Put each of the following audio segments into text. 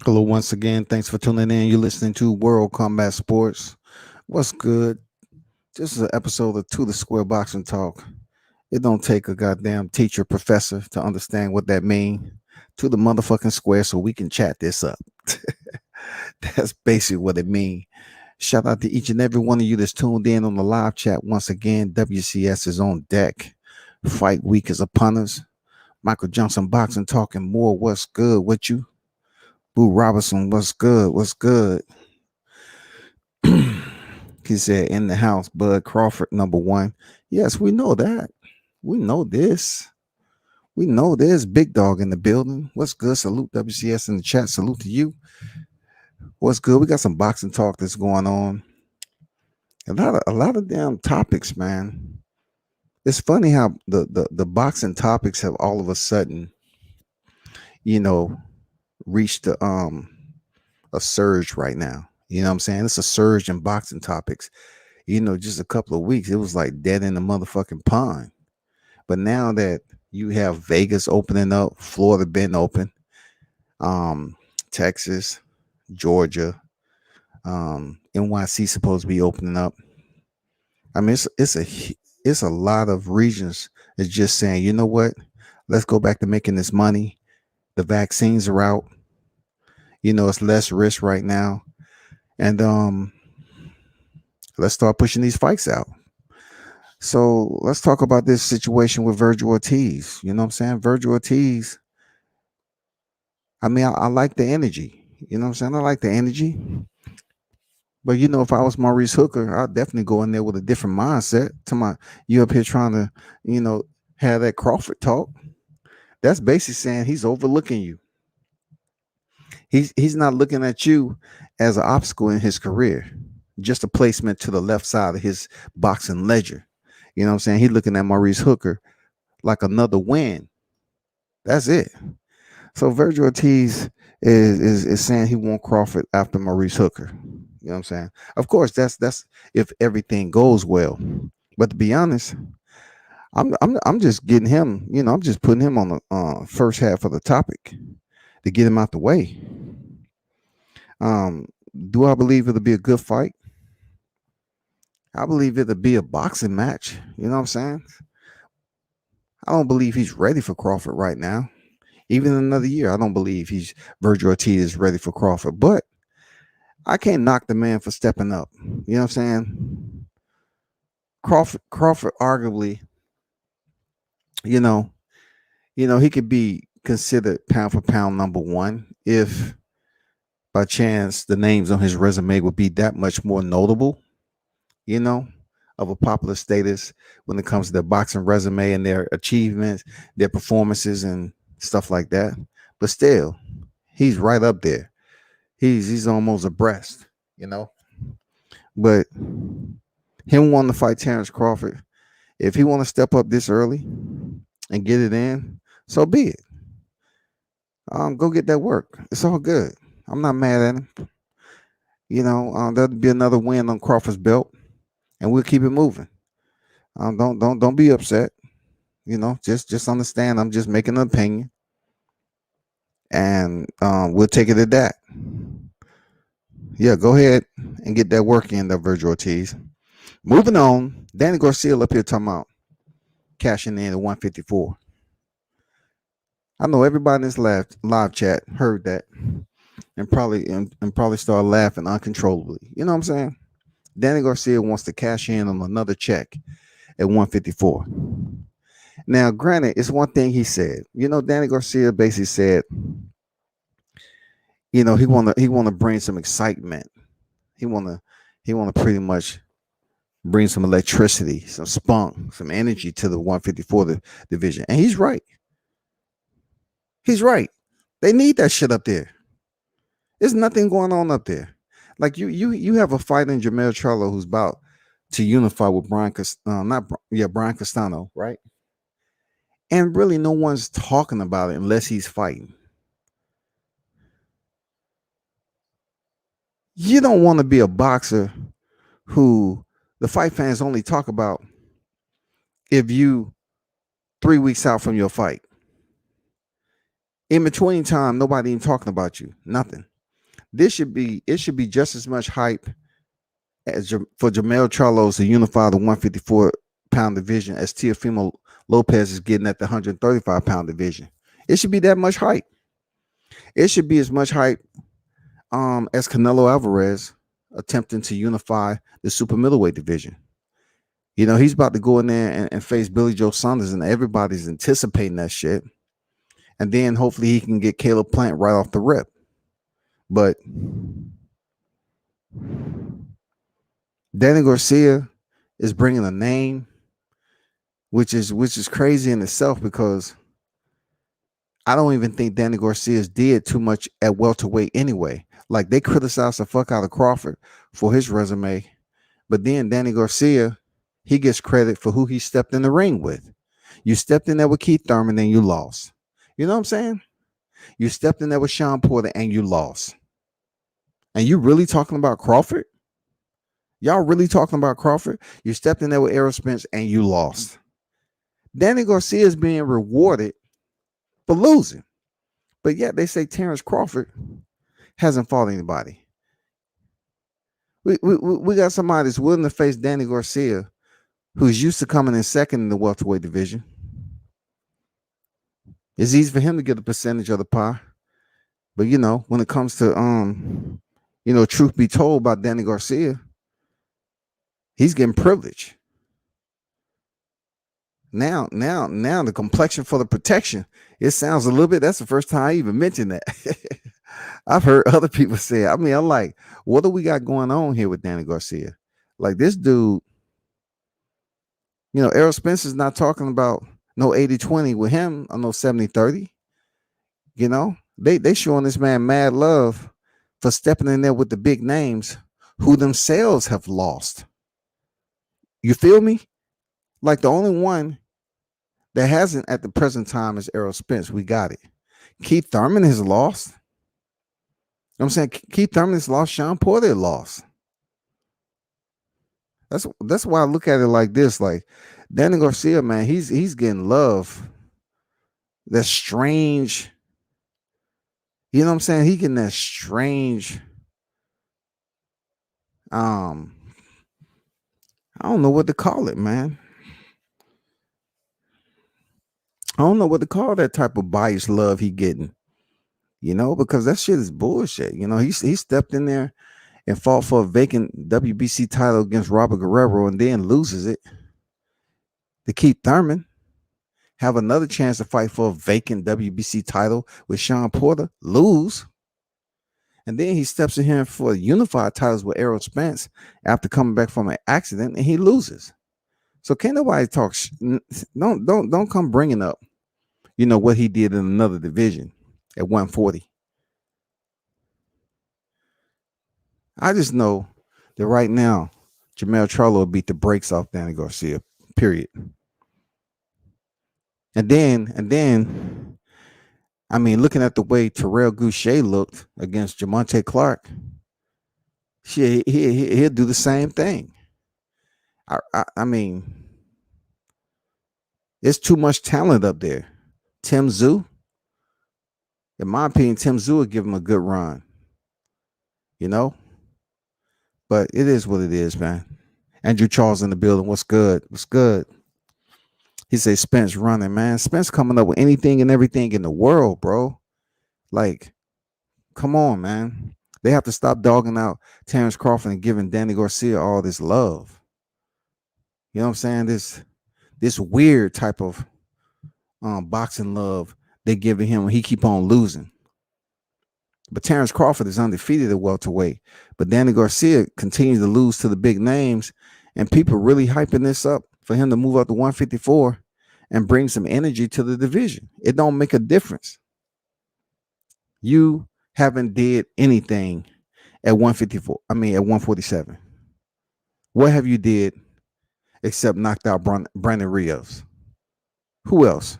Hello, once again. Thanks for tuning in. You're listening to World Combat Sports. What's good? This is an episode of To the Square Boxing Talk. It don't take a goddamn teacher, professor to understand what that mean. To the motherfucking square so we can chat this up. That's basically what it mean. Shout out to each and every one of you that's tuned in on the live chat. Once again, WCS is on deck. Fight week is upon us. Michael Johnson Boxing Talk and more. What's good with you? Boo Robinson, what's good? What's good? He said, in the house, Bud Crawford, number one. Yes, we know that. We know this. We know there's Big Dog in the building. What's good? Salute WCS in the chat. Salute to you. What's good? We got some boxing talk that's going on. A lot of damn topics, man. It's funny how the boxing topics have all of a sudden, reached a surge right now. You know what I'm saying? It's a surge in boxing topics. Just a couple of weeks, it was like dead in the motherfucking pond. But now that you have Vegas opening up, Florida been open, Texas, Georgia, NYC supposed to be opening up. I mean, it's a lot of regions that's just saying, you know what? Let's go back to making this money. The vaccines are out. It's less risk right now. And let's start pushing these fights out. So let's talk about this situation with Vergil Ortiz. You know what I'm saying? Vergil Ortiz. I mean, I like the energy. You know what I'm saying? I like the energy. But if I was Maurice Hooker, I'd definitely go in there with a different mindset. You up here trying to, have that Crawford talk. That's basically saying he's overlooking you. He's not looking at you as an obstacle in his career, just a placement to the left side of his boxing ledger. You know what I'm saying? He's looking at Maurice Hooker like another win. That's it. So Vergil Ortiz is saying he wants Crawford after Maurice Hooker. You know what I'm saying? Of course, that's if everything goes well. But to be honest, I'm just getting him. I'm just putting him on the first half of the topic to get him out the way. Do I believe it'll be a good fight? I believe it'll be a boxing match. You know what I'm saying? I don't believe he's ready for Crawford right now. Even in another year, I don't believe Vergil Ortiz is ready for Crawford. But I can't knock the man for stepping up. You know what I'm saying? Crawford arguably, he could be considered pound for pound number one if by chance the names on his resume would be that much more notable, of a popular status when it comes to their boxing resume and their achievements, their performances and stuff like that. But still, he's right up there. He's almost abreast, But him wanting to fight Terrence Crawford, if he want to step up this early and get it in, so be it. Go get that work. It's all good. I'm not mad at him. There'll be another win on Crawford's belt, and we'll keep it moving. Don't be upset. Just understand. I'm just making an opinion, and we'll take it at that. Yeah, go ahead and get that work in, Vergil Ortiz. Moving on, Danny Garcia up here talking about cashing in at 154. I know everybody in this live chat heard that and probably started laughing uncontrollably. You know what I'm saying? Danny Garcia wants to cash in on another check at 154. Now, granted, it's one thing he said. Danny Garcia basically said, he want to bring some excitement. He want to pretty much bring some electricity, some spunk, some energy to the 154 division. And he's right. He's right. They need that shit up there. There's nothing going on up there. Like you have a fight in Jermell Charlo who's about to unify with Brian Castano, right? And really, no one's talking about it unless he's fighting. You don't want to be a boxer who the fight fans only talk about if you 3 weeks out from your fight. In between time, nobody even talking about you. Nothing. It should be just as much hype as for Jermell Charlo to unify the 154-pound division as Teofimo Lopez is getting at the 135-pound division. It should be that much hype. It should be as much hype as Canelo Alvarez attempting to unify the super middleweight division. You know, he's about to go in there and face Billy Joe Saunders, and everybody's anticipating that shit. And then hopefully he can get Caleb Plant right off the rip. But Danny Garcia is bringing a name, which is crazy in itself, because I don't even think Danny Garcia did too much at welterweight anyway. Like, they criticized the fuck out of Crawford for his resume, but then Danny Garcia, he gets credit for who he stepped in the ring with. You stepped in there with Keith Thurman and you lost. You know what I'm saying? You stepped in there with Sean Porter and you lost. And you really talking about Crawford? Y'all really talking about Crawford? You stepped in there with Errol Spence and you lost. Danny Garcia is being rewarded for losing. But yet they say Terrence Crawford hasn't fought anybody. We got somebody that's willing to face Danny Garcia, who's used to coming in second in the welterweight division. It's easy for him to get a percentage of the pie. But, you know, when it comes to, truth be told about Danny Garcia, he's getting privilege. Now, the complexion for the protection, it sounds a little bit, that's the first time I even mentioned that. I've heard other people say it. I mean, I'm like, what do we got going on here with Danny Garcia? Like, this dude, Errol Spence is not talking about no 80-20 with him or no 70-30. They showing this man mad love for stepping in there with the big names who themselves have lost. You feel me? Like, the only one that hasn't at the present time is Errol Spence. We got it. Keith Thurman has lost. You know what I'm saying? Keith Thurman has lost. Sean Porter lost. That's why I look at it like this. Like, Danny Garcia, man, he's getting love. That's strange. You know what I'm saying? He getting that strange. I don't know what to call it, man. I don't know what to call that type of biased love he getting. Because that shit is bullshit. He stepped in there and fought for a vacant WBC title against Robert Guerrero and then loses it to Keith Thurman. Have another chance to fight for a vacant WBC title with Sean Porter, lose. And then he steps in here for unified titles with Errol Spence after coming back from an accident, and he loses. So can't nobody talk. Don't come bringing up, what he did in another division at 140. I just know that right now, Jermell Charlo beat the brakes off Danny Garcia, period. And then, I mean, looking at the way Terrell Goucher looked against Jamonte Clark, he'll do the same thing. I mean, it's too much talent up there. Tim Tszyu, in my opinion, Tim Tszyu would give him a good run. But it is what it is, man. Andrew Charles in the building. What's good? What's good? He say Spence running, man. Spence coming up with anything and everything in the world, bro. Like, come on, man. They have to stop dogging out Terrence Crawford and giving Danny Garcia all this love. You know what I'm saying? This weird type of boxing love they giving him when he keep on losing. But Terrence Crawford is undefeated at welterweight. But Danny Garcia continues to lose to the big names, And people really hyping this up for him to move up to 154 and bring some energy to the division. It don't make a difference. You haven't did anything at 154. I mean, at 147. What have you did except knocked out Brandon Rios? Who else?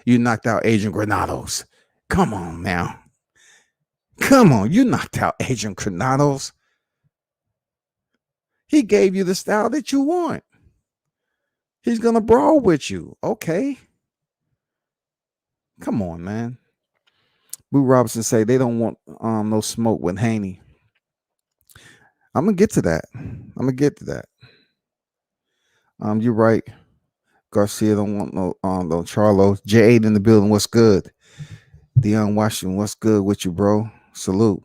You knocked out Adrian Granados. Come on now. Come on. You knocked out Adrian Granados. He gave you the style that you want. He's going to brawl with you. Okay. Come on, man. Boo Robinson say they don't want no smoke with Haney. I'm going to get to that. You're right. Garcia don't want no Charlo. J8 in the building. What's good? Deion Washington, what's good with you, bro? Salute.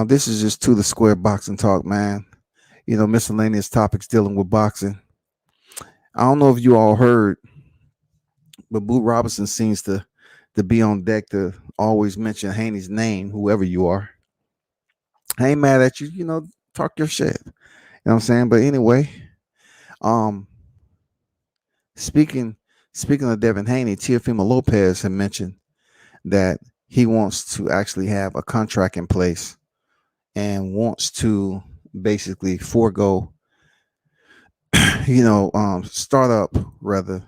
This is just to the square boxing talk, man. Miscellaneous topics dealing with boxing. I don't know if you all heard, but Boo Robinson seems to be on deck to always mention Haney's name, whoever you are. I ain't mad at you. Talk your shit. You know what I'm saying? But anyway, speaking of Devin Haney, Teofimo Lopez had mentioned that he wants to actually have a contract in place and wants to basically forego, start up rather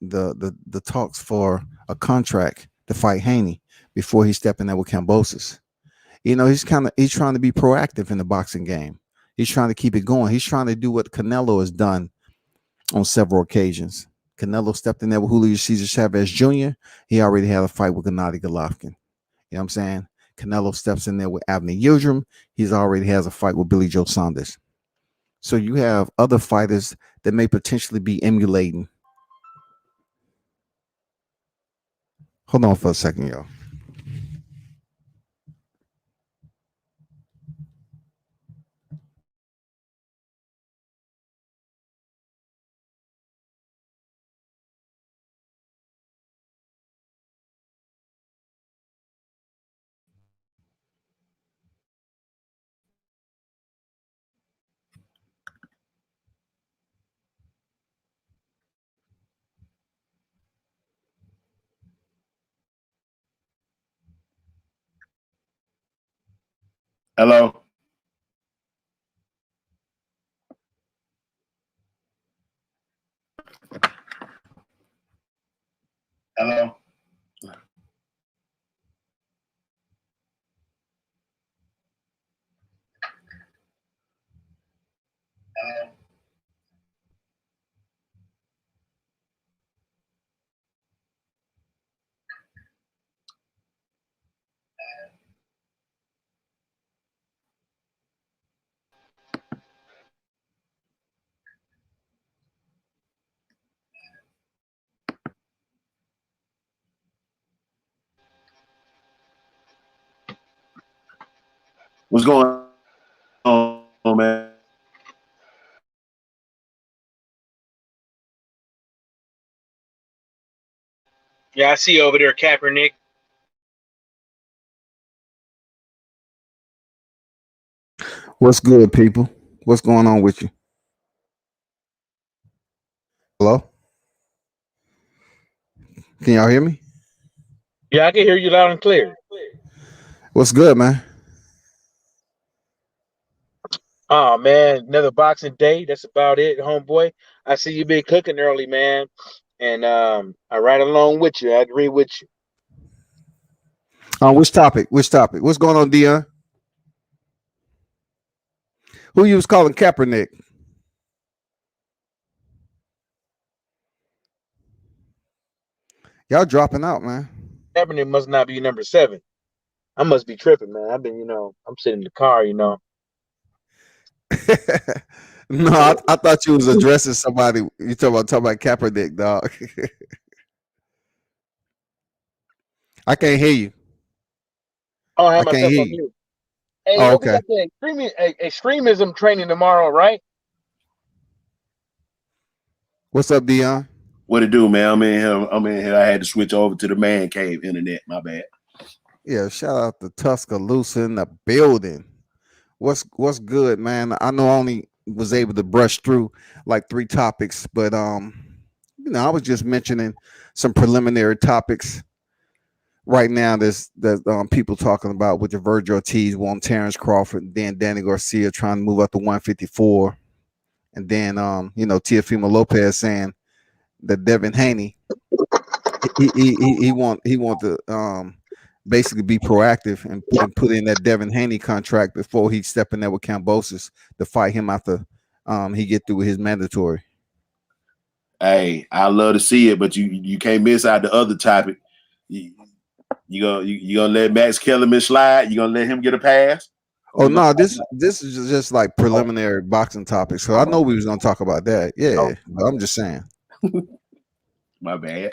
the talks for a contract to fight Haney before he's stepping there with Kambosis. He's trying to be proactive in the boxing game. He's trying to keep it going. He's trying to do what Canelo has done on several occasions. Canelo stepped in there with Julio Cesar Chavez Jr. He already had a fight with Gennady Golovkin. You know what I'm saying? Canelo steps in there with Abner Yildirim. He's already has a fight with Billy Joe Saunders. So you have other fighters that may potentially be emulating. Hold on for a second, y'all. Hello. Hello. Hello. What's going on, man? Yeah, I see you over there, Kaepernick. What's good, people? What's going on with you? Hello? Can y'all hear me? Yeah, I can hear you loud and clear. What's good, man? Oh man, another boxing day. That's about it, homeboy. I see you been cooking early, man. And I ride along with you. I agree with you. Which topic? What's going on, Deion? Who you was calling Kaepernick? Y'all dropping out, man. Kaepernick must not be number 7. I must be tripping, man. I've been, I'm sitting in the car, No, I thought you was addressing somebody. You talking about Kaepernick, dog. I can't hear you. Oh, I I have can't myself hear on you. mute. Hey, Oh, we okay. got the extremism training tomorrow, right? What's up, Deion? What it do, man? I'm in here. I had to switch over to the man cave internet. My bad. Yeah, shout out to Tuscaloosa in the building. What's good, man? I know I only was able to brush through like 3 topics, but I was just mentioning some preliminary topics right now. There's people talking about with the Vergil Ortiz, one Terrence Crawford, and then Danny Garcia trying to move up to 154, and then Teofimo Lopez saying that Devin Haney he want to basically be proactive and put in that Devin Haney contract before he step in there with Kambosis to fight him after he get through with his mandatory. Hey, I love to see it, but you can't miss out the other topic. You gonna let Max Kellerman slide? You gonna let him get a pass? Oh no, this is just like preliminary boxing topics. So I know we was gonna talk about that. Yeah, but I'm just saying. My bad.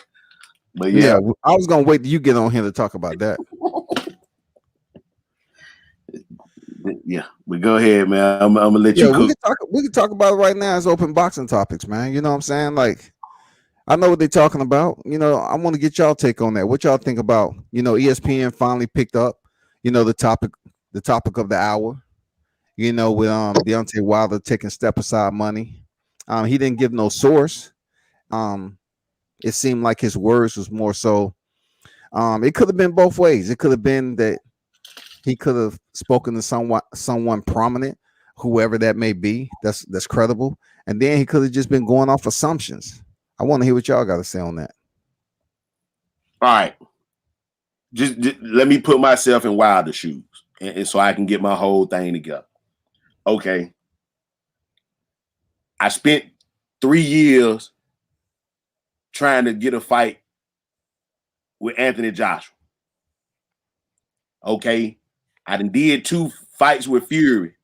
But yeah, I was gonna wait till you get on here to talk about that. Yeah, but go ahead, man. I'm gonna let you cook. We can talk about it right now as open boxing topics, man. You know what I'm saying? Like, I know what they're talking about. I want to get y'all take on that. What y'all think about? ESPN finally picked up, the topic of the hour. With Deontay Wilder taking step aside money. He didn't give no source. It seemed like his words was more so. It could have been both ways. It could have been that he could have spoken to someone prominent, whoever that may be, that's credible, and then he could have just been going off assumptions. I want to hear what y'all got to say on that. All right, just let me put myself in Wilder's shoes, and so I can get my whole thing together. Okay, I spent 3 years trying to get a fight with Anthony Joshua. Okay, I done did 2 fights with Fury.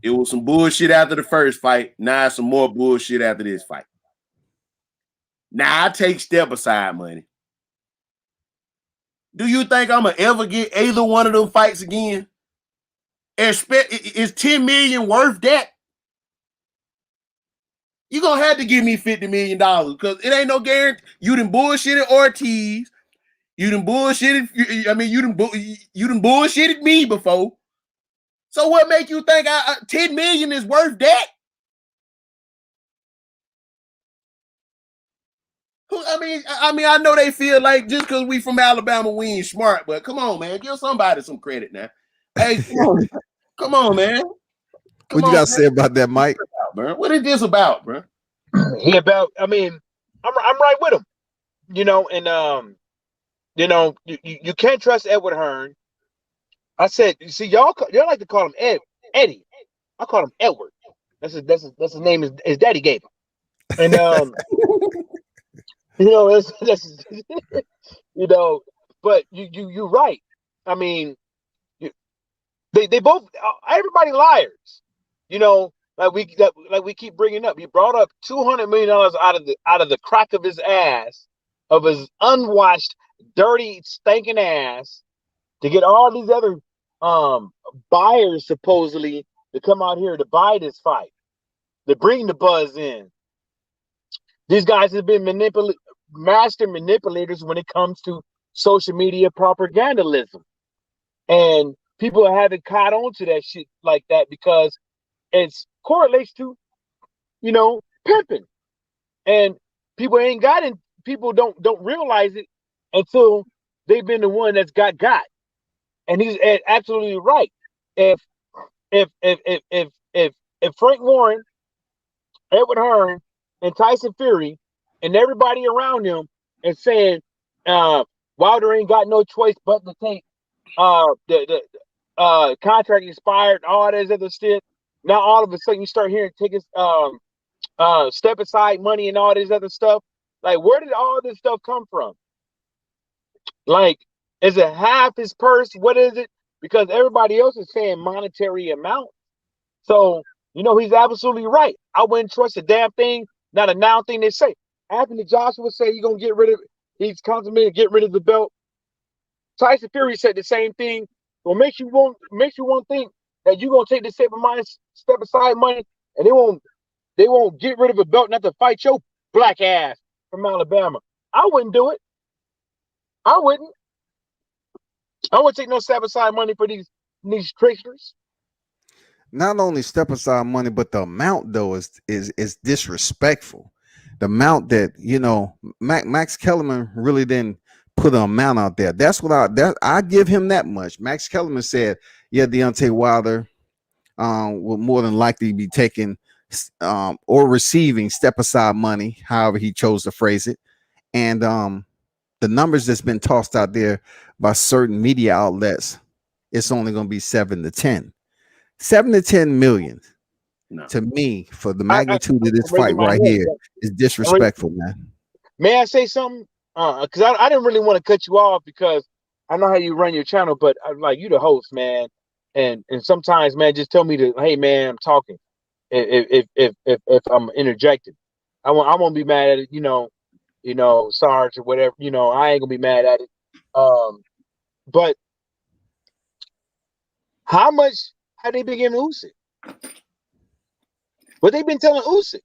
It was some bullshit after the first fight. Now some more bullshit after this fight. Now I take step aside money. Do you think I'm gonna ever get either one of them fights again? Is 10 million worth that? You gonna have to give me $50 million because it ain't no guarantee. You done bullshitted Ortiz. You done bullshitted. I mean, you done bullshitted me before. So what make you think 10 million is worth that? I mean, I know they feel like just because we from Alabama, we ain't smart, but come on, man, give somebody some credit now. Hey, come on, man. What you got to say about that, Mike? What is this about, bro? I'm right with him. And you can't trust Edward Hearn. I said, you see, y'all like to call him Eddie. I call him Edward. That's his name. His daddy gave him. And but you're right. I mean, they both, everybody liars. Like we keep bringing up. He brought up $200 million out of the crack of his ass, of his unwashed, dirty, stinking ass, to get all these other buyers supposedly to come out here to buy this fight, to bring the buzz in. These guys have been master manipulators when it comes to social media propagandalism, and people haven't caught on to that shit like that because it's correlates to, pimping, and people ain't gotten. People don't realize it until they've been the one that's got. And he's absolutely right. If Frank Warren, Edward Hearn, and Tyson Fury, and everybody around him is saying Wilder ain't got no choice but to take the contract expired, all that other shit. Now all of a sudden you start hearing tickets, step aside money, and all this other stuff. Like, where did all this stuff come from? Like, is it half his purse? What is it? Because everybody else is saying monetary amount. So, he's absolutely right. I wouldn't trust a damn thing, not a noun thing they say. Anthony Joshua said he's contemplating get rid of the belt. Tyson Fury said the same thing. Well, makes you want to think that you're gonna take this step aside money, and they won't get rid of a belt, not to fight your black ass from Alabama. I wouldn't do it. I wouldn't take no step aside money for these tricksters. not only step aside money, but the amount though is disrespectful. The amount that Max Kellerman really didn't put an amount out there. That's what I give him that much. Max Kellerman said, yeah, Deontay Wilder will more than likely be taking or receiving step aside money, however he chose to phrase it. And the numbers that's been tossed out there by certain media outlets, it's only going to be 7 to 10. 7 to 10 million. No. To me, for the magnitude of this I'm raising fight my right hand. here, is disrespectful, man. May I say something? Because I didn't really want to cut you off because I know how you run your channel, but I'm like, you the host, man. And sometimes, man, just tell me hey, man, I'm talking. If I'm interjecting, I won't be mad at it. Sarge or whatever. I ain't gonna be mad at it. But how much have they been giving Usyk? What they been telling Usyk?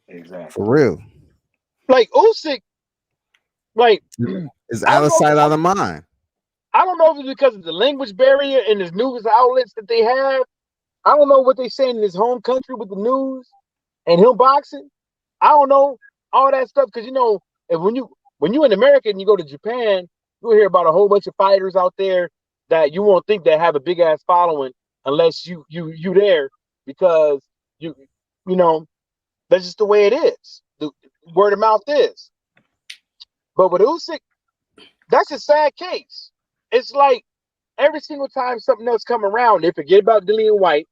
Exactly. For real. Like Usyk, like it's out of sight, out of mind. I don't know if it's because of the language barrier and the news outlets that they have. I don't know what they saying in his home country with the news and him boxing. I don't know all that stuff because if when you in America and you go to Japan, you'll hear about a whole bunch of fighters out there that you won't think that have a big ass following unless you there because that's just the way it is. The word of mouth is. But with Usyk, that's a sad case. It's like every single time something else come around, they forget about Dillian White.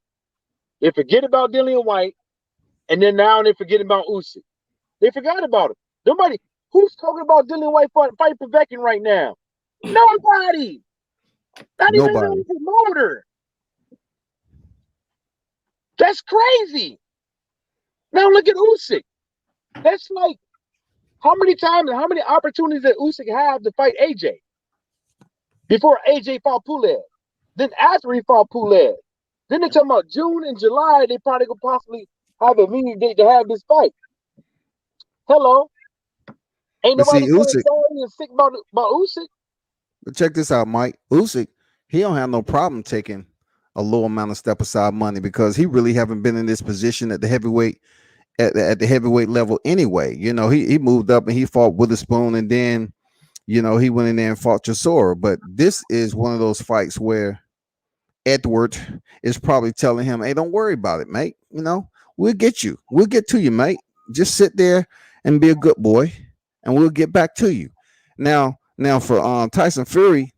And then now they forget about Usyk. They forgot about him. Nobody who's talking about Dillian White fight for Beckham right now. Nobody. Not even the promoter. That's crazy. Now look at Usyk. That's like how many opportunities did Usyk have to fight AJ before AJ fought Pulev? Then after he fought Pulev, then they're talking about June and July. They probably could possibly have a meeting date to have this fight. Hello, ain't nobody feeling sorry and sick about Usyk. But check this out, Mike. Usyk, he don't have no problem taking a low amount of step aside money because he really haven't been in this position at the heavyweight level anyway. He moved up and he fought Witherspoon, and then he went in there and fought Chisora. But this is one of those fights where Edward is probably telling him, hey, don't worry about it, mate. We'll get to you, mate. Just sit there and be a good boy and we'll get back to you. Now for Tyson Fury,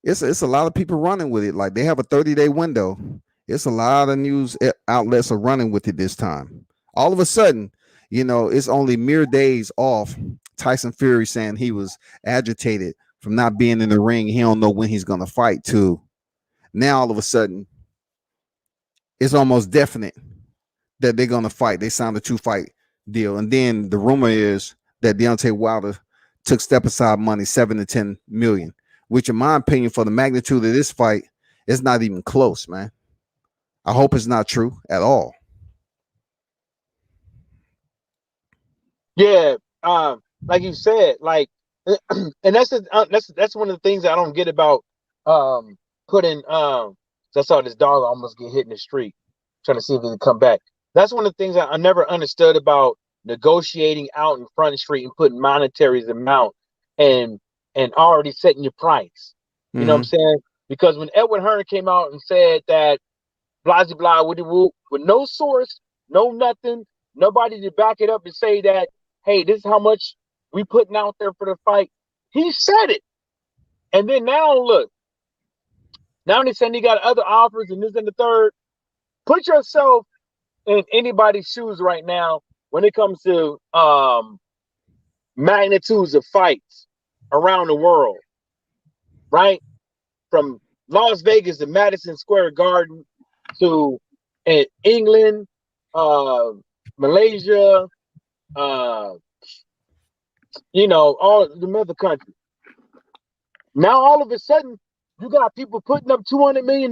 it's a lot of people running with it. Like they have a 30-day window. It's a lot of news outlets are running with it this time. All of a sudden, it's only mere days off Tyson Fury saying he was agitated from not being in the ring. He don't know when he's going to fight to now all of a sudden it's almost definite that they're going to fight. They signed a 2-fight deal. And then the rumor is that Deontay Wilder took step aside money, 7 to 10 million, which in my opinion, for the magnitude of this fight, is not even close, man. I hope it's not true at all. Yeah, like you said, like, and that's one of the things I don't get about putting. I saw this dog almost get hit in the street, trying to see if he can come back. That's one of the things I never understood about negotiating out in Front Street and putting monetary amount and already setting your price. You know what I'm saying? Because when Edward Hearn came out and said that blah blah with no source, no nothing, nobody to back it up and say that, hey, this is how much we putting out there for the fight. He said it. And then now look. Now they saying he got other offers and this and the third. Put yourself in anybody's shoes right now when it comes to magnitudes of fights around the world, right? From Las Vegas to Madison Square Garden to England, Malaysia, all the other countries. Now all of a sudden, you got people putting up $200 million.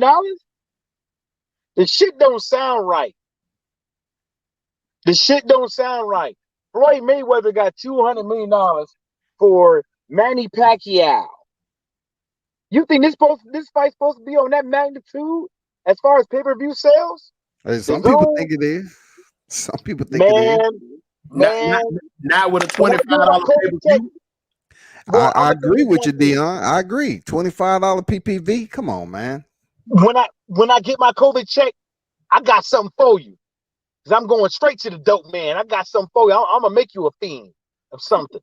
The shit don't sound right. Floyd Mayweather got $200 million for Manny Pacquiao. You think this fight's supposed to be on that magnitude? as far as pay-per-view sales, Some people think it is. Some people think it is. Not with a $25 pay-per-view. I agree with you, Dion. I agree. $25 PPV. Come on, man. When I get my COVID check, I got something for you. Cause I'm going straight to the dope man. I got something for you. I'm gonna make you a fiend of something.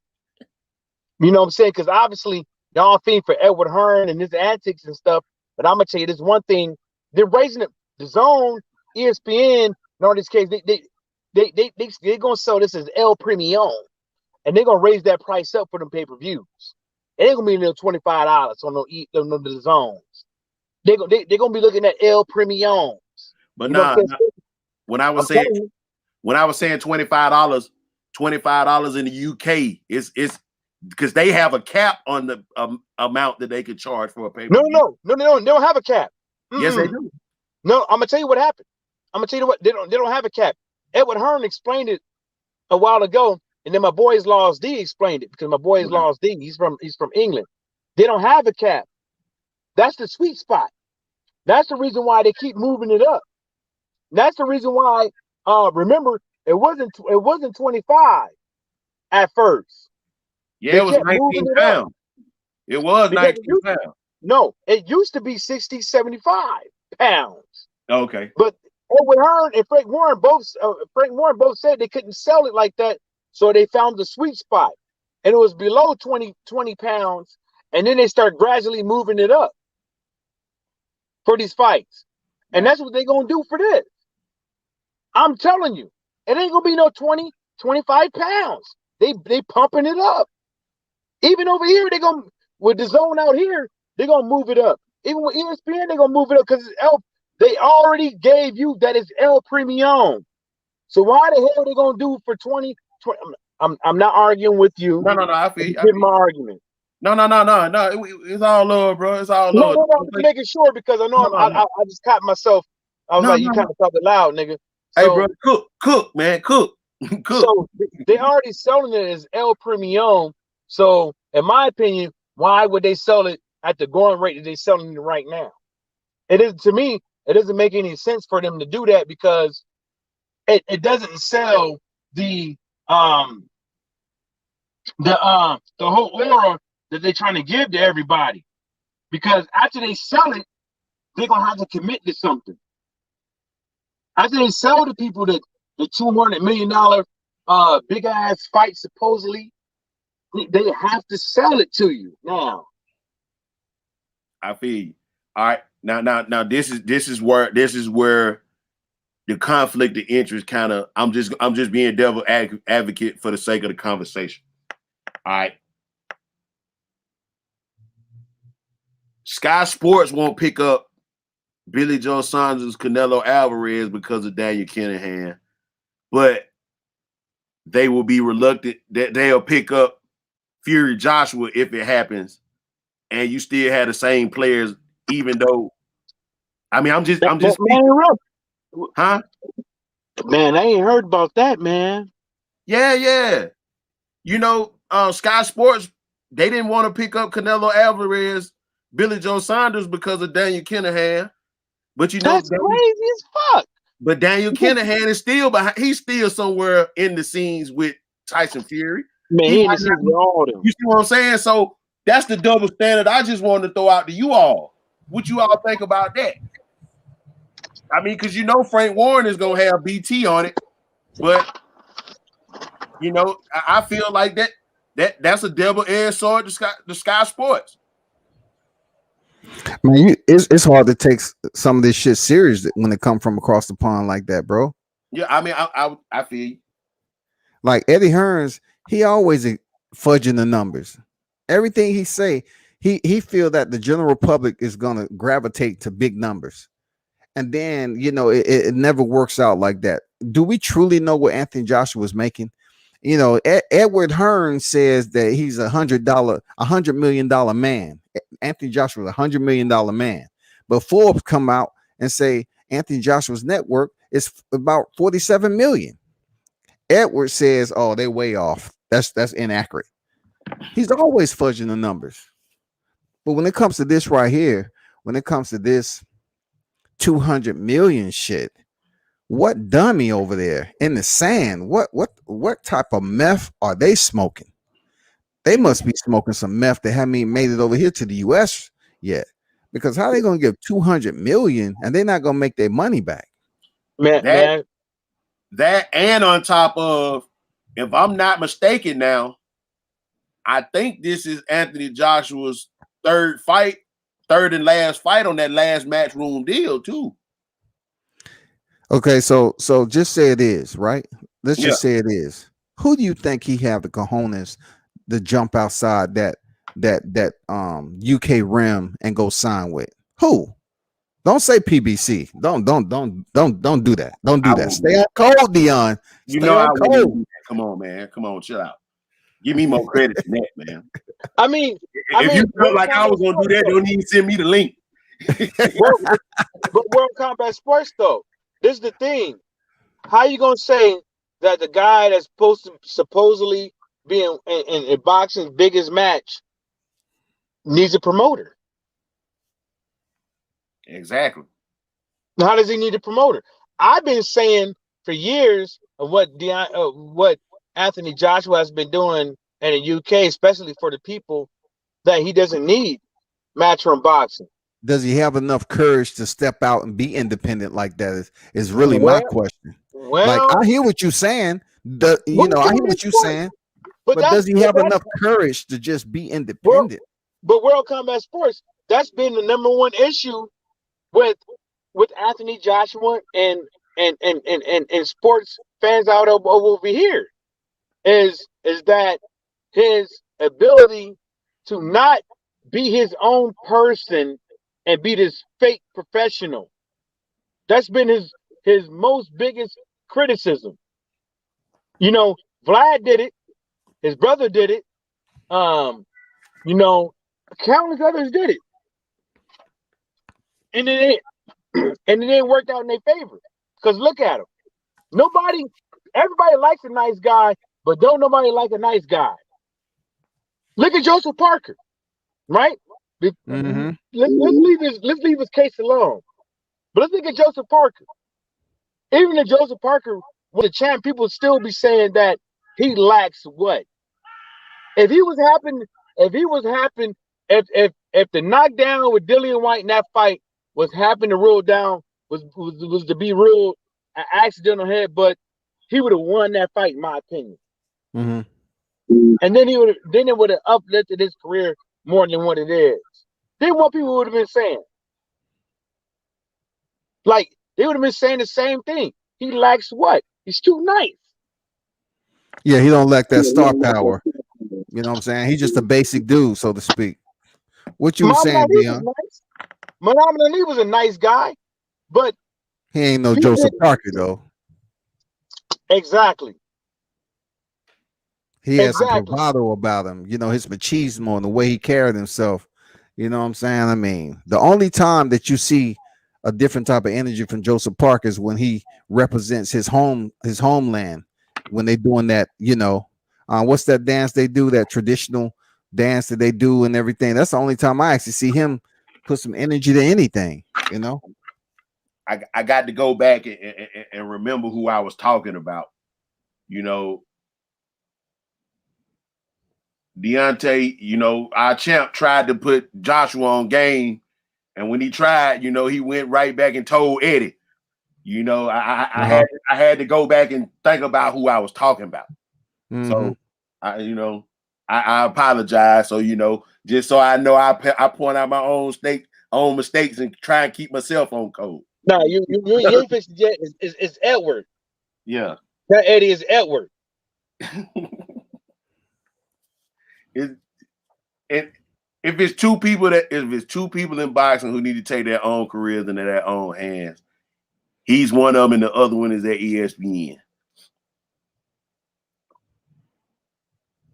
You know what I'm saying? Because obviously y'all fiend for Edward Hearn and his antics and stuff. But I'm gonna tell you this one thing: they're raising it. The Zone, ESPN, in all this case, they're gonna sell this as El Premium, and they're gonna raise that price up for them pay-per-views. It ain't gonna be near $25 on the zones. They're gonna be looking at El Premiums. But when I was saying $25 in the UK, it's because they have a cap on the amount that they could charge for a pay-per-view. No, they don't have a cap. Yes, they do. No, I'm gonna tell you what happened. I'm gonna tell you what they don't have a cap. Edward Hearn explained it a while ago, and then my boy's Laws D explained it because my boy's Laws D, he's from England. They don't have a cap. That's the sweet spot. That's the reason why they keep moving it up. That's the reason why. Remember, it wasn't 25 at first. Yeah, it was 19 pounds. It was 19 pounds. No, it used to be 60, 75 pounds. Okay. But Edward Hearn and Frank Warren both said they couldn't sell it like that, so they found the sweet spot, and it was below 20 pounds, and then they start gradually moving it up for these fights, and that's what they're gonna do for this. I'm telling you, it ain't gonna be no 20, 25 pounds. They pumping it up. Even over here, they're gonna with the Zone out here, they're gonna move it up. Even with ESPN, they're gonna move it up because they already gave you that is El Premium. So why the hell are they gonna do for 20? I'm not arguing with you. No. I feel my argument. No. It's all love, bro. It's all love. No. I'm making sure because I know I just caught myself. I was you kind of talking loud, nigga. So, hey, bro, cook, man, cook. So they already selling it as El Premium. So in my opinion, why would they sell it at the going rate that they're selling it right now? It is, to me, it doesn't make any sense for them to do that because it doesn't sell the whole aura that they're trying to give to everybody. Because after they sell it, they're gonna have to commit to something. After they sell to people that the $200 million big ass fight supposedly, they have to sell it to you now. I feel you. All right, now this is where the conflict of interest kind of. I'm just being devil advocate for the sake of the conversation. All right, Sky Sports won't pick up Billy Joe Saunders, Canelo Alvarez because of Daniel Kinahan, but they will be reluctant that they'll pick up Fury Joshua if it happens, and you still have the same players, even though. I mean, I'm just. Huh? Man, I ain't heard about that, man. Yeah. You know, Sky Sports, they didn't want to pick up Canelo Alvarez, Billy Joe Saunders because of Daniel Kinahan. But you know, that's crazy as fuck. But Daniel Kinahan is still behind. He's still somewhere in the scenes with Tyson Fury. Man, he in the scenes with all of them. You see what I'm saying? So that's the double standard I just wanted to throw out to you all. What you all think about that? I mean, because you know Frank Warren is gonna have BT on it, but you know, I feel like that's a double-edged sword to Sky Sports. Man, it's hard to take some of this shit serious when it come from across the pond like that, bro. Yeah, I mean, I feel you. Like Eddie Hearns, he always fudging the numbers. Everything he say, he feel that the general public is gonna gravitate to big numbers. And then, you know, it never works out like that. Do we truly know what Anthony Joshua was making? You know, Edward Hearn says that he's $100 million man. Anthony Joshua was $100 million man. But Forbes come out and say Anthony Joshua's net worth is about 47 million. Edward says, oh, they way off. That's inaccurate. He's always fudging the numbers. But when it comes to this right here, when it comes to this 200 million shit. What dummy over there in the sand? What type of meth are they smoking? They must be smoking some meth that haven't even made it over here to the US yet. Because how are they gonna give 200 million and they're not gonna make their money back? Man. That and on top of, if I'm not mistaken now, I think this is Anthony Joshua's third and last fight on that last Matchroom deal too. Okay, so just say it is, right? Let's just say it is. Who do you think he have the cojones to jump outside that UK rim and go sign with? Who? Don't say PBC. Don't do that. Don't do that. Stay on cold, Dion. Stay on cold. Come on, man. Come on, chill out. Give me more credit than that, man. I mean, if you felt like I was gonna do that, don't even send me the link. But World Combat Sports, though, this is the thing. How you gonna say that the guy that's supposed to supposedly be in boxing's biggest match needs a promoter? Exactly. How does he need a promoter? I've been saying for years of what Anthony Joshua has been doing in the UK, especially for the people, that he doesn't need Matchroom Boxing. Does he have enough courage to step out and be independent like that? Is really my question. Like, I hear what you're saying. I hear what you're saying. But does he have enough courage to just be independent? But World Combat Sports, that's been the number one issue with Anthony Joshua and sports fans out over here is that his ability to not be his own person and be this fake professional. That's been his most biggest criticism. You know, Vlad did it, his brother did it, countless others did it. And it didn't work out in their favor. Because look at him. Everybody likes a nice guy, but don't nobody like a nice guy. Look at Joseph Parker, right? Mm-hmm. Let's leave his case alone. But let's look at Joseph Parker. Even if Joseph Parker was a champ, people would still be saying that he lacks what? If the knockdown with Dillian White in that fight was happened to rule down, was to be ruled an accidental headbutt, he would have won that fight, in my opinion. Mm-hmm. And then it would have uplifted his career more than what it is. Then what people would have been saying? Like, they would have been saying the same thing. He lacks what? He's too nice. Yeah, he don't lack that star power. You know what I'm saying? He's just a basic dude, so to speak. What you were saying, Dion? Muhammad Ali was a nice guy, but he ain't no Joseph Parker, though. Exactly. He has some bravado about him. You know, his machismo and the way he carried himself. You know what I'm saying? I mean, the only time that you see a different type of energy from Joseph Parker is when he represents his homeland. When they doing that, what's that dance they do? That traditional dance that they do and everything. That's the only time I actually see him put some energy to anything. I got to go back and remember who I was talking about. Deontay, our champ tried to put Joshua on game, and when he tried, he went right back and told Eddie. I had to go back and think about who I was talking about. Mm-hmm. So I apologize. So just so I know, I point out my own mistakes and try and keep myself on code. No, you ain't fixed it yet. It's Edward. Yeah, that Eddie is Edward. If it's two people in boxing who need to take their own careers into their own hands, he's one of them, and the other one is at ESPN.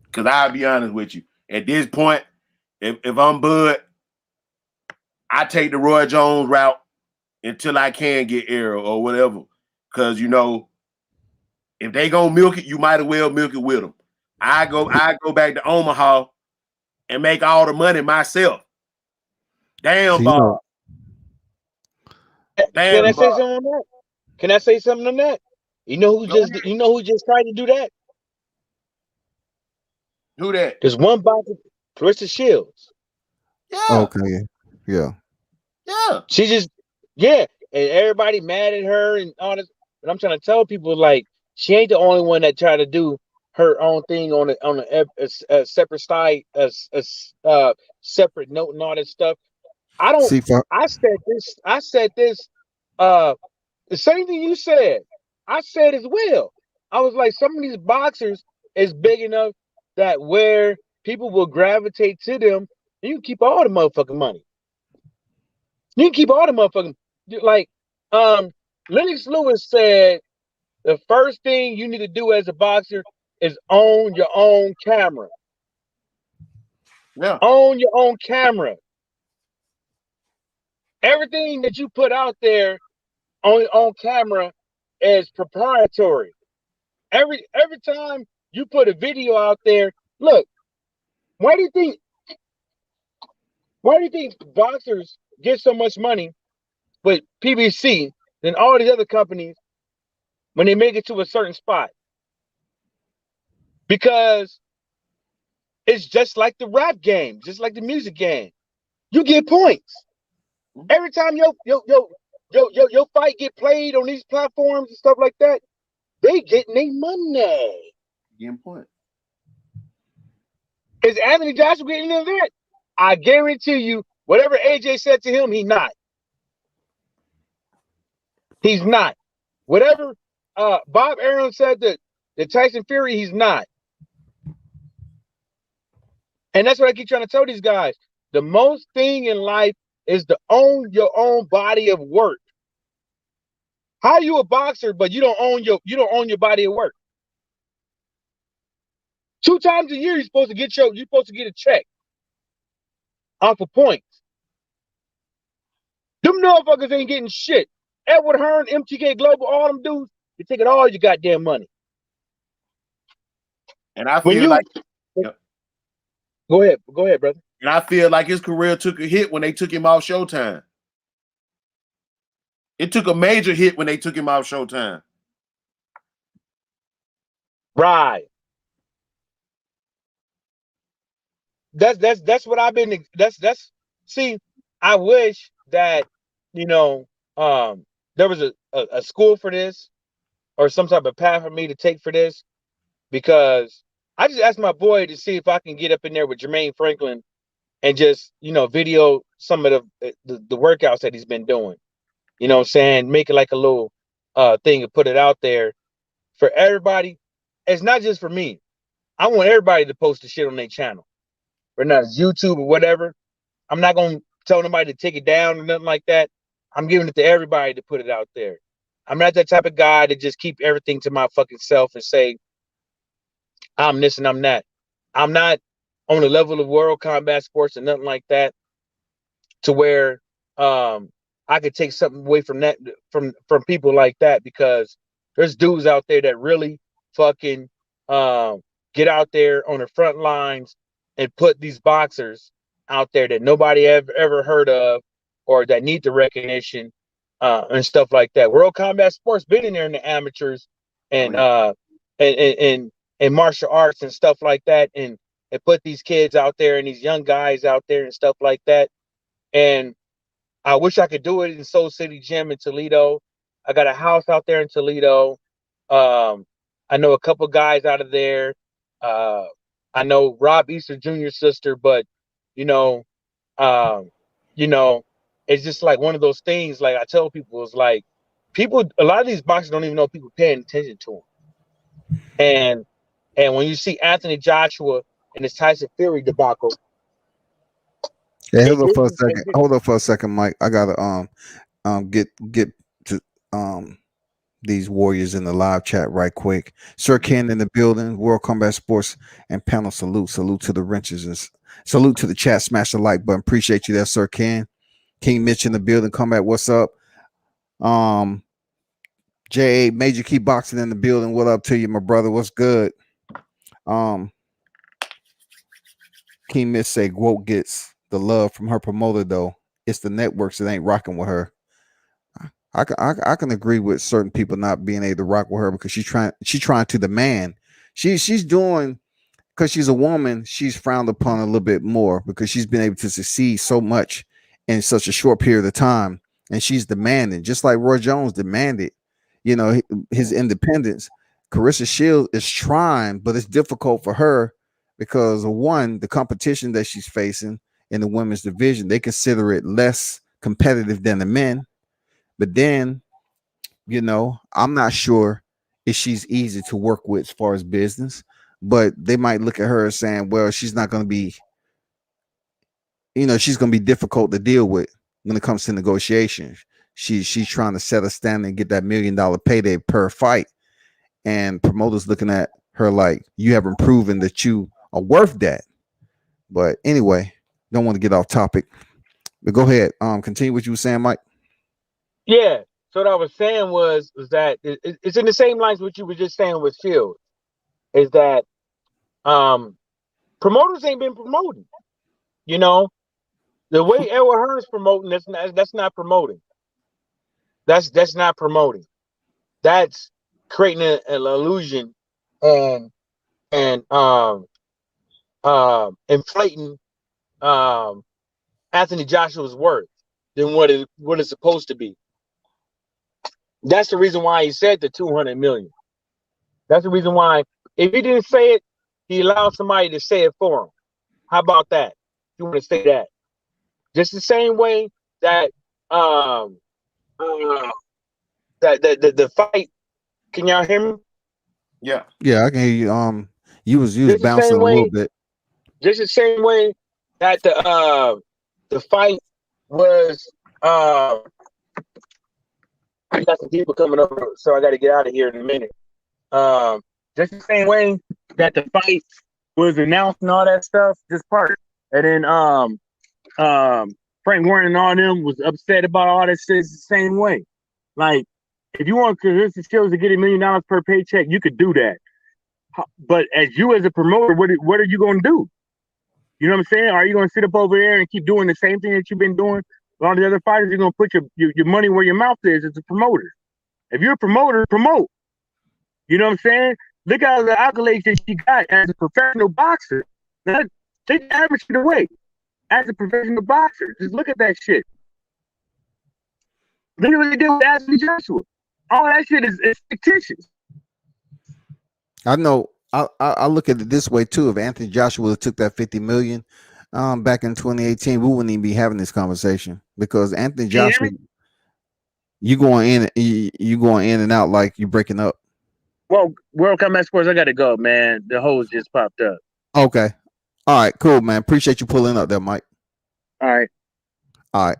Because I'll be honest with you, at this point, if I'm Bud, I take the Roy Jones route until I can get Arrow or whatever. Because if they gonna milk it, you might as well milk it with them. I go back to Omaha and make all the money myself. Damn, Bob. Can I Damn, say Bob. something on that? Can I say something on that? You know who just tried to do that? Who that? There's one boxer, Clarissa Shields. Yeah, Okay. Yeah. yeah. She just, yeah, and everybody mad at her and all this. But I'm trying to tell people, like, she ain't the only one that tried to do her own thing on a separate side, separate note and all that stuff. I don't. See, for I said this. I said this. The same thing you said. I said as well. I was like, some of these boxers is big enough that where people will gravitate to them, and you can keep all the motherfucking money. You can keep all the motherfucking like. Lennox Lewis said the first thing you need to do as a boxer is own your own camera. Yeah. Own your own camera. Everything that you put out there on camera is proprietary. Every time you put a video out there, look, why do you think boxers get so much money with PBC than all these other companies when they make it to a certain spot? Because it's just like the rap game, just like the music game. You get points. Every time your fight get played on these platforms and stuff like that, they getting their money. Getting point. Is Anthony Joshua getting in that? I guarantee you, whatever AJ said to him, he's not. He's not. Whatever Bob Arum said to Tyson Fury, he's not. And that's what I keep trying to tell these guys. The most thing in life is to own your own body of work. How are you a boxer, but you don't own your body of work? 2 times a year you're supposed to get a check off of points. Them motherfuckers ain't getting shit. Edward Hearn, MTK Global, all them dudes, they taking all your goddamn money. And I feel like Go ahead, brother. And I feel like his career took a hit when they took him off Showtime. It took a major hit when they took him off Showtime. Right. That's what I've been. That's. See, I wish that there was a school for this or some type of path for me to take for this, because I just asked my boy to see if I can get up in there with Jermaine Franklin and just video some of the workouts that he's been doing. You know what I'm saying? Make it like a little thing and put it out there for everybody. It's not just for me. I want everybody to post the shit on their channel. Or not YouTube or whatever. I'm not gonna tell nobody to take it down or nothing like that. I'm giving it to everybody to put it out there. I'm not that type of guy to just keep everything to my fucking self and say I'm this and I'm that. I'm not on the level of World Combat Sports and nothing like that to where I could take something away from that from people like that, because there's dudes out there that really fucking get out there on the front lines and put these boxers out there that nobody ever heard of or that need the recognition and stuff like that. World Combat Sports been in there in the amateurs and and martial arts and stuff like that, and put these kids out there and these young guys out there and stuff like that. And I wish I could do it in Soul City Gym in Toledo. I got a house out there in Toledo. I know a couple guys out of there. I know Rob Easter Jr.'s sister, but it's just like one of those things. Like I tell people, it's like a lot of these boxers don't even know people paying attention to them. And when you see Anthony Joshua and his Tyson Fury debacle, yeah, hold up for a second, Mike. I gotta get to these warriors in the live chat right quick. Sir Ken in the building, World Combat Sports and panel salute to the wrenches and salute to the chat. Smash the like button. Appreciate you there, Sir Ken. King Mitch in the building. Combat, what's up? J Major Key Boxing in the building. What up to you, my brother? What's good? King Mitch say Quote gets the love from her promoter though. It's the networks that ain't rocking with her. I can agree with certain people not being able to rock with her because she's trying to demand. She's doing because she's a woman, she's frowned upon a little bit more because she's been able to succeed so much in such a short period of time, and she's demanding, just like Roy Jones demanded, his independence. Carissa Shields is trying, but it's difficult for her because of one, the competition that she's facing in the women's division. They consider it less competitive than the men, but then I'm not sure if she's easy to work with as far as business, but they might look at her as saying, well, she's not going to be, she's going to be difficult to deal with when it comes to negotiations. She's trying to set a standard and get that $1 million payday per fight. And promoters looking at her like, you haven't proven that you are worth that. But anyway, don't want to get off topic. But go ahead. Continue what you were saying, Mike. Yeah. So what I was saying was that it's in the same lines what you were just saying with Shields, is that promoters ain't been promoting. The way Edward Hearn's promoting, that's not promoting. That's not promoting. That's creating an illusion and inflating Anthony Joshua's worth than what it's supposed to be. That's the reason why he said the 200 million. That's the reason why, if he didn't say it, he allowed somebody to say it for him. How about that? You want to say that? Just the same way that the fight. Can y'all hear me? Yeah. Yeah, I can hear you. You was bouncing a little bit. Just the same way that the fight was. I got some people coming up, so I got to get out of here in a minute. Just the same way that the fight was announced and all that stuff, just part. And then Frank Warren and all them was upset about all that shit. It's the same way. Like, if you want Carissa Shields to get $1 million per paycheck, you could do that. But as a promoter, what are you going to do? You know what I'm saying? Are you going to sit up over there and keep doing the same thing that you've been doing? All the other fighters, you're going to put your money where your mouth is as a promoter. If you're a promoter, promote. You know what I'm saying? Look at the accolades that she got as a professional boxer. Take the average shit away. As a professional boxer, just look at that shit. Look at what they did with Anthony Joshua. All that shit is fictitious. I know. I look at it this way too. If Anthony Joshua took that 50 million back in 2018, we wouldn't even be having this conversation because Anthony Joshua, you going in and out like you breaking up. Well, World Cup Match Sports, I gotta go, man. The hose just popped up. Okay. All right, cool, man. Appreciate you pulling up there, Mike. All right.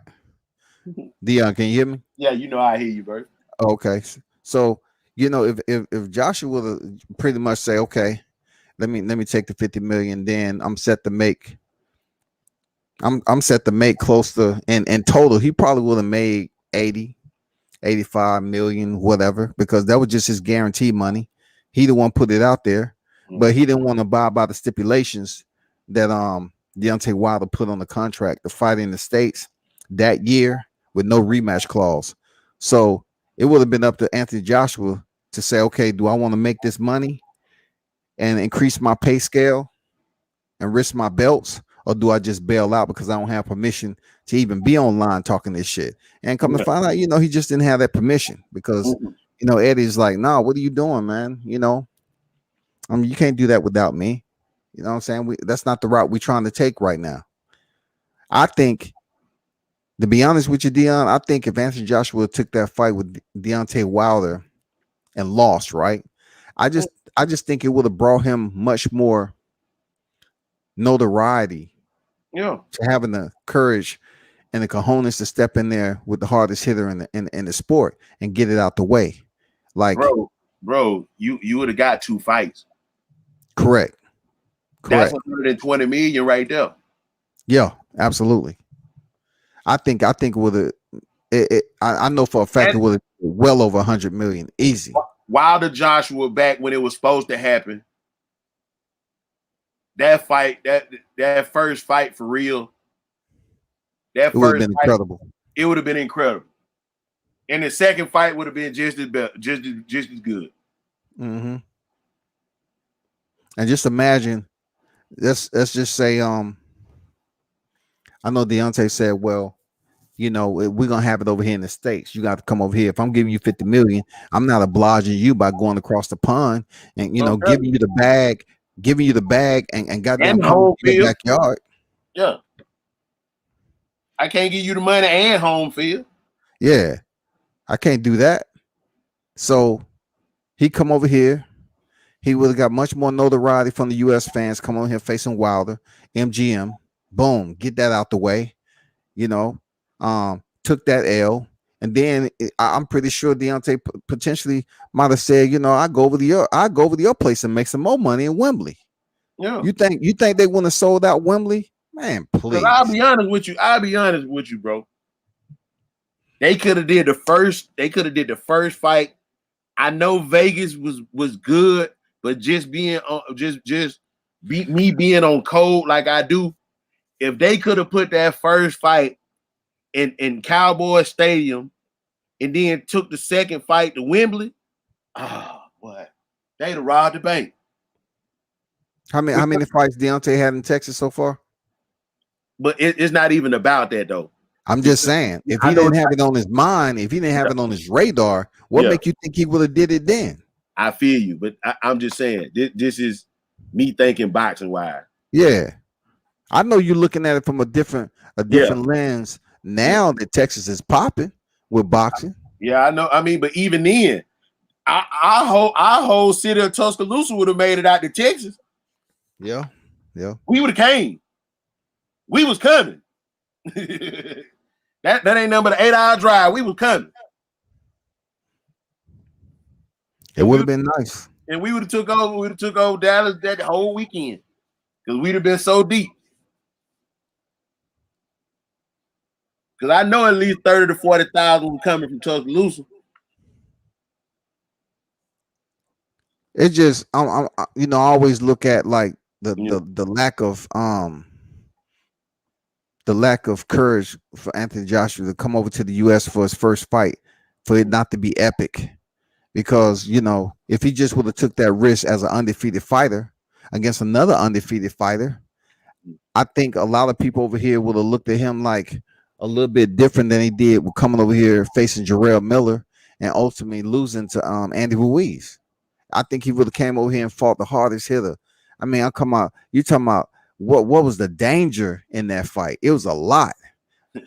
Dion, can you hear me? Yeah, I hear you, bro. Okay. So, if Joshua would pretty much say, okay, let me take the 50 million, then I'm set to make close to, in total, he probably would have made 80, 85 million, whatever, because that was just his guaranteed money. He the one put it out there, but he didn't want to abide by the stipulations that Deontay Wilder put on the contract to fight in the States that year with no rematch clause. So it would have been up to Anthony Joshua to say, okay, do I want to make this money and increase my pay scale and risk my belts, or do I just bail out because I don't have permission to even be online talking this shit? And come to find out, he just didn't have that permission because, Eddie's like, no, what are you doing, man? You can't do that without me. You know what I'm saying? That's not the route we're trying to take right now. I think, to be honest with you, Dion, I think if Anthony Joshua took that fight with Deontay Wilder and lost, right? I just think it would have brought him much more notoriety. Yeah. To having the courage and the cojones to step in there with the hardest hitter in the sport and get it out the way. Like, bro, you would have got 2 fights. Correct. That's 120 million right there. Yeah, absolutely. I think with I know for a fact it would have well over 100 million easy. Wilder Joshua back when it was supposed to happen. That fight, that first fight for real. It would have been incredible. It would have been incredible. And the second fight would have been just as good. Mm-hmm. And just imagine, let's just say, I know Deontay said, well, you know, we're gonna have it over here in the States. You got to come over here. If I'm giving you 50 million, I'm not obliging you by going across the pond and Okay. giving you the bag, and goddamn And coming home to your field. backyard. Yeah. I can't give you the money and home field. Yeah, I can't do that. So he come over here. He would have got much more notoriety from the U.S. fans coming on here facing Wilder, MGM. Boom, get that out the way. Took that L. And then I'm pretty sure Deontay potentially might have said, I go over to your place and make some more money in Wembley. Yeah. You think they wouldn't have sold out Wembley? Man, please. I'll be honest with you, bro. They could have did the first fight. I know Vegas was good, but just being on me being on code like I do, if they could have put that first fight in Cowboy Stadium and then took the second fight to Wembley, what? They'd have robbed the bank. How many fights Deontay had in Texas so far? But it's not even about that though. I'm just saying, if he didn't have it on his mind, if he didn't have it on his radar, what make you think he would have did it then? I feel you, but I'm just saying, this is me thinking boxing wise. Yeah, I know you're looking at it from a different lens now that Texas is popping with boxing. Yeah, I know. I mean, but even then, our whole city of Tuscaloosa would have made it out to Texas. Yeah. We would have came. We was coming. That ain't nothing but an 8-hour drive. We was coming. It would have been nice. And we would have took over Dallas that whole weekend. Because we'd have been so deep. Because I know at least 30 to 40,000 were coming from Tuscaloosa. It's just I always look at like the lack of courage for Anthony Joshua to come over to the US for his first fight, for it not to be epic. Because, if he just would have took that risk as an undefeated fighter against another undefeated fighter, I think a lot of people over here would have looked at him like a little bit different than he did with coming over here facing Jarrell Miller and ultimately losing to Andy Ruiz. I think he would have came over here and fought the hardest hitter. I mean, you're talking about what was the danger in that fight? It was a lot.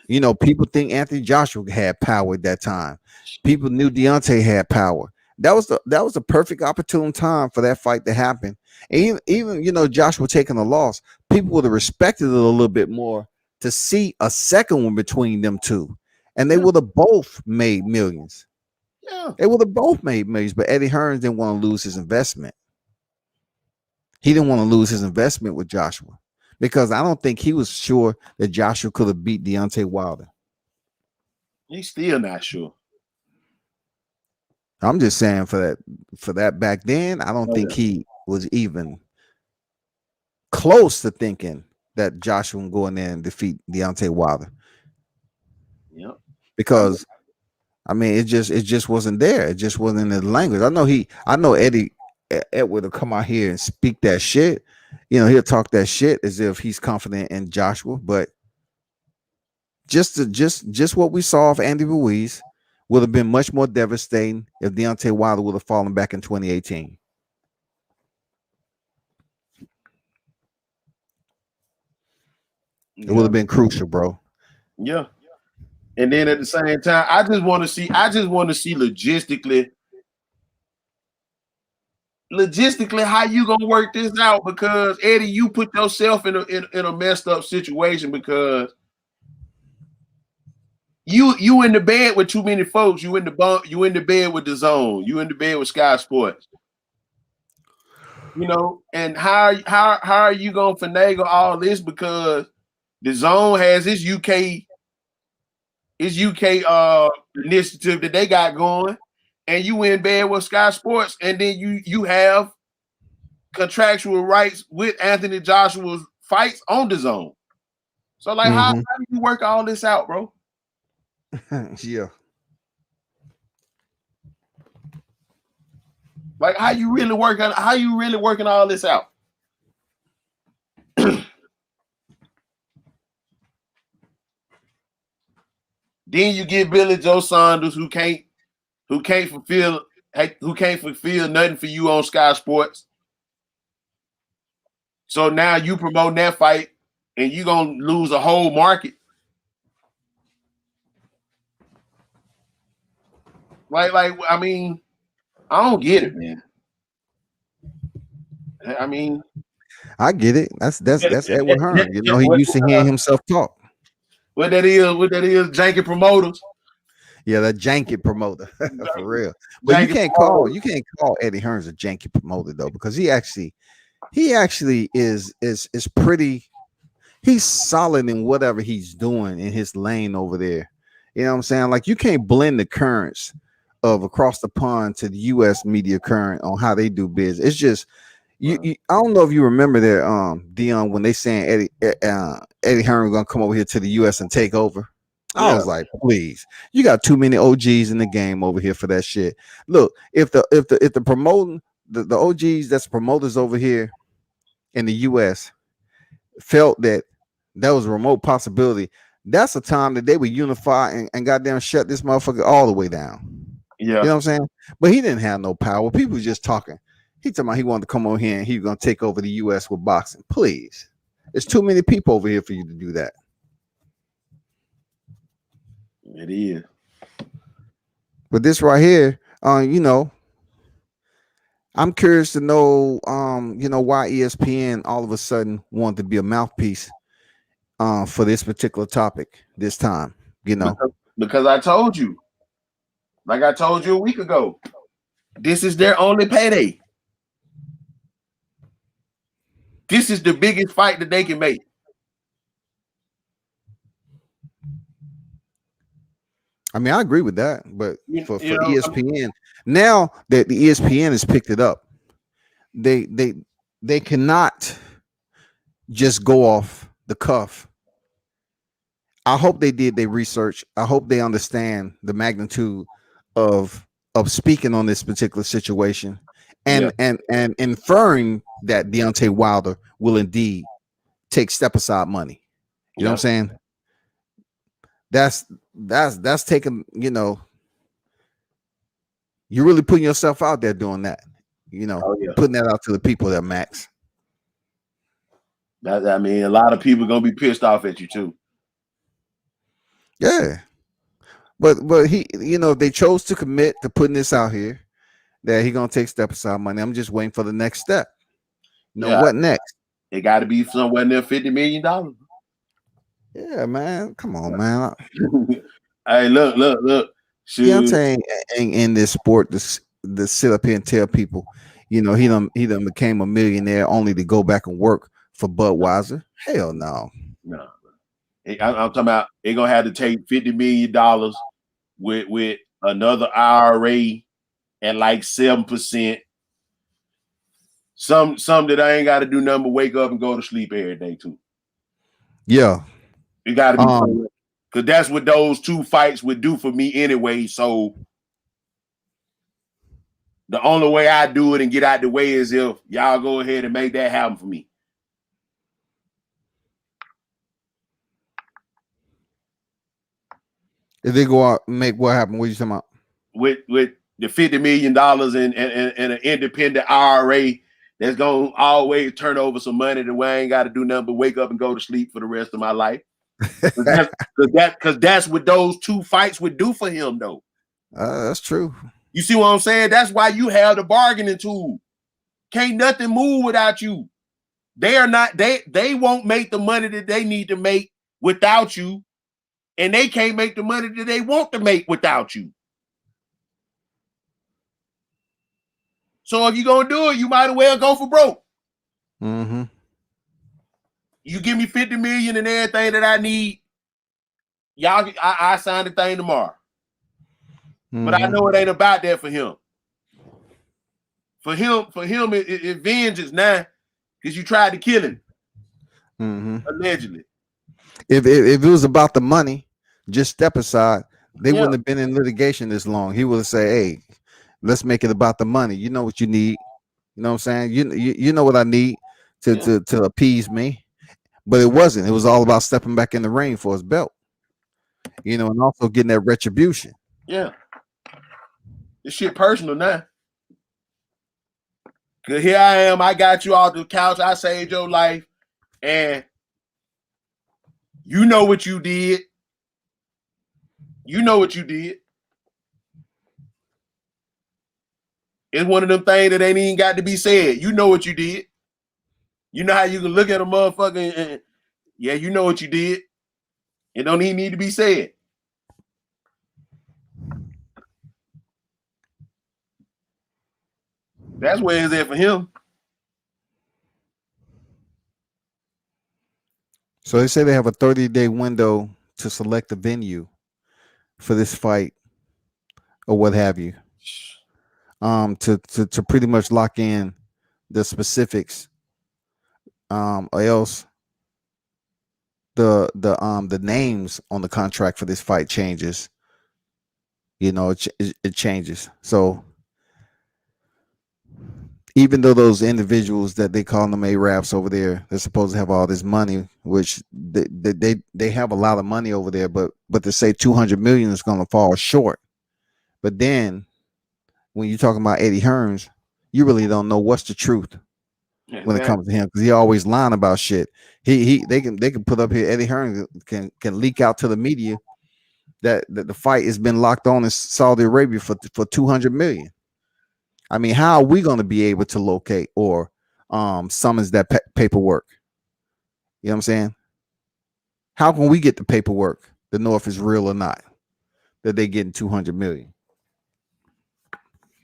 People think Anthony Joshua had power at that time. People knew Deontay had power. That was the perfect opportune time for that fight to happen. And even Joshua taking a loss, people would have respected it a little bit more to see a second one between them two, and they would have both made millions. Yeah, they would have both made millions. But Eddie Hearns didn't want to lose his investment. He didn't want to lose his investment with Joshua because I don't think he was sure that Joshua could have beat Deontay Wilder. He's still not sure. I'm just saying for that back then, I don't think he was even close to thinking that Joshua would go in there and defeat Deontay Wilder. Yeah, because I mean, it just wasn't there. It just wasn't in the language. I know Eddie Edward will come out here and speak that shit. He'll talk that shit as if he's confident in Joshua, but just what we saw of Andy Ruiz would have been much more devastating if Deontay Wilder would have fallen back in 2018. It would have been crucial, bro. Yeah. And then at the same time, I just want to see logistically how you gonna work this out, because Eddie, you put yourself in a messed up situation because you in the bed with too many folks. You in the bed with DAZN. You in the bed with Sky Sports. And how are you gonna finagle all this, because DAZN has his UK initiative that they got going, and you in bed with Sky Sports, and then you have contractual rights with Anthony Joshua's fights on DAZN. So how do you work all this out, bro? Yeah. Like, how you really working all this out? Then you get Billy Joe Saunders, who can't fulfill nothing for you on Sky Sports. So now you promote that fight, and you're gonna lose a whole market. Like, I mean, I don't get it, man. I mean, I get it. That's Edward Hearn. You know, he used to hearing himself talk. What that is, janky promoters. Yeah, that janky promoter for real. But you can't call Eddie Hearns a janky promoter though, because he actually is pretty. He's solid in whatever he's doing in his lane over there. You know what I'm saying? Like, you can't blend the currents of across the pond to the U.S. media current on how they do business. It's just you I don't know if you remember that, Dion, when they saying Eddie Hearn gonna come over here to the U.S. and take over. I was like, please, you got too many OGs in the game over here for that shit. Look, if the promoting the OGs that's promoters over here in the US felt that was a remote possibility, that's a time that they would unify and goddamn shut this motherfucker all the way down. Yeah. You know what I'm saying? But he didn't have no power. People were just talking. He talking about he wanted to come over here and he was gonna take over the US with boxing. Please. There's too many people over here for you to do that. It is. But this right here, you know, I'm curious to know, you know, why ESPN all of a sudden wanted to be a mouthpiece for this particular topic this time, you know. Because I told you, like I told you a week ago, this is their only payday. This is the biggest fight that they can make. I mean, I agree with that, but for ESPN, now that the ESPN has picked it up, they cannot just go off the cuff. I hope they did their research. I hope they understand the magnitude of speaking on this particular situation and inferring that Deontay Wilder will indeed take step aside money. You know what I'm saying? That's taking, you know, you're really putting yourself out there doing that, you know, putting that out to the people that Max. I mean, a lot of people are gonna be pissed off at you too. Yeah. But he, you know, they chose to commit to putting this out here that he gonna take step aside money. I'm just waiting for the next step. You know what next? It got to be somewhere near $50 million. Yeah, man. Come on, man. Hey, look. Deontay ain't in this sport to sit up here and tell people, you know, he done became a millionaire only to go back and work for Budweiser. Hell no. No. I'm talking about they're gonna have to take $50 million with another IRA at like 7%. Some that I ain't got to do nothing but wake up and go to sleep every day too. Yeah. It got to be because that's what those two fights would do for me anyway. So the only way I do it and get out the way is if y'all go ahead and make that happen for me. If they go out and make what happen, what are you talking about? With the $50 million and an independent IRA that's gonna always turn over some money to where I ain't got to do nothing but wake up and go to sleep for the rest of my life. Because that's what those two fights would do for him, though. That's true. You see what I'm saying? That's why you have the bargaining tool. Can't nothing move without you. They won't make the money that they need to make without you, and they can't make the money that they want to make without you. So if you're gonna do it, you might as well go for broke. Mm-hmm. You give me $50 million and everything that I need, y'all. I sign the thing tomorrow. Mm-hmm. But I know it ain't about that for him. For him, it vengeance now because you tried to kill him. Mm-hmm. Allegedly. If it was about the money, just step aside. They wouldn't have been in litigation this long. He would have said, "Hey, Let's make it about the money. You know what you need. You know what I'm saying? You know what I need to appease me. But it wasn't. It was all about stepping back in the ring for his belt. You know, and also getting that retribution. Yeah. This shit personal now. Cause here I am. I got you off the couch. I saved your life. And you know what you did. You know what you did. It's one of them things that ain't even got to be said. You know what you did. You know how you can look at a motherfucker and yeah, you know what you did. It don't even need to be said. That's where it's at for him. So they say they have a 30-day window to select a venue for this fight or what have you. To pretty much lock in the specifics. Or else the names on the contract for this fight changes. You know, it changes. So even though those individuals that they call them Arabs over there, they're supposed to have all this money, which they have a lot of money over there, but to say 200 million is going to fall short. But then when you're talking about Eddie Hearns, you really don't know what's the truth when it comes to him, because he always lying about shit. They can put up here Eddie Hearns can leak out to the media that the fight has been locked on in Saudi Arabia for 200 million. I mean, how are we going to be able to locate or summons that paperwork? You know what I'm saying? How can we get the paperwork to know if it's real or not that they getting 200 million?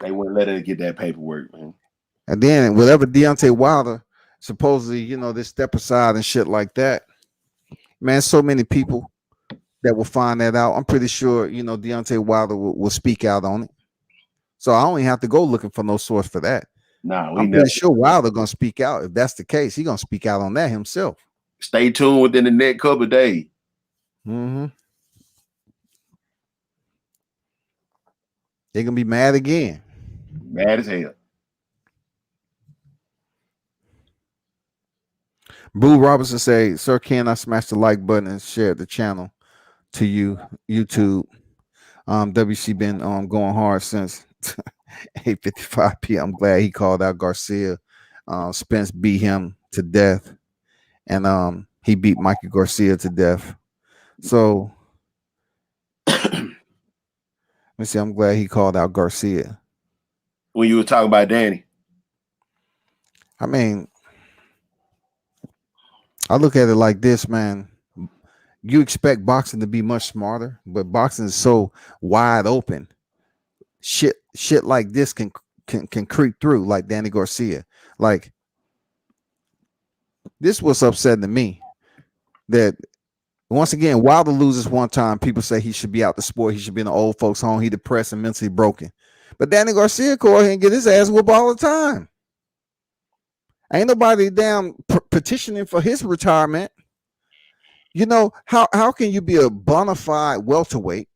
They wouldn't let it get that paperwork, man. And then whatever Deontay Wilder supposedly, you know, this step aside and shit like that, man, so many people that will find that out. I'm pretty sure, you know, Deontay Wilder will speak out on it. So I don't even have to go looking for no source for that. Nah, I'm pretty sure Wilder gonna speak out. If that's the case, he's gonna speak out on that himself. Stay tuned within the next couple of days. Mm-hmm. They're gonna be mad again. Mad as hell. Boo Robinson say, "Sir, can I smash the like button and share the channel to you, YouTube?" WC been going hard since 8:55 p.m. I'm glad he called out Garcia. Spence beat him to death, and he beat Mikey Garcia to death. So let me see. I'm glad he called out Garcia. When you were talking about Danny, I mean, I look at it like this, man. You expect boxing to be much smarter, but boxing is so wide open. Shit like this can creep through, like Danny Garcia. Like, this was upsetting to me. That once again, Wilder loses one time, people say he should be out the sport. He should be in the old folks' home. He depressed and mentally broken. But Danny Garcia go ahead and get his ass whooped all the time. Ain't nobody damn petitioning for his retirement. You know, how can you be a bona fide welterweight,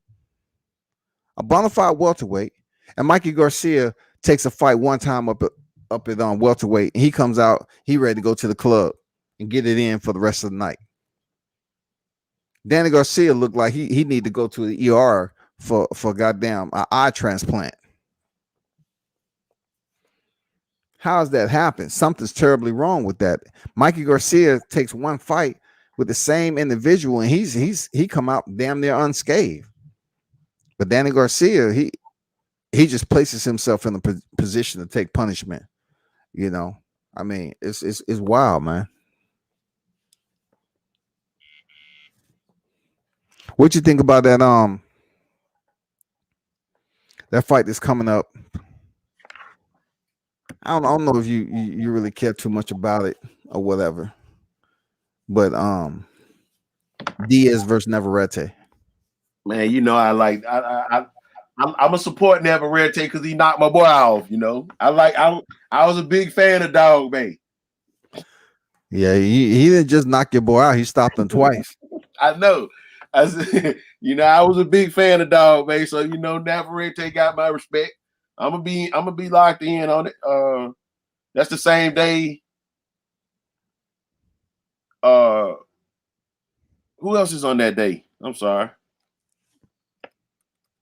and Mikey Garcia takes a fight one time up at welterweight, and he comes out, he ready to go to the club and get it in for the rest of the night. Danny Garcia looked like he need to go to the ER for goddamn an eye transplant. How does that happen? Something's terribly wrong with that. Mikey Garcia takes one fight with the same individual, and he come out damn near unscathed. But Danny Garcia, he just places himself in a position to take punishment. You know, I mean, it's wild, man. What you think about that that fight that's coming up? I don't know if you really care too much about it or whatever. But Diaz versus Navarrete. Man, you know I'm a support Navarrete because he knocked my boy off. You know, I was a big fan of Dog Bay. Yeah, he didn't just knock your boy out; he stopped him twice. I know. I was a big fan of Dog Bay, so you know Navarrete got my respect. I'm gonna be locked in on it. That's the same day. Who else is on that day? I'm sorry.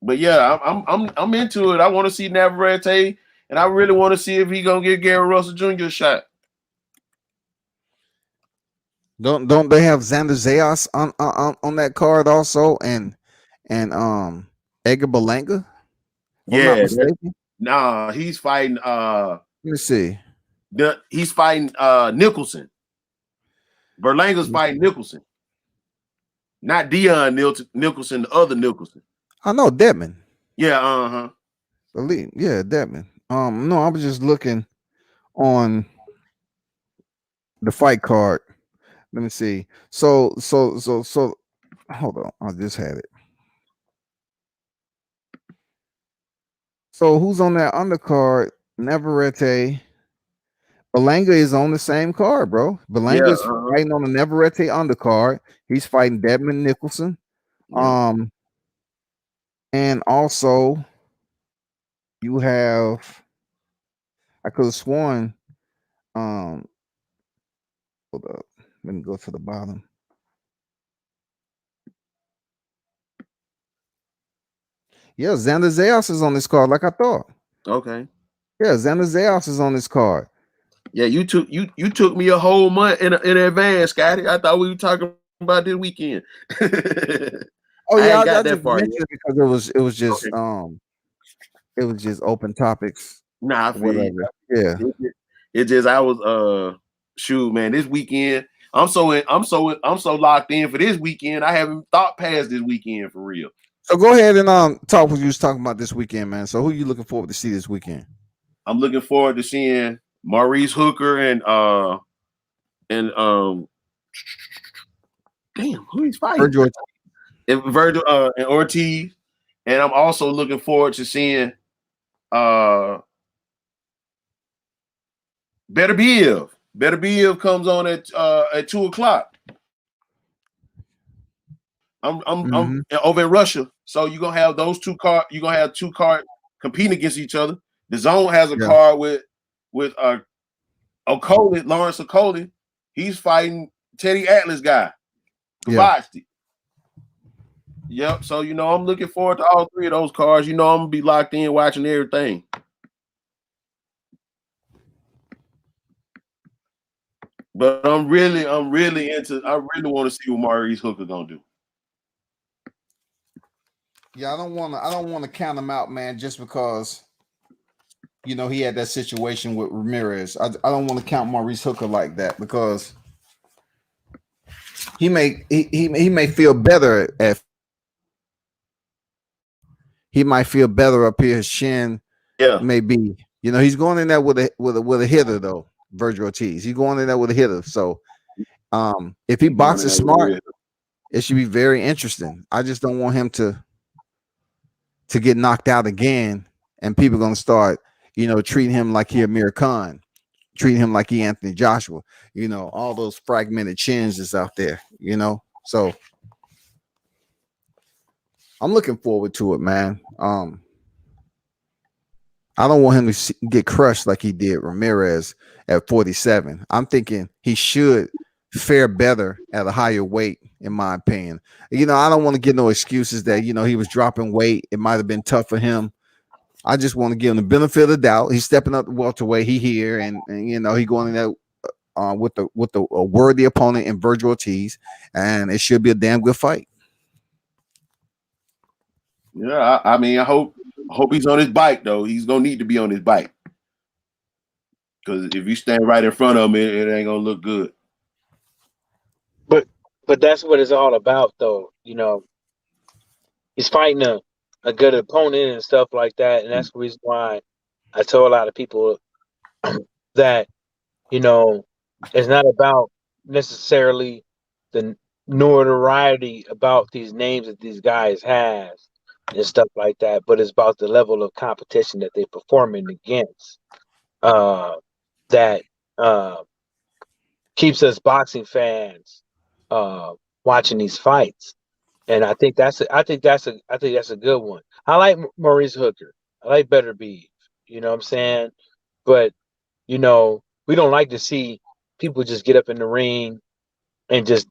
But yeah, I'm into it. I want to see Navarrete, and I really want to see if he gonna give Gary Russell Jr. a shot. Don't they have Xander Zayas on that card also, and Edgar Berlanga? If I'm not Yeah, mistaken. nah, he's fighting. Let me see. He's fighting Nicholson. Berlanga's fighting Nicholson, not Dion Nicholson, the other Nicholson. I know Deadman. Yeah, Elite. Yeah, Deadman. No, I was just looking on the fight card. Let me see. So hold on. I just had it. So who's on that undercard? Navarrete. Berlanga is on the same card, bro. Berlanga is fighting on the Navarrete undercard. He's fighting Deadman Nicholson. Yeah. And also you have, I could have sworn, hold up. Let me go to the bottom. Yeah, Xander Zayas is on this card, like I thought. Okay. Yeah, Xander Zayas is on this card. Yeah, you took me a whole month in advance, Scotty. I thought we were talking about this weekend. Oh yeah, I that just far mentioned it because it was just okay. It was just open topics. Nah, I feel whatever. you. Yeah. It just I was shoot, man. This weekend, I'm so locked in for this weekend. I haven't thought past this weekend for real. So go ahead and talk what you was talking about this weekend, man. So who are you looking forward to see this weekend? I'm looking forward to seeing Maurice Hooker and damn, who he's fighting? Vergil and Ortiz. And I'm also looking forward to seeing Better Biev comes on at 2:00. I'm over in Russia, so you're gonna have those two cards. You're gonna have two cards competing against each other. The Zone has a card with Okolie, Lawrence Okolie. He's fighting Teddy Atlas guy. Yep. So I'm looking forward to all three of those cards. I'm gonna be locked in watching everything. But I'm really into. I really want to see what Maurice Hooker gonna do. Yeah, I don't want to count him out, man, just because he had that situation with Ramirez. I don't want to count Maurice Hooker like that because he may feel better he might feel better up here. His chin, maybe. He's going in there with a hitter though. Vergil Ortiz. He's going in there with a hitter. So if he boxes smart, it should be very interesting. I just don't want him to get knocked out again, and people are gonna start, treating him like he Amir Khan, treating him like he Anthony Joshua. All those fragmented chins that's out there. So I'm looking forward to it, man. I don't want him to get crushed like he did Ramirez at 47. I'm thinking he should fare better at a higher weight, in my opinion. I don't want to give no excuses that, he was dropping weight. It might have been tough for him. I just want to give him the benefit of the doubt. He's stepping up the welterweight. He here, and he going in there with a worthy opponent in Vergil Ortiz, and it should be a damn good fight. Yeah, I mean, I hope he's on his bike though. He's gonna need to be on his bike because if you stand right in front of him, it ain't gonna look good. But that's what it's all about, though. He's fighting a good opponent and stuff like that, and that's the reason why I tell a lot of people that it's not about necessarily the notoriety about these names that these guys have and stuff like that, but it's about the level of competition that they're performing against that keeps us boxing fans watching these fights. And I think that's a good one. I like Maurice Hooker. I like Better Biev. You know what I'm saying? But, we don't like to see people just get up in the ring and just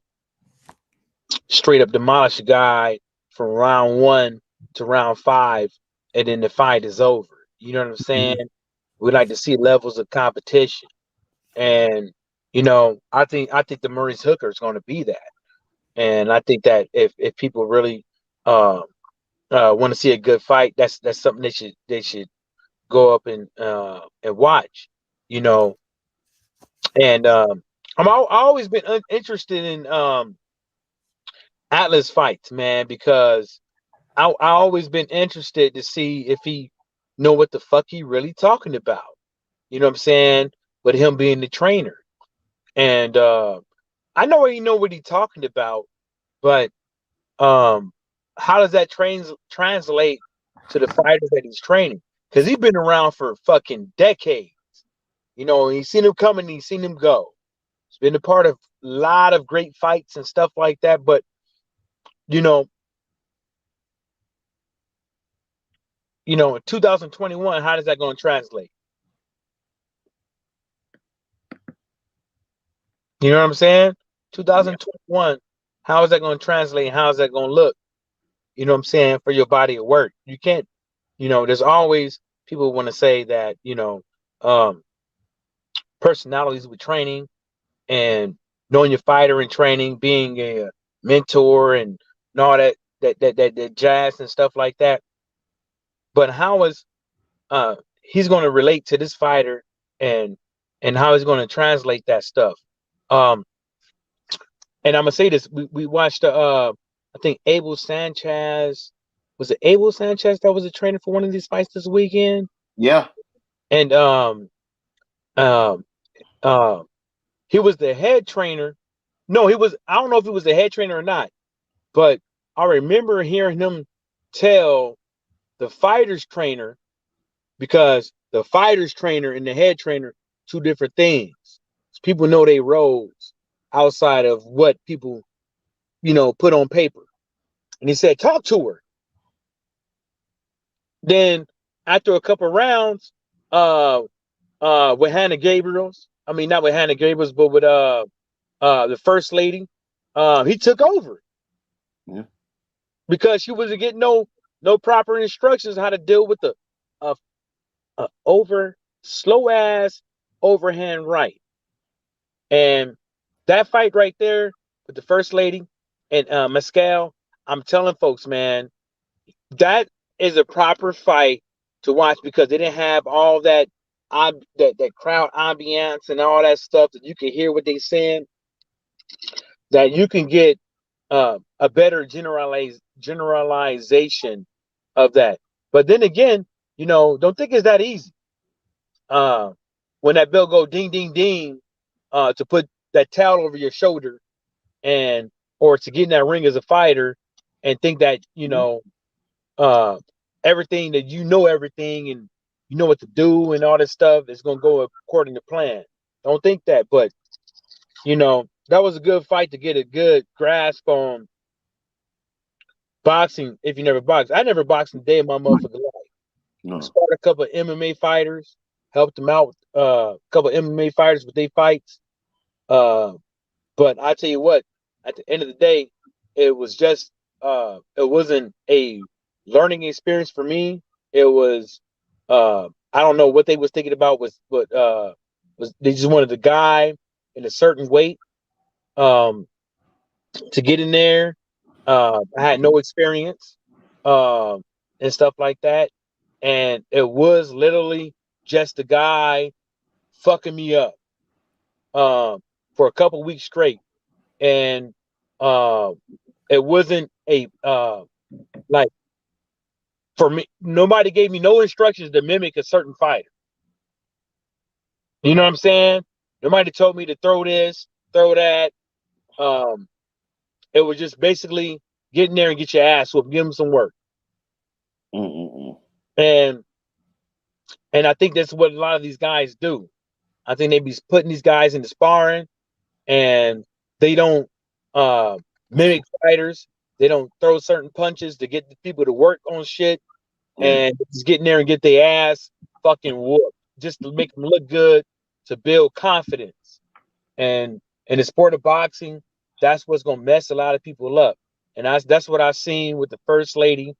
straight up demolish a guy from round 1 to round 5, and then the fight is over. You know what I'm saying? We like to see levels of competition. And, I think the Maurice Hooker is going to be that. And I think that if people really want to see a good fight, that's something they should go up and watch, And I always been interested in Atlas fights, man, because I always been interested to see if he know what the fuck he really talking about. You know what I'm saying? With him being the trainer, and I know he know what he talking about, but how does that translate to the fighters that he's training? Because he's been around for fucking decades. He's seen him come and he's seen him go. He's been a part of a lot of great fights and stuff like that. But in 2021, how does that going to translate? You know what I'm saying? 2021, how is that going to translate? How is that going to look? You know what I'm saying? For your body of work. You can't, there's always people want to say that, personalities with training and knowing your fighter in training, being a mentor and all that jazz and stuff like that. But how is he's going to relate to this fighter and how he's going to translate that stuff? And I'm gonna say this: we watched I think Abel Sanchez, was it Abel Sanchez that was a trainer for one of these fights this weekend? Yeah. And he was the head trainer. No, he was. I don't know if he was the head trainer or not, but I remember hearing him tell the fighters trainer, because the fighters trainer and the head trainer, two different things. People know they roles outside of what people, put on paper. And he said, talk to her. Then after a couple rounds, with Hannah Gabriels, I mean not with Hannah Gabriels, but with the first lady, he took over. Yeah. Because she wasn't getting no proper instructions how to deal with the slow ass overhand right. And that fight right there with the first lady and Mescal, I'm telling folks, man, that is a proper fight to watch, because they didn't have all that crowd ambiance and all that stuff that you can hear what they saying, that you can get a better generalization of that. But then again, don't think it's that easy. When that bell go ding ding ding, to put that towel over your shoulder or to get in that ring as a fighter and think that everything that everything and you know what to do and all this stuff is going to go according to plan. Don't think that, but that was a good fight to get a good grasp on boxing. If you never boxed, I never boxed a day in my motherfucking life. No. Started a couple of MMA fighters, helped them out with a couple of MMA fighters with their fights. But I tell you what, at the end of the day, it was just it wasn't a learning experience for me. It was I don't know what they was thinking about, was they just wanted a guy in a certain weight to get in there. I had no experience and stuff like that, and it was literally just a guy fucking me up for a couple weeks straight. And it wasn't a like, for me, nobody gave me no instructions to mimic a certain fighter. You know what I'm saying? Nobody told me to throw this, throw that. It was just basically get in there and get your ass whooped, give them some work. And I think that's what a lot of these guys do. I think they be putting these guys into sparring, and they don't mimic fighters. They don't throw certain punches to get the people to work on shit, and just get in there and get their ass fucking whoop just to make them look good, to build confidence. And in the sport of boxing, that's what's gonna mess a lot of people up. And that's what I've seen with the first lady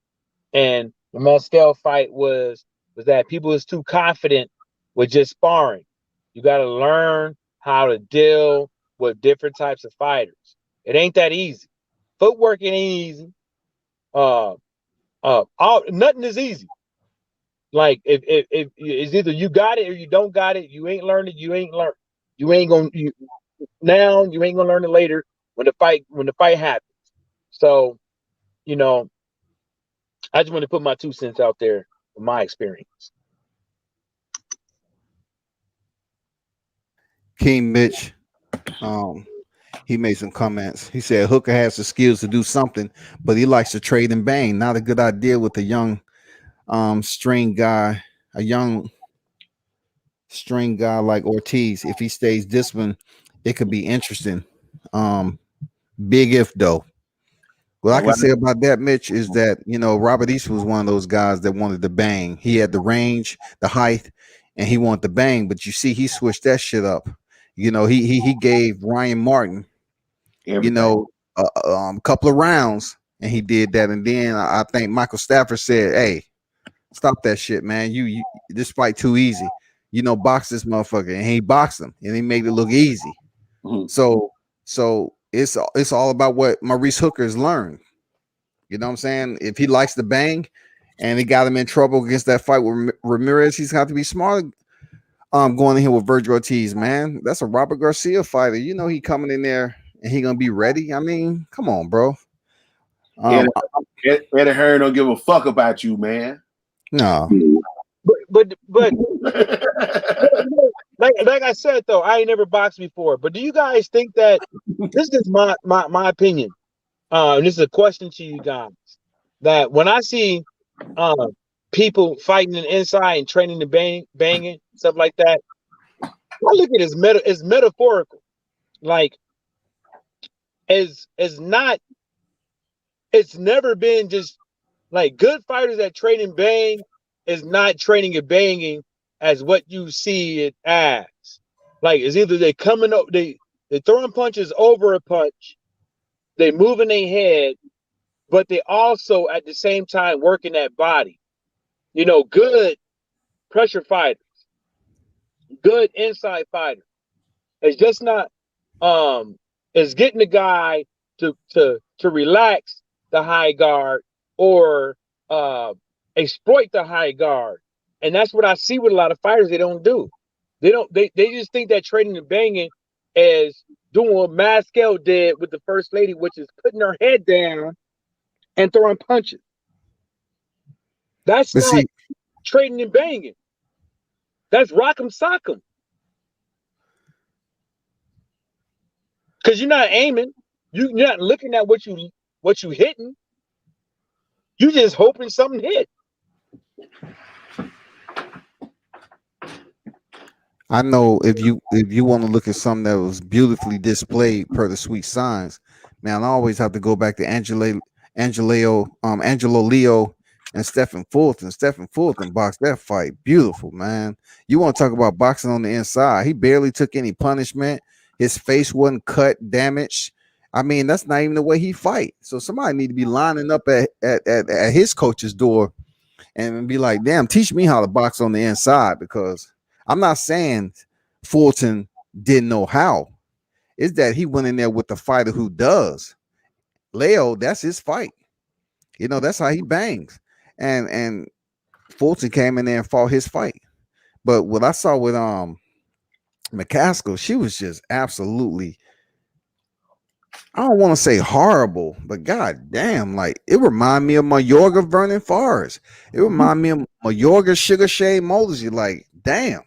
and the Mescal fight was that people is too confident with just sparring. You got to learn how to deal with different types of fighters. It ain't that easy. Footwork ain't easy. Nothing is easy. Like if it's either you got it or you don't got it. You ain't learned it. You ain't learned. You ain't gonna now. You ain't gonna learn it later when the fight happens. So, you know, I just want to put my 2 cents out there from my experience. King Mitch, he made some comments. He said Hooker has the skills to do something, but he likes to trade and bang. Not a good idea with a young string guy, a young string guy like Ortiz. If he stays disciplined, it could be interesting. Big if though. What I can say about that, Mitch, is that Robert East was one of those guys that wanted to bang. He had the range, the height, and he wanted to bang. But you see, he switched that shit up. He gave Ryan Martin, a couple of rounds, and he did that. And then I think Michael Stafford said, "Hey, stop that shit, man. You this fight too easy. Box this motherfucker." And he boxed him, and he made it look easy. Mm-hmm. So it's all about what Maurice Hooker's learned. You know what I'm saying? If he likes to bang and he got him in trouble against that fight with Ramirez, he's got to be smart. Going in here with Vergil Ortiz, man. That's a Robert Garcia fighter. He coming in there and he gonna be ready. I mean, come on, bro. Eddie Hearn don't give a fuck about you, man. No. But like I said though, I ain't never boxed before. But do you guys think that this is my opinion? This is a question to you guys. That when I see people fighting inside and training to banging stuff like that, I look at it as metaphorical. Like it's never been just like good fighters that train and bang is not training and banging as what you see it as. Like it's either they coming up, they throwing punches over a punch, they moving their head, but they also at the same time working that body. Good pressure fighters, good inside fighters. It's just not it's getting the guy to relax the high guard or exploit the high guard. And that's what I see with a lot of fighters. They don't do. They just think that trading and banging is doing what Mescal did with the first lady, which is putting her head down and throwing punches. That's not trading and banging. That's rock'em sock'em. Because you're not aiming. You're not looking at what you hitting. You just hoping something hit. I know if you want to look at something that was beautifully displayed per the sweet signs, man, I always have to go back to Angelo Leo and Stephen Fulton. Stephen Fulton boxed that fight. Beautiful, man. You want to talk about boxing on the inside. He barely took any punishment. His face wasn't cut, damaged. I mean, that's not even the way he fight. So somebody need to be lining up at his coach's door and be like, damn, teach me how to box on the inside, because I'm not saying Fulton didn't know how. It's that he went in there with the fighter who does. Leo, that's his fight. That's how he bangs. And Fulton came in there and fought his fight. But what I saw with McCaskill, she was just absolutely, I don't want to say horrible, but god damn, like it reminded me of Mayorga Vernon Forrest. It reminded me of Mayorga Sugar Shea Mosley. Like, damn.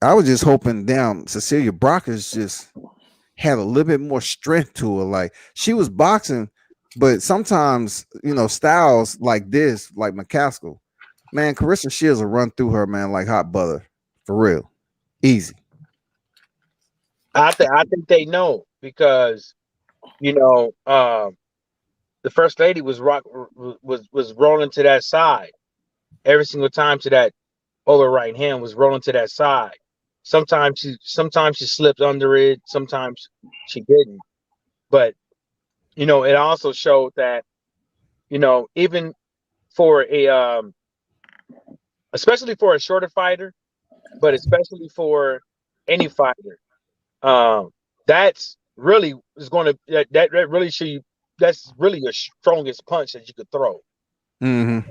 I was just hoping damn Cecilia Brockers just had a little bit more strength to her. Like she was boxing, but sometimes styles like this, like McCaskill, man, Carissa Shields will run through her, man, like hot butter. For real. Easy. I think they know because the first lady was rolling to that side every single time to that over right hand was rolling to that side. Sometimes she slipped under it, sometimes she didn't. But you know, it also showed that, you know, even for a especially for a shorter fighter, but especially for any fighter, that's really is going to that really should you that's really your strongest punch that you could throw. Mm-hmm.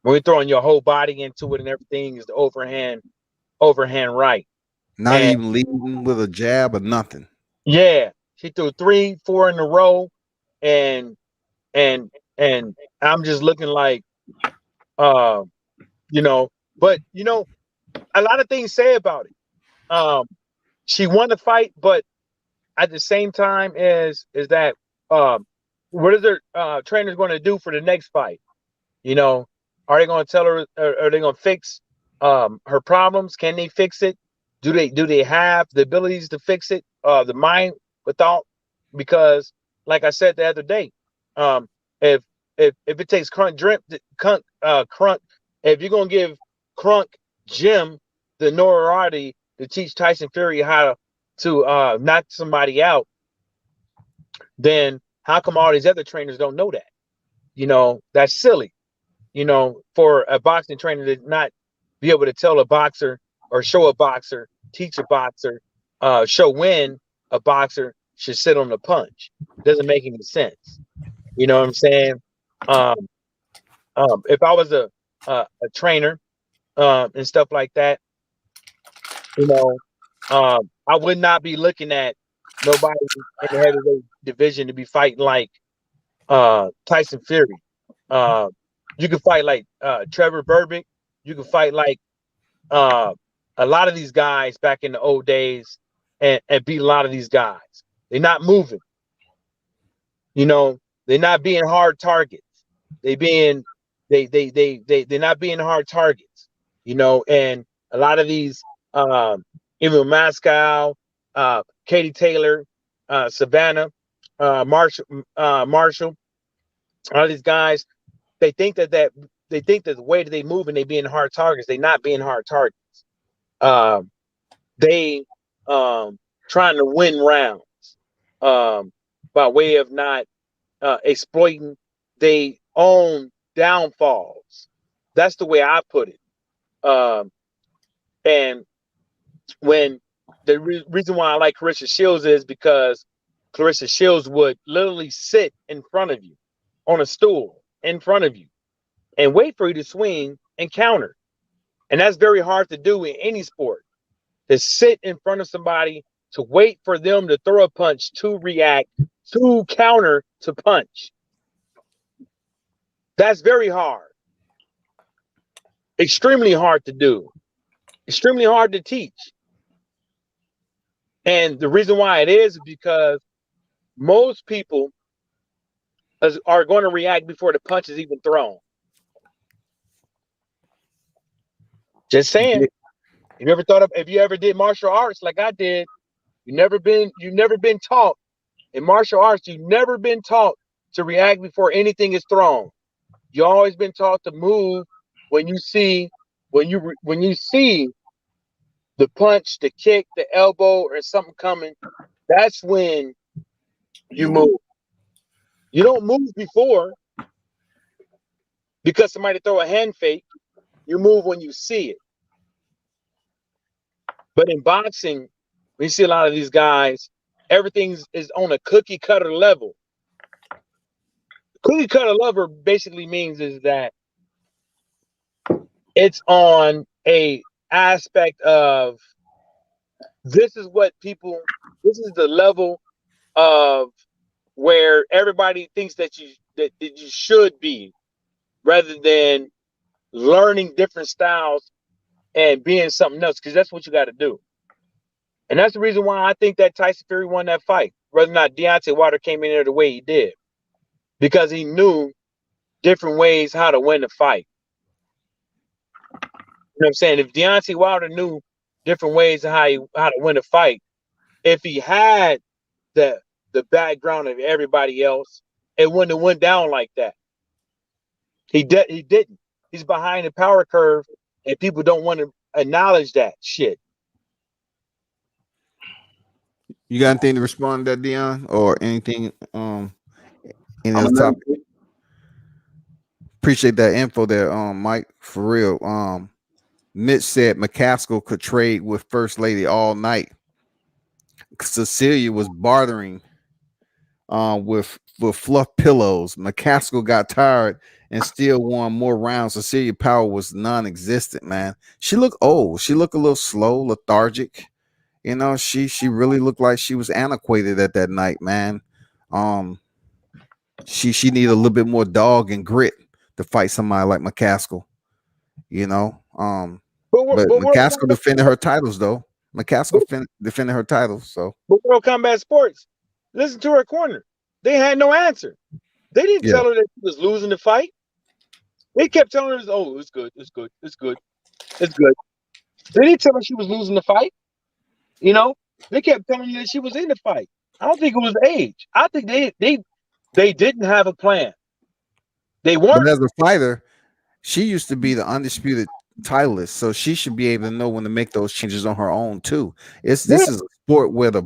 When you're throwing your whole body into it and everything is the overhand right. Not And even leading with a jab or nothing. yeah, she threw 3, 4 in a row, and and and I'm just looking like, uh, you know, but you know, a lot of things say about it. She won the fight, but at the same time is that what is their trainers going to do for the next fight? You know, are they going to tell her? Are they going to fix her problems? Can they fix it? Do they have the abilities to fix it? The mind without, because like I said the other day, um, if if it takes Crunk, if you're gonna give Crunk Jim the notoriety to teach Tyson Fury how to knock somebody out, then how come all these other trainers don't know that? You know, that's silly. You know, for a boxing trainer to not be able to tell a boxer or show a boxer, teach a boxer, show when a boxer should sit on the punch. Doesn't make any sense. You know what I'm saying? Um, if I was a trainer and stuff like that, you know, I would not be looking at nobody in the heavyweight division to be fighting like Tyson Fury. Uh, you can fight like Trevor Burbick. You can fight like uh, a lot of these guys back in the old days, and beat a lot of these guys. They're not moving. You know, they're not being hard targets. They being they're not being hard targets. You know, and a lot of these even Moscow, Katie Taylor, Savannah, Marshall, all these guys, they think they think that the way that they move and they being hard targets, they not being hard targets. They trying to win rounds by way of not exploiting their own downfalls. That's the way I put it. And when the reason why I like Clarissa Shields is because Clarissa Shields would literally sit in front of you on a stool in front of you and wait for you to swing and counter. And that's very hard to do in any sport. To sit in front of somebody, to wait for them to throw a punch, to react, to counter, to punch. That's very hard. Extremely hard to do. Extremely hard to teach. And the reason why it is because most people are going to react before the punch is even thrown. Just saying. If you ever did martial arts like I did, you've never been taught in martial arts, you've never been taught to react before anything is thrown. You've always been taught to move when you see the punch, the kick, the elbow, or something coming. That's when you move. You don't move before because somebody throw a hand fake. You move when you see it. But in boxing, we see a lot of these guys, everything is on a cookie cutter level. Cookie cutter level basically means is that it's on a aspect of this is the level of where everybody thinks that you should be, rather than learning different styles and being something else, because that's what you got to do. And that's the reason why I think that Tyson Fury won that fight, whether or not Deontay Wilder came in there the way he did, because he knew different ways how to win the fight. You know what I'm saying? If Deontay Wilder knew different ways of how to win a fight, if he had the background of everybody else, it wouldn't have went down like that. He didn't. He's behind the power curve, and people don't want to acknowledge that shit. You got anything to respond to that, Dion, or anything? Any other topic? Appreciate that info there, Mike. For real. Mitch said McCaskill could trade with First Lady all night. Cecilia was bartering with fluff pillows. McCaskill got tired and still won more rounds. Cecilia Power was non-existent, man. She looked old. She looked a little slow, lethargic. You know, she really looked like she was antiquated at that night, man. She needed a little bit more dog and grit to fight somebody like McCaskill. You know, but McCaskill defended her titles though. McCaskill defended her titles. So, but World Combat Sports, listen to her corner. They had no answer. They didn't tell her that she was losing the fight. They kept telling her, "Oh, it's good, it's good, it's good, it's good." They didn't tell her she was losing the fight. You know, they kept telling her that she was in the fight. I don't think it was age. I think they didn't have a plan. They weren't. But as a fighter, she used to be the undisputed titleist, so she should be able to know when to make those changes on her own too. This is a sport where the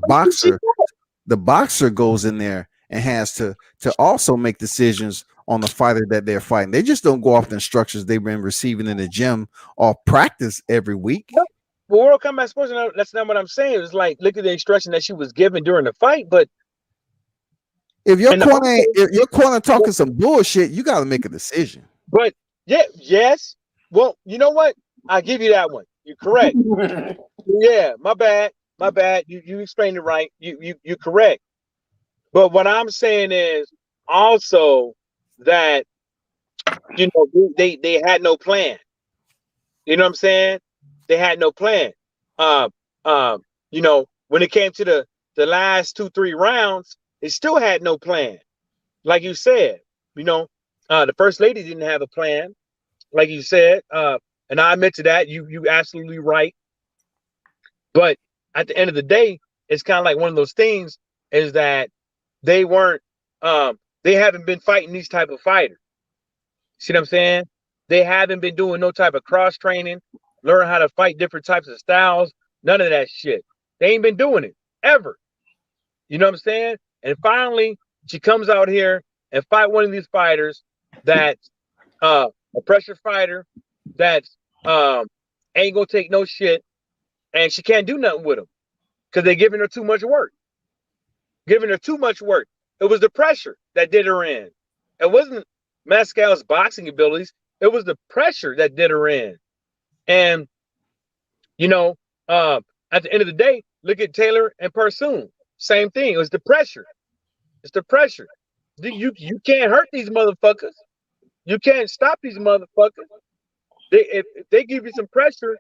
boxer goes in there and has to also make decisions on the fighter that they're fighting. They just don't go off the instructions they've been receiving in the gym or practice every week. Well, World Combat Sports, that's not what I'm saying. It's like, look at the instruction that she was given during the fight. But if your corner talking some bullshit, you got to make a decision. But yes. Well, you know what? I'll give you that one. You're correct. Yeah, my bad. You explained it right. You're correct. But what I'm saying is also that, you know, they had no plan. You know what I'm saying? They had no plan. You know, when it came to the last 2-3 rounds, they still had no plan. Like you said, you know, the First Lady didn't have a plan, like you said. And I admit to that. You absolutely right. But at the end of the day, it's kind of like one of those things is that they haven't been fighting these type of fighters. See what I'm saying? They haven't been doing no type of cross training, learn how to fight different types of styles, none of that shit. They ain't been doing it ever. You know what I'm saying? And finally, she comes out here and fight one of these fighters that's a pressure fighter that's ain't gonna take no shit, and she can't do nothing with them because they're giving her too much work. Giving her too much work. It was the pressure that did her in. It wasn't Mascal's boxing abilities. It was the pressure that did her in. And, you know, at the end of the day, look at Taylor and Pursoon. Same thing. It was the pressure. It's the pressure. You can't hurt these motherfuckers. You can't stop these motherfuckers. If they give you some pressure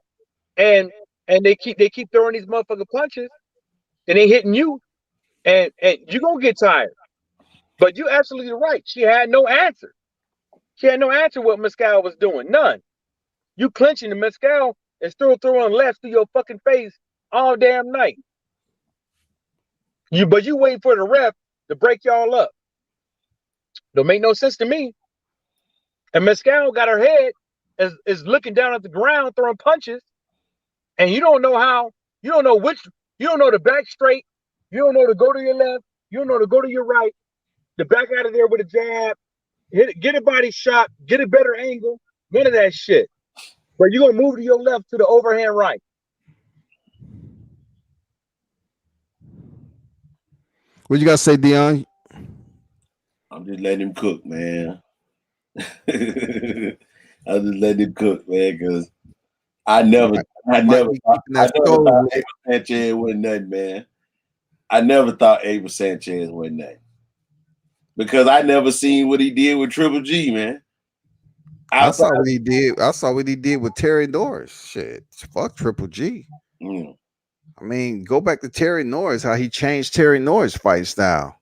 and they keep throwing these motherfucker punches and they hitting you, and you're gonna get tired. But you're absolutely right. She had no answer. She had no answer what Mescal was doing. None. You clinching the Mescal and still throwing left to your fucking face all damn night. But you waiting for the ref to break y'all up. Don't make no sense to me. And Mescal got her head is looking down at the ground throwing punches, and you don't know how. You don't know you don't know the back straight. You don't know to go to your left. You don't know to go to your right. The back out of there with a jab. Get a body shot. Get a better angle. None of that shit. But you're gonna move to your left to the overhand right. What you got to say, Dion? I'm just letting him cook, man. I'm just letting him cook, man, because I never thought Abel Sanchez wasn't nothing, man. I never thought Abel Sanchez wasn't nothing. Because I never seen what he did with Triple G, man. I saw what he did. I saw what he did with Terry Norris. Shit, fuck Triple G. I mean, go back to Terry Norris, how he changed Terry Norris' fight style.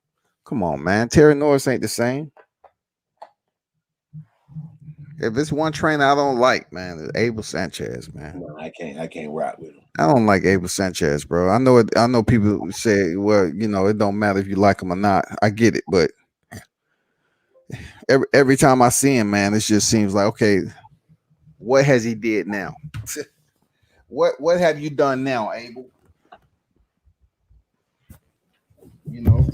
Come on, man. Terry Norris ain't the same. If it's one trainer I don't like, man, it's Abel Sanchez, man. No, I can't rock with him. I don't like Abel Sanchez, bro. I know people say, well, you know, it don't matter if you like him or not. I get it, but every time I see him, man, it just seems like, okay, what has he did now? What have you done now, Abel? You know,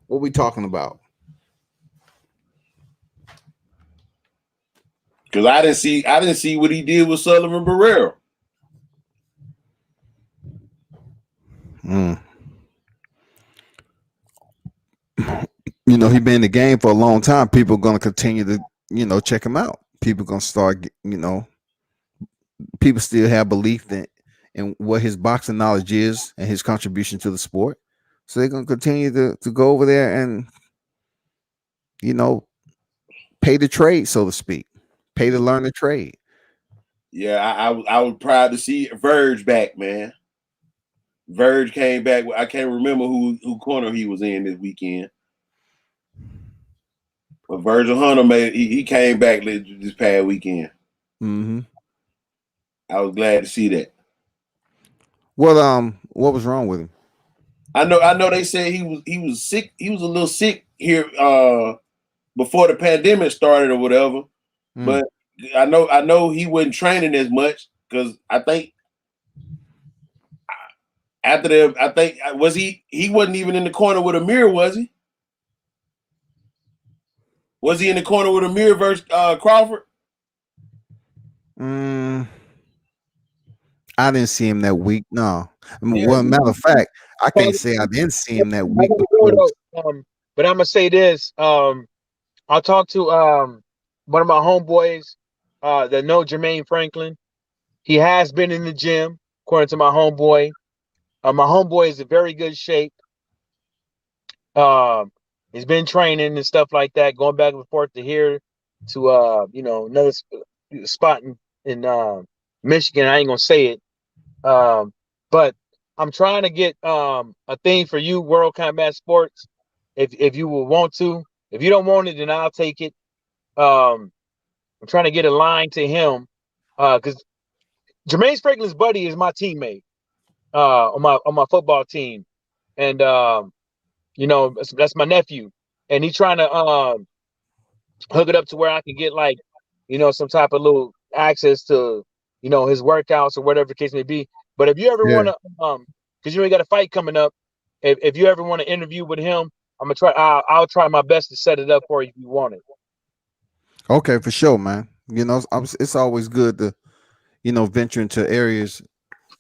what we talking about? Because I didn't see what he did with Sullivan Barrera. You know, he been in the game for a long time. People are going to continue to, you know, check him out. People going to start, you know, people still have belief in what his boxing knowledge is and his contribution to the sport. So they're going to continue to go over there and, you know, pay the trade, so to speak, pay to learn the trade. Yeah, I was proud to see Verge back, man. Verge came back. I can't remember who corner he was in this weekend. But Virgil Hunter he came back this past weekend. Mm-hmm. I was glad to see that. What was wrong with him? I know they said he was sick. He was a little sick here before the pandemic started or whatever. But I know he wasn't training as much because I think he wasn't even in the corner with Amir, was he? Was he in the corner with Amir versus Crawford? I didn't see him that week. No. I mean, well, matter of fact, I can't say I didn't see him that week. But I'm gonna say this. I talked to one of my homeboys that know Jermaine Franklin. He has been in the gym, according to my homeboy. My homeboy is in very good shape. He's been training and stuff like that, going back and forth to here to you know, another spot in Michigan. I ain't gonna say it. But I'm trying to get a thing for you, World Combat Sports. If you will want to. If you don't want it, then I'll take it. I'm trying to get a line to him because Jermaine Franklin's buddy is my teammate on my football team, and you know, that's my nephew, and he's trying to hook it up to where I can get, like, you know, some type of little access to, you know, his workouts or whatever the case may be. But if you ever want to, because you know, he got a fight coming up, if you ever want to interview with him, I'm gonna try. I'll try my best to set it up for you if you want it. Okay, for sure, man. You know, it's always good to, you know, venture into areas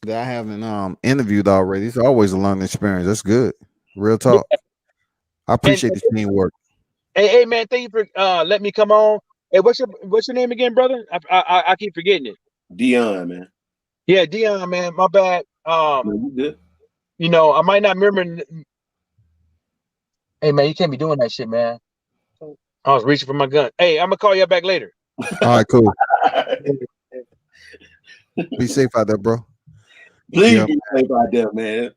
that I haven't interviewed already. It's always a learning experience. That's good. Real talk. Yeah. I appreciate the teamwork. Hey, man, thank you for letting me come on. Hey, what's your name again, brother? I keep forgetting it. Dion, man. Yeah, Dion, man. My bad. You good? You know, I might not remember. Hey, man, you can't be doing that shit, man. I was reaching for my gun. Hey, I'm gonna call you back later. All right, cool. Be safe out there, bro. Please be safe out there, man.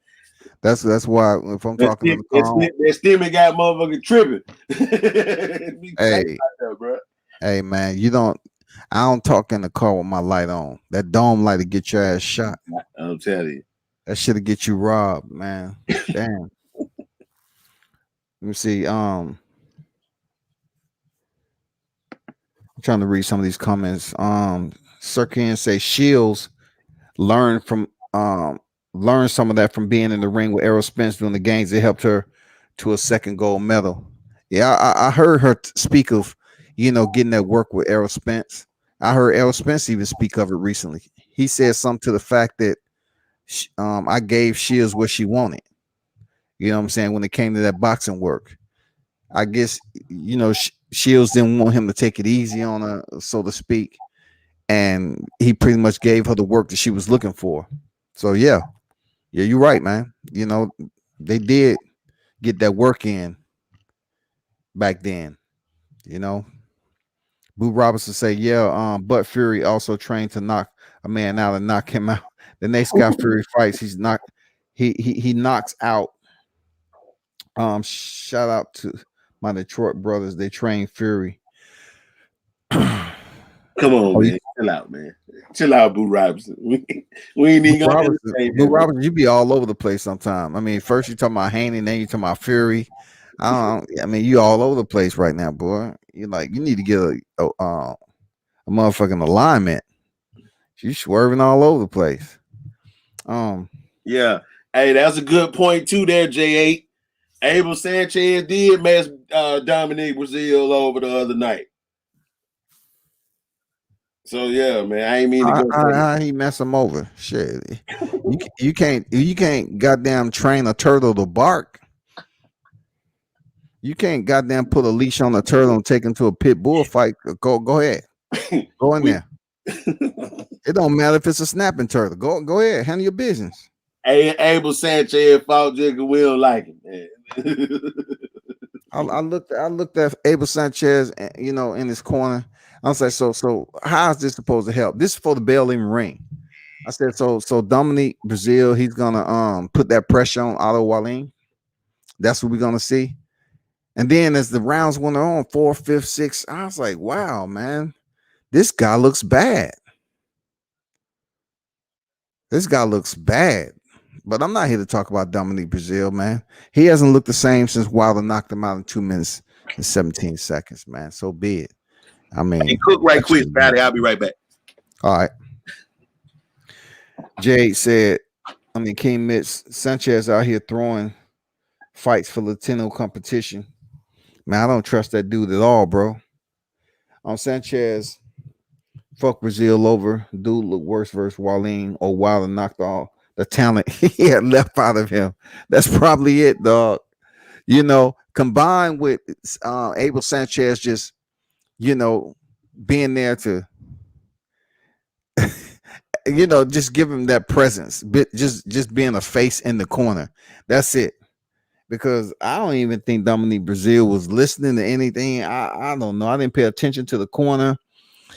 That's why if I'm talking to the car, that stimmy got motherfucking tripping. Hey, there, bro. Hey, man, I don't talk in the car with my light on. That dome light to get your ass shot. I'll tell you. That shit'll get you robbed, man. Damn. Let me see. I'm trying to read some of these comments. Sirkin say Shields learned some of that from being in the ring with Errol Spence during the games. It helped her to a second gold medal. Yeah, I heard her speak of, you know, getting that work with Errol Spence. I heard Errol Spence even speak of it recently. He said something to the fact that I gave Shields what she wanted. You know what I'm saying? When it came to that boxing work, I guess, you know, Shields didn't want him to take it easy on her, so to speak. And he pretty much gave her the work that she was looking for. So, yeah, you're right, man. You know, they did get that work in back then, you know. Boo Robinson say, yeah, Butt Fury also trained to knock a man out and knock him out. The next guy Fury fights, he knocks out. Shout out to my Detroit brothers. They train Fury. Come on, man. Chill out, man. Chill out, Boo Robinson. We ain't even Boo Robinson, you be all over the place sometime. I mean, first you talking about Haney, then you talking about Fury. I mean, you all over the place right now, boy. You need to get a motherfucking alignment. You swerving all over the place. Yeah. Hey, that's a good point too there, J8. Abel Sanchez did mess Dominique Brazil over the other night. So yeah, man, I ain't mean to go. How he mess him over? Shit, you can't goddamn train a turtle to bark. You can't goddamn put a leash on a turtle and take him to a pit bull fight. Go ahead, go in there. It don't matter if it's a snapping turtle. Go ahead, handle your business. Abel Sanchez fought Jigga. We don't like him, man. I looked at Abel Sanchez, in his corner. I was like, so how is this supposed to help? This is for the bell in ring. I said, so Dominique Brazil, he's gonna put that pressure on Otto Wallin. That's what we're gonna see. And then as the rounds went on, 4, 5, 6, I was like, wow, man, this guy looks bad. This guy looks bad. But I'm not here to talk about Dominique Brazil, man. He hasn't looked the same since Wilder knocked him out in 2 minutes and 17 seconds, man. So be it. I mean, hey, cook right quick, Patty. I'll be right back. All right. Jade said, King Mitch Sanchez out here throwing fights for Latino competition. Man, I don't trust that dude at all, bro. Sanchez fuck Brazil over. Dude look worse versus Wallin, or Wilder knocked all the talent he had left out of him. That's probably it, dog. Combined with Abel Sanchez just, being there to, just give him that presence, just being a face in the corner. That's it. Because I don't even think Dominique Brazil was listening to anything. I don't know. I didn't pay attention to the corner.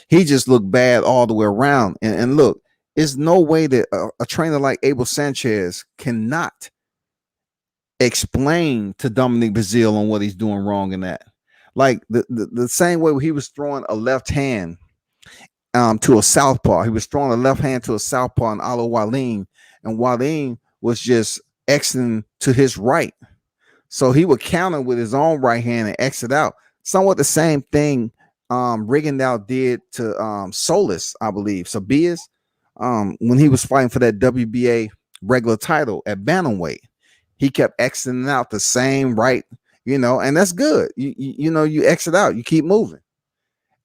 He just looked bad all the way around. And look, there's no way that a trainer like Abel Sanchez cannot explain to Dominique Brazil on what he's doing wrong in that. Like the same way he was throwing a left hand to a southpaw. He was throwing a left hand to a southpaw and Otto Wallin, and Wallin was just exiting to his right. So he would counter with his own right hand and exit out. Somewhat the same thing Rigondeaux did to Solis, I believe. So Bias, when he was fighting for that WBA regular title at bantamweight, he kept exiting out the same right, and that's good. You exit out, you keep moving.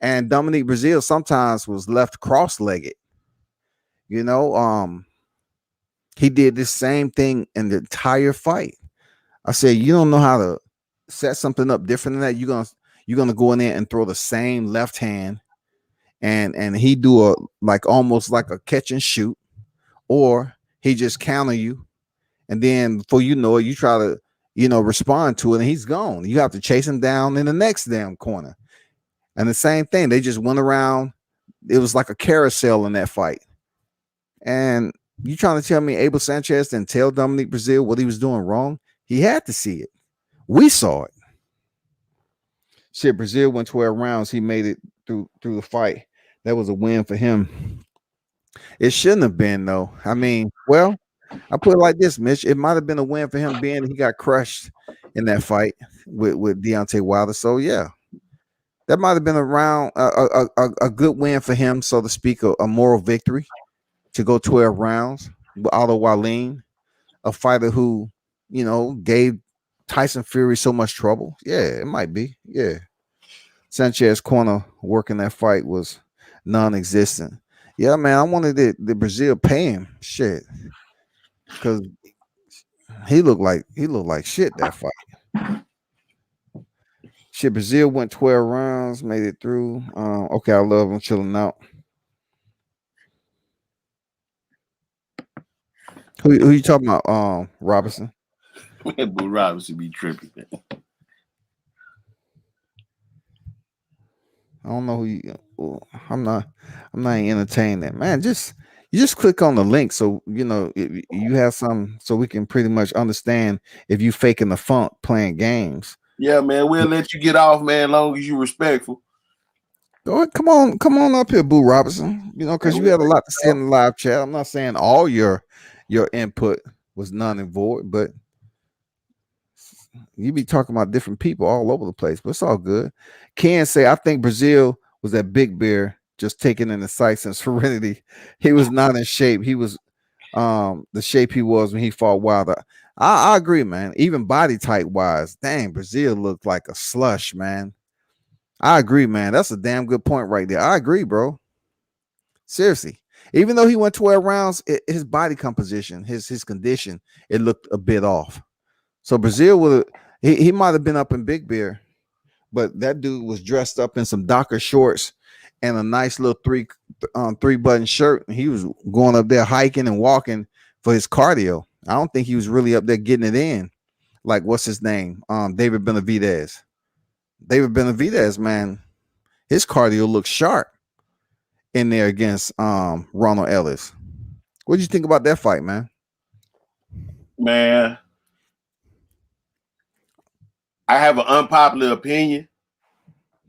And Dominique Brazil sometimes was left cross-legged. He did this same thing in the entire fight. I said, you don't know how to set something up different than that. You're gonna go in there and throw the same left hand, and he do almost like a catch and shoot, or he just counter you, and then before you know it, you try to respond to it, and he's gone. You have to chase him down in the next damn corner. And the same thing, they just went around. It was like a carousel in that fight. And you trying to tell me Abel Sanchez didn't tell Dominique Brazil what he was doing wrong? He had to see it. We saw it. Shit, Brazil went 12 rounds. He made it through the fight. That was a win for him. It shouldn't have been, though. I mean, well, I put it like this, Mitch. It might have been a win for him being he got crushed in that fight with Deontay Wilder. So, yeah. That might have been a good win for him, so to speak, a moral victory to go 12 rounds with Otto Wallin, a fighter who, gave Tyson Fury so much trouble. Yeah, it might be. Yeah. Sanchez corner working that fight was non-existent. Yeah, man, I wanted the Brazil pay him shit because he looked like shit that fight. Shit, Brazil went 12 rounds, made it through. Okay, I love him chilling out. Who you talking about? Robinson. But Robinson be tripping, man. I don't know who you. I'm not entertaining that, man. You just click on the link so you have some so we can pretty much understand if you faking the funk playing games. Yeah, man, we'll let you get off, man, as long as you respectful. Go ahead, come on up here, Boo Robinson. Because you had a lot to say in the live chat. I'm not saying all your input was none and void, but You be talking about different people all over the place, but it's all good. Can say I think Brazil was that big bear just taking in the sights and serenity. He was not in shape. He was the shape he was when he fought Wilder. I agree, man. Even body type wise, dang, Brazil looked like a slush, man. I agree, man. That's a damn good point right there. I agree, bro. Seriously. Even though he went 12 rounds, his body composition, his condition, it looked a bit off. So Brazil would he might have been up in Big Bear, but that dude was dressed up in some Docker shorts and a nice little three button shirt. And he was going up there hiking and walking for his cardio. I don't think he was really up there getting it in. Like what's his name? David Benavidez. David Benavidez, man, his cardio looks sharp in there against Ronald Ellis. What do you think about that fight, man? Man, I have an unpopular opinion,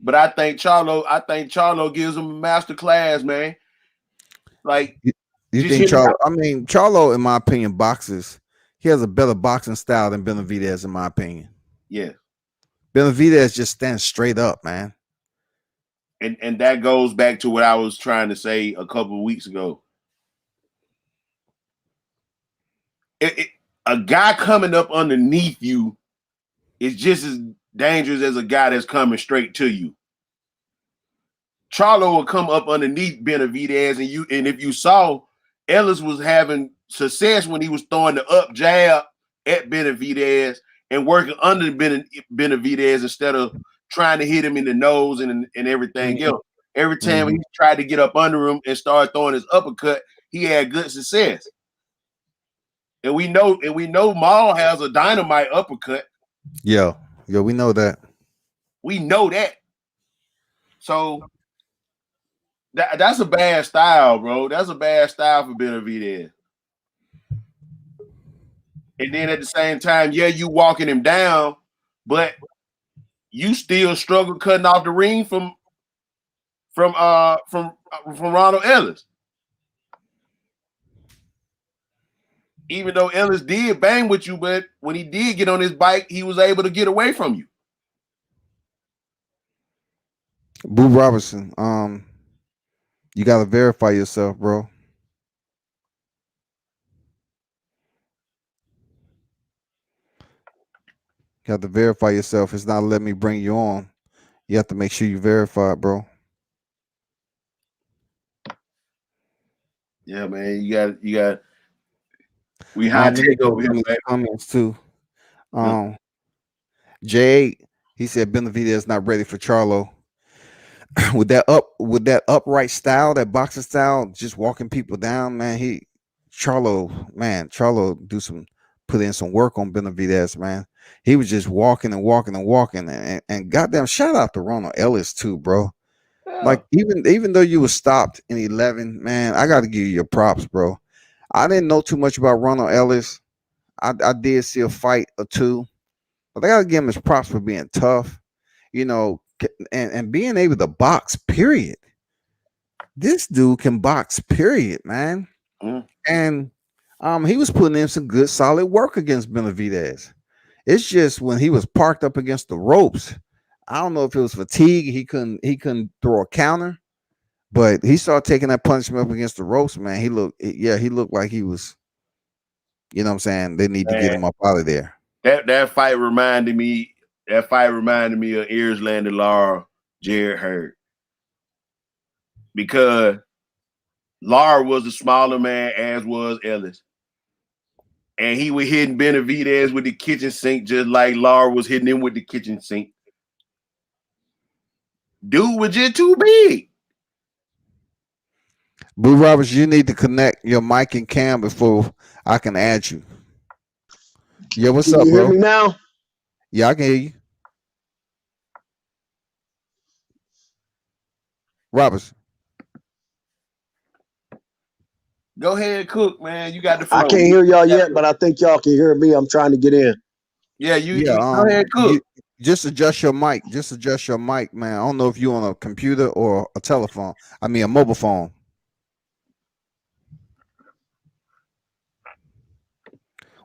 but I think Charlo gives him a master class, man. Like you think Charlo? I mean, Charlo, in my opinion, boxes. He has a better boxing style than Benavidez, in my opinion. Yeah. Benavidez just stands straight up, man. And that goes back to what I was trying to say a couple of weeks ago. A guy coming up underneath you is just as dangerous as a guy that's coming straight to you. Charlo will come up underneath Benavidez, and if you saw, Ellis was having success when he was throwing the up jab at Benavidez and working under Benavidez instead of trying to hit him in the nose and everything else. Every time he tried to get up under him and start throwing his uppercut, he had good success. And we know Maul has a dynamite uppercut. Yeah, we know that. We know that. So that's a bad style, bro. That's a bad style for Benavidez. And then at the same time, yeah, you walking him down, but you still struggle cutting off the ring from Ronald Ellis. Even though Ellis did bang with you, but when he did get on his bike, he was able to get away from you. Boo Robertson, you gotta verify yourself, bro. You have to verify yourself. It's not letting me bring you on. You have to make sure you verify it, bro. Yeah, man. You got. We had to take over here. Comments too. J8, he said Benavidez not ready for Charlo. with that upright style, that boxing style, just walking people down, man. Charlo put in some work on Benavidez, man. He was just walking and walking and walking, and goddamn, shout out to Ronald Ellis too, bro. Yeah. Like even though you were stopped in 11, man, I got to give you your props, bro. I didn't know too much about Ronald Ellis. I did see a fight or two, but I got to give him his props for being tough, you know, and being able to box. Period. This dude can box. Period, man. And he was putting in some good, solid work against Benavidez. It's just when he was parked up against the ropes, I don't know if it was fatigue. He couldn't throw a counter, but he started taking that punishment up against the ropes, man. He looked like he was, you know what I'm saying? They need to get him up out of there. That fight reminded me of Ears Landed Lara, Jared Hurd. Because Lara was a smaller man, as was Ellis. And he was hitting Benavidez with the kitchen sink just like Lara was hitting him with the kitchen sink. Dude was just too big. Boo Roberts, you need to connect your mic and cam before I can add you. Yeah, what's up, bro? Can you hear me now? Yeah, I can hear you. Roberts. Go ahead, Cook, man. You got the flow. I can't hear y'all yet, but I think y'all can hear me. I'm trying to get in. Yeah, go ahead, Cook. Just adjust your mic. Man. I don't know if you're on a computer or a telephone. I mean, a mobile phone.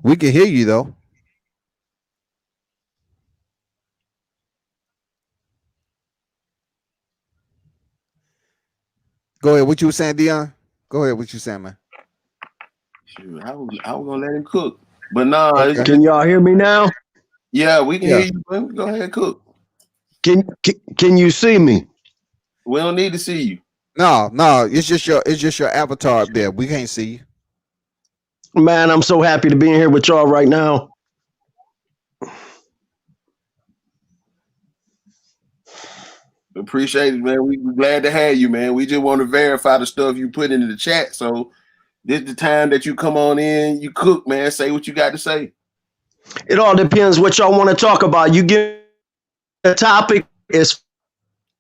We can hear you, though. Go ahead. What you were saying, Dion? Go ahead. What you saying, man? Shoot, I was gonna let him cook, but nah. Okay. Can y'all hear me now? Yeah, we can hear you. Man. Go ahead, cook. Can you see me? We don't need to see you. No, it's just your avatar up there. We can't see you. Man, I'm so happy to be in here with y'all right now. Appreciate it, man. We're glad to have you, man. We just want to verify the stuff you put into the chat. So this is the time that you come on in, you cook, man. Say what you got to say. It all depends what y'all want to talk about. You give a topic as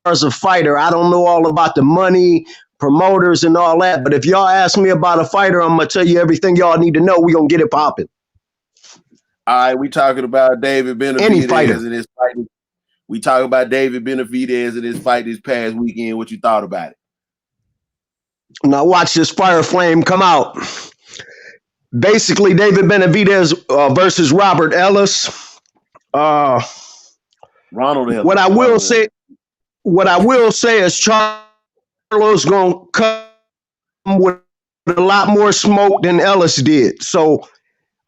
far as a fighter. I don't know all about the money, promoters, and all that. But if y'all ask me about a fighter, I'm going to tell you everything y'all need to know. We're going to get it popping. All right, we talking about David Benavidez in his fight. We talking about David Benavidez in his fight this past weekend. What you thought about it? Now watch this fire flame come out. Basically, David Benavidez versus Robert Ellis. Ronald Ellis. What I will say is Charlo's going to come with a lot more smoke than Ellis did. So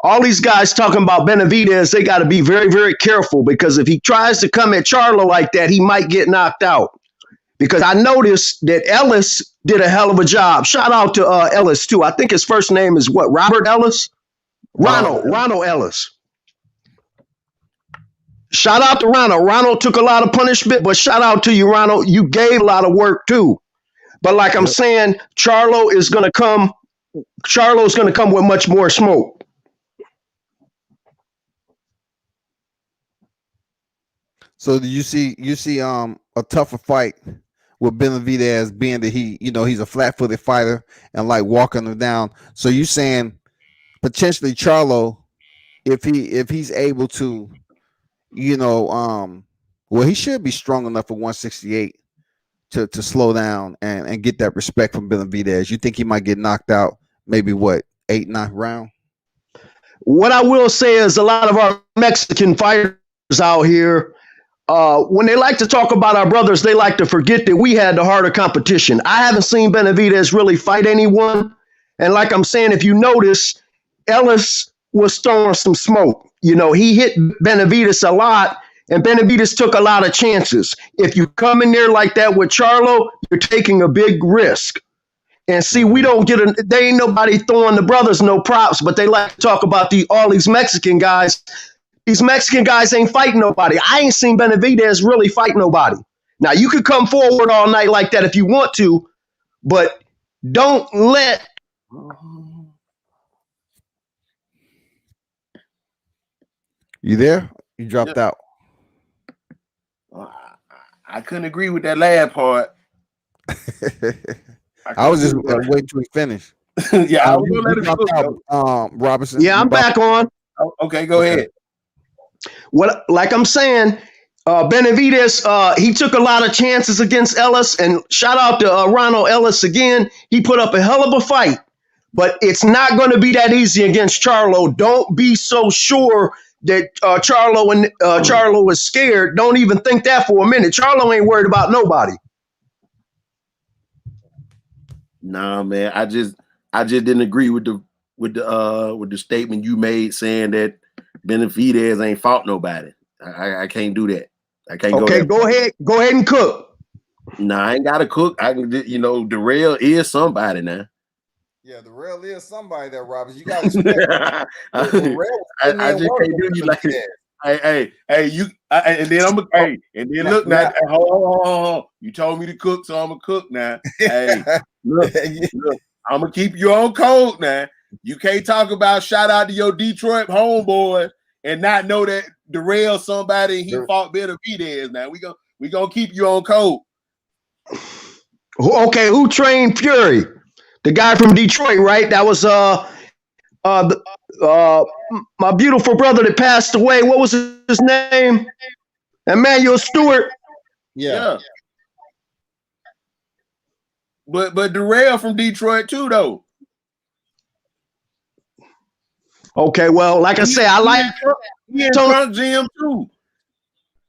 all these guys talking about Benavidez, they got to be very, very careful, because if he tries to come at Charlo like that, he might get knocked out. Because I noticed that Ellis did a hell of a job. Shout out to Ellis, too. I think his first name is what? Robert Ellis? Ronald Ellis. Shout out to Ronald. Ronald took a lot of punishment, but shout out to you, Ronald. You gave a lot of work, too. But like I'm saying, Charlo's going to come with much more smoke. So do you see a tougher fight with Benavidez, being that he's a flat-footed fighter and like walking him down. So you saying potentially Charlo, if he's able to, well, he should be strong enough for 168 to slow down and get that respect from Benavidez. You think he might get knocked out maybe 8th, 9th round? What I will say is a lot of our Mexican fighters out here, when they like to talk about our brothers, they like to forget that we had the harder competition. I haven't seen Benavidez really fight anyone. And like I'm saying, if you notice, Ellis was throwing some smoke. He hit Benavidez a lot, and Benavidez took a lot of chances. If you come in there like that with Charlo, you're taking a big risk. And see, we don't there ain't nobody throwing the brothers no props, but they like to talk about all these Mexican guys. These Mexican guys ain't fighting nobody. I ain't seen Benavidez really fight nobody. Now, you could come forward all night like that if you want to, but don't let... You there? You dropped out. I couldn't agree with that last part. I was just waiting till he finished. Yeah, I was gonna let him go. Robinson. Yeah, I'm back on. Okay, go ahead. Like I'm saying, Benavidez, he took a lot of chances against Ellis, and shout out to Ronald Ellis again. He put up a hell of a fight, but it's not going to be that easy against Charlo. Don't be so sure that Charlo is scared. Don't even think that for a minute. Charlo ain't worried about nobody. Nah, man, I just didn't agree with the statement you made saying that Benavidez ain't fought nobody. I can't do that. I can't go there. Go ahead and cook. Nah, I ain't gotta cook. I can, Darrell is somebody now. Yeah, Darrell is somebody there, Robert. You got to I just can't do you like that. Hey, and then look now. Hold on. You told me to cook, so I'm gonna cook now. Hey, look, I'm gonna keep you on code now. You can't talk about shout out to your Detroit homeboy and not know that Darrell somebody and he fought Benavidez. Now we gonna keep you on code. Okay, who trained Fury? The guy from Detroit, right? That was my beautiful brother that passed away. What was his name? Emmanuel Stewart. Yeah. But Darrell from Detroit too, though. Okay, well, like I say, I like Trump Gym too.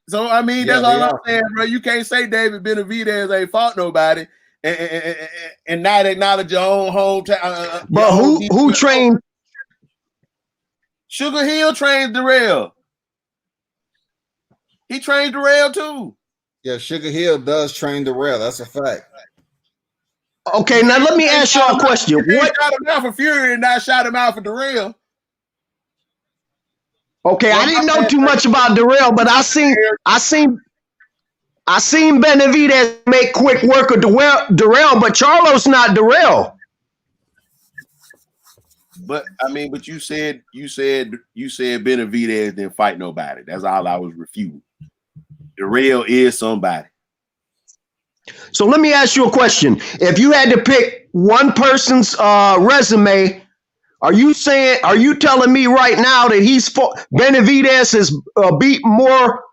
So I mean, that's all I'm saying, bro. You can't say David Benavidez ain't fought nobody. and not acknowledge your own hometown. But who trained? Sugar Hill trains Darrell. He trains Darrell too. Yeah, Sugar Hill does train Darrell. That's a fact. Okay, now let me ask y'all a question. What shot him out for Fury and not shot him out for Darrell? Okay, I didn't know too much about Darrell, but I seen Benavidez make quick work of Darrell, but Charlo's not Darrell. But I mean, but you said Benavidez didn't fight nobody. That's all I was refuting. Darrell is somebody. So let me ask you a question. If you had to pick one person's resume, are you telling me right now that Benavidez has beat more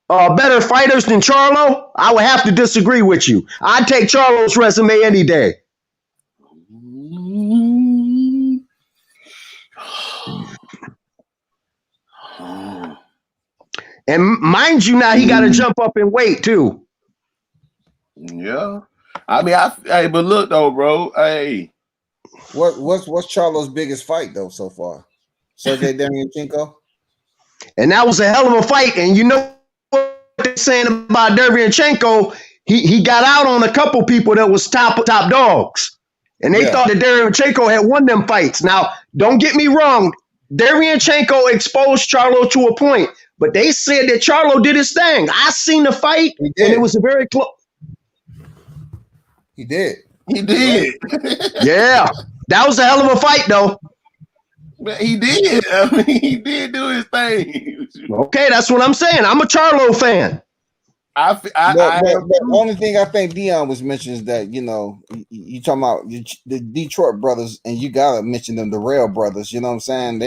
better fighters than Charlo? I would have to disagree with you. I'd take Charlo's resume any day. And mind you, now he got to jump up in weight too. Yeah, I mean, hey, but look though, bro. Hey, what's Charlo's biggest fight though so far? Sergey Derevyanchenko. And that was a hell of a fight. And you know what they're saying about Derevyanchenko? He got out on a couple people that was top dogs, and they thought that Derevyanchenko had won them fights. Now, don't get me wrong. Derevyanchenko exposed Charlo to a point, but they said that Charlo did his thing. I seen the fight, and it was a very close. He did. Yeah, that was a hell of a fight, though. But he did. I mean, he did do his thing. Okay, that's what I'm saying. I'm a Charlo fan. The only thing I think Dion was mentioning is that, you know, you talking about the Detroit brothers, and you gotta mention them, the Rail brothers. You know what I'm saying?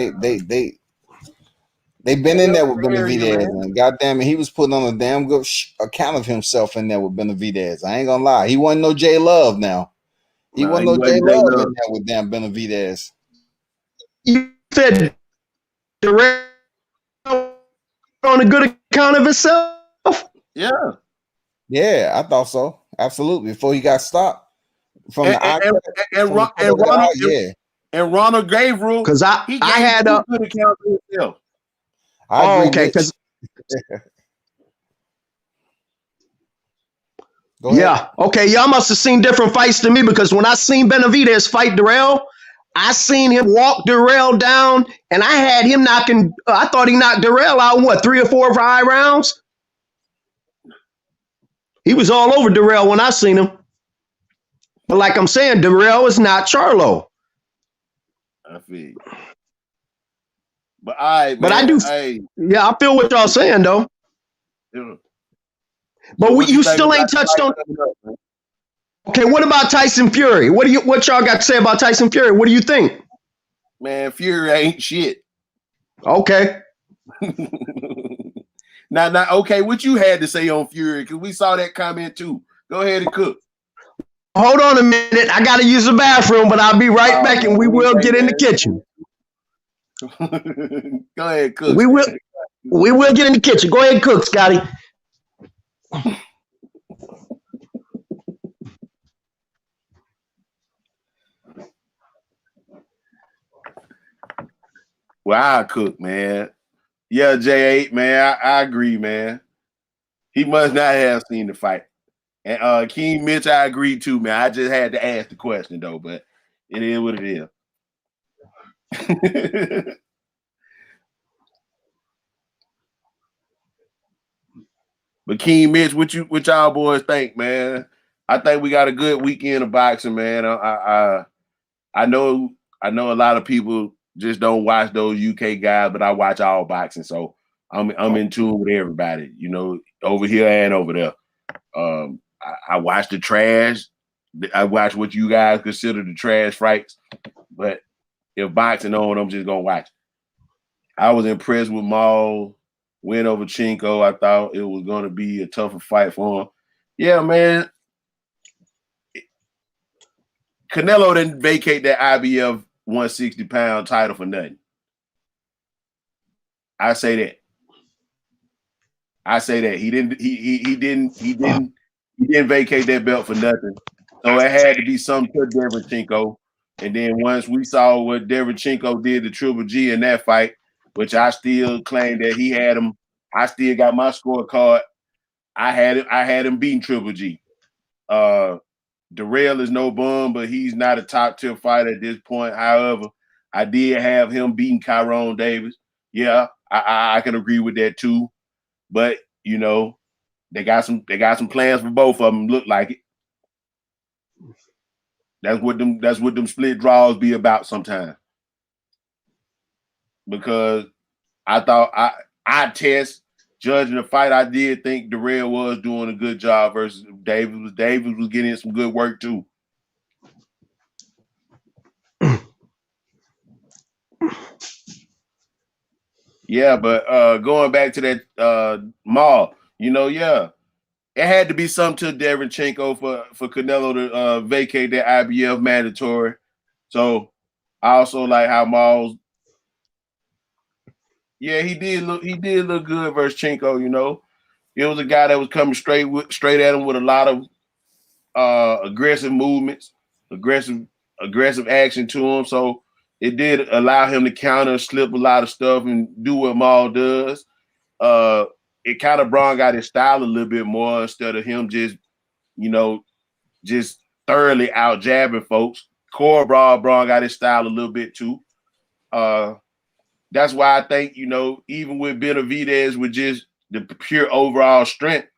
They've been in there with Benavidez, and goddamn it, he was putting on a damn good account of himself in there with Benavidez. I ain't gonna lie, he wasn't no J Love now. He wasn't no J Love in there with damn Benavidez. You said the Rail on a good account of himself. Yeah, I thought so. Absolutely. Before he got stopped from Ronald Gabriel, because I had a good account of himself. Okay, because okay, y'all must have seen different fights to me, because when I seen Benavidez fight Darrell, I seen him walk Darrell down, and I had him knocking. I thought he knocked Darrell out in 3 or 4 or 5 rounds. He was all over Darrell when I seen him. But like I'm saying, Darrell is not Charlo. I feel. But I do. Yeah, I feel what y'all saying though. Yeah. But you still ain't touched on. Okay, what about Tyson Fury? What y'all got to say about Tyson Fury? What do you think? Man, Fury ain't shit. Okay. Now, okay, what you had to say on Fury, because we saw that comment too. Go ahead and cook. Hold on a minute. I got to use the bathroom, but I'll be right back, and we will get in the kitchen. Go ahead, cook. We will get in the kitchen. Go ahead and cook, Scotty. Well, I cook, man. Yeah, J8, man. I agree, man. He must not have seen the fight. And King Mitch, I agree too, man. I just had to ask the question though, but it is what it is. But King Mitch, what y'all boys think, man? I think we got a good weekend of boxing, man. I know a lot of people just don't watch those UK guys, but I watch all boxing, so I'm in tune with everybody, you know, over here and over there. I watch the trash. I watch what you guys consider the trash fights, but if boxing on, I'm just gonna watch. I was impressed with Maul. Win over Chinko. I thought it was going to be a tougher fight for him. Yeah, man. Canelo didn't vacate that IBF 160-pound title for nothing. I say that. He didn't vacate that belt for nothing. So it had to be something to Devenchenko. And then once we saw what Devenchenko did to Triple G in that fight, which I still claim that he had him, I still got my scorecard. I had him beating Triple G. Darrell is no bum, but he's not a top tier fighter at this point. However, I did have him beating Tyrone Davis. Yeah, I can agree with that too. But you know, they got some plans for both of them. Look like it. That's what them split draws be about sometimes. Because I thought I test judging the fight. I did think Darrell was doing a good job versus Davis. Davis was getting some good work too. Yeah, but going back to that Maul, you know, yeah, it had to be something to Devenchenko for Canelo to vacate that IBF mandatory. So I also like how Maul's. Yeah, he did look good versus Chenko. You know, it was a guy that was coming straight at him with a lot of aggressive movements, aggressive action to him. So it did allow him to counter, slip a lot of stuff, and do what Maul does. It kind of brought out his style a little bit more instead of him just, you know, just thoroughly out jabbing folks. Core brought out his style a little bit too. That's why I think, you know, even with Benavidez with just the pure overall strength,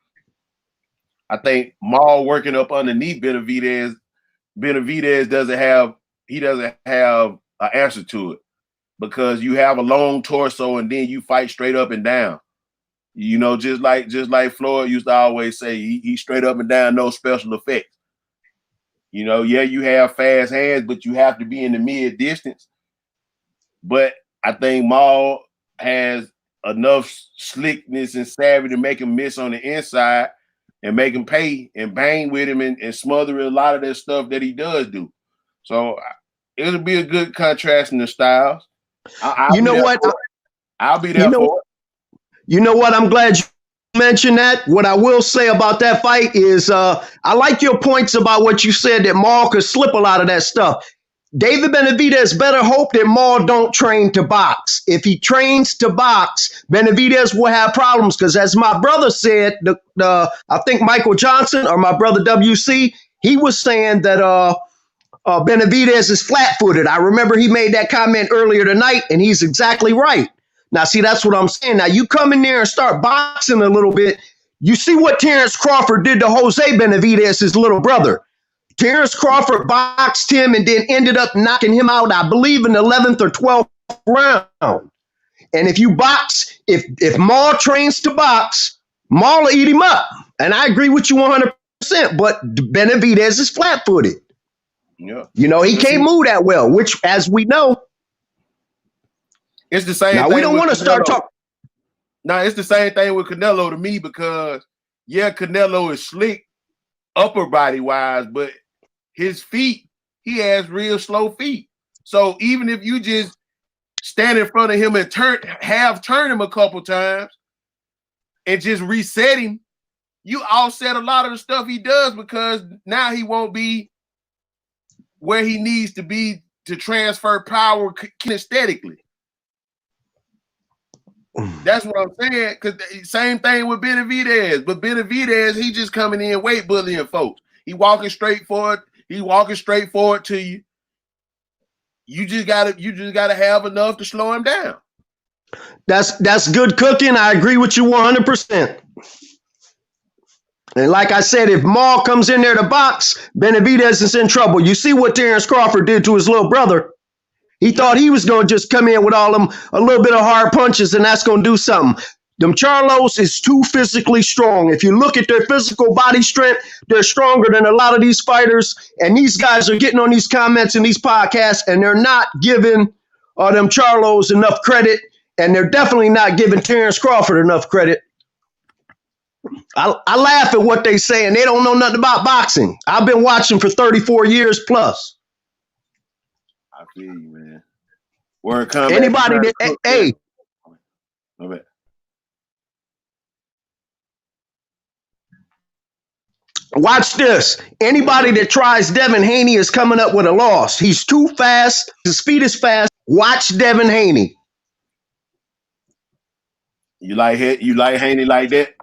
I think Maul working up underneath Benavidez doesn't have an answer to it, because you have a long torso and then you fight straight up and down. You know, just like Floyd used to always say, he straight up and down, no special effects. You know, yeah, you have fast hands, but you have to be in the mid distance. But I think Maul has enough slickness and savvy to make him miss on the inside and make him pay and bang with him and smother a lot of that stuff that he does do. So it'll be a good contrast in the styles. You know what? I'll be there for it. You know what? I'm glad you mentioned that. What I will say about that fight is I like your points about what you said, that Maul could slip a lot of that stuff. David Benavidez better hope that Maul don't train to box. If he trains to box, Benavidez will have problems, because as my brother said, I think Michael Johnson or my brother WC, he was saying that Benavidez is flat-footed. I remember he made that comment earlier tonight, and he's exactly right. Now, see, that's what I'm saying. Now, you come in there and start boxing a little bit. You see what Terrence Crawford did to Jose Benavidez, his little brother. Terrence Crawford boxed him and then ended up knocking him out, I believe, in the 11th or 12th round. And if you box, if Maul trains to box, Maul will eat him up. And I agree with you 100%, but Benavidez is flat-footed. Yeah. You know, he can't move that well, which, as we know, it's the same. Now, we don't want to start talking. No, it's the same thing with Canelo to me, because, yeah, Canelo is slick upper body wise, but his feet, he has real slow feet. So even if you just stand in front of him and turn him a couple times and just reset him, you offset a lot of the stuff he does, because now he won't be where he needs to be to transfer power kinesthetically. That's what I'm saying. Because same thing with Benavidez, but Benavidez, he just coming in weight bullying folks. He walking straight forward. He walking straight forward to you. You just gotta have enough to slow him down. That's good cooking. I agree with you 100%. And like I said, if Maul comes in there to box, Benavidez is in trouble. You see what Terrence Crawford did to his little brother. He thought he was going to just come in with all them a little bit of hard punches, and that's going to do something. Them Charlos is too physically strong. If you look at their physical body strength, they're stronger than a lot of these fighters. And these guys are getting on these comments in these podcasts, and they're not giving them Charlos enough credit, and they're definitely not giving Terrence Crawford enough credit. I laugh at what they say, and they don't know nothing about boxing. I've been watching for 34 years plus. I feel you, man. Word coming. Anybody that, hey. Watch this. Anybody that tries Devin Haney is coming up with a loss. He's too fast. His feet is fast. Watch Devin Haney. You like Haney like that?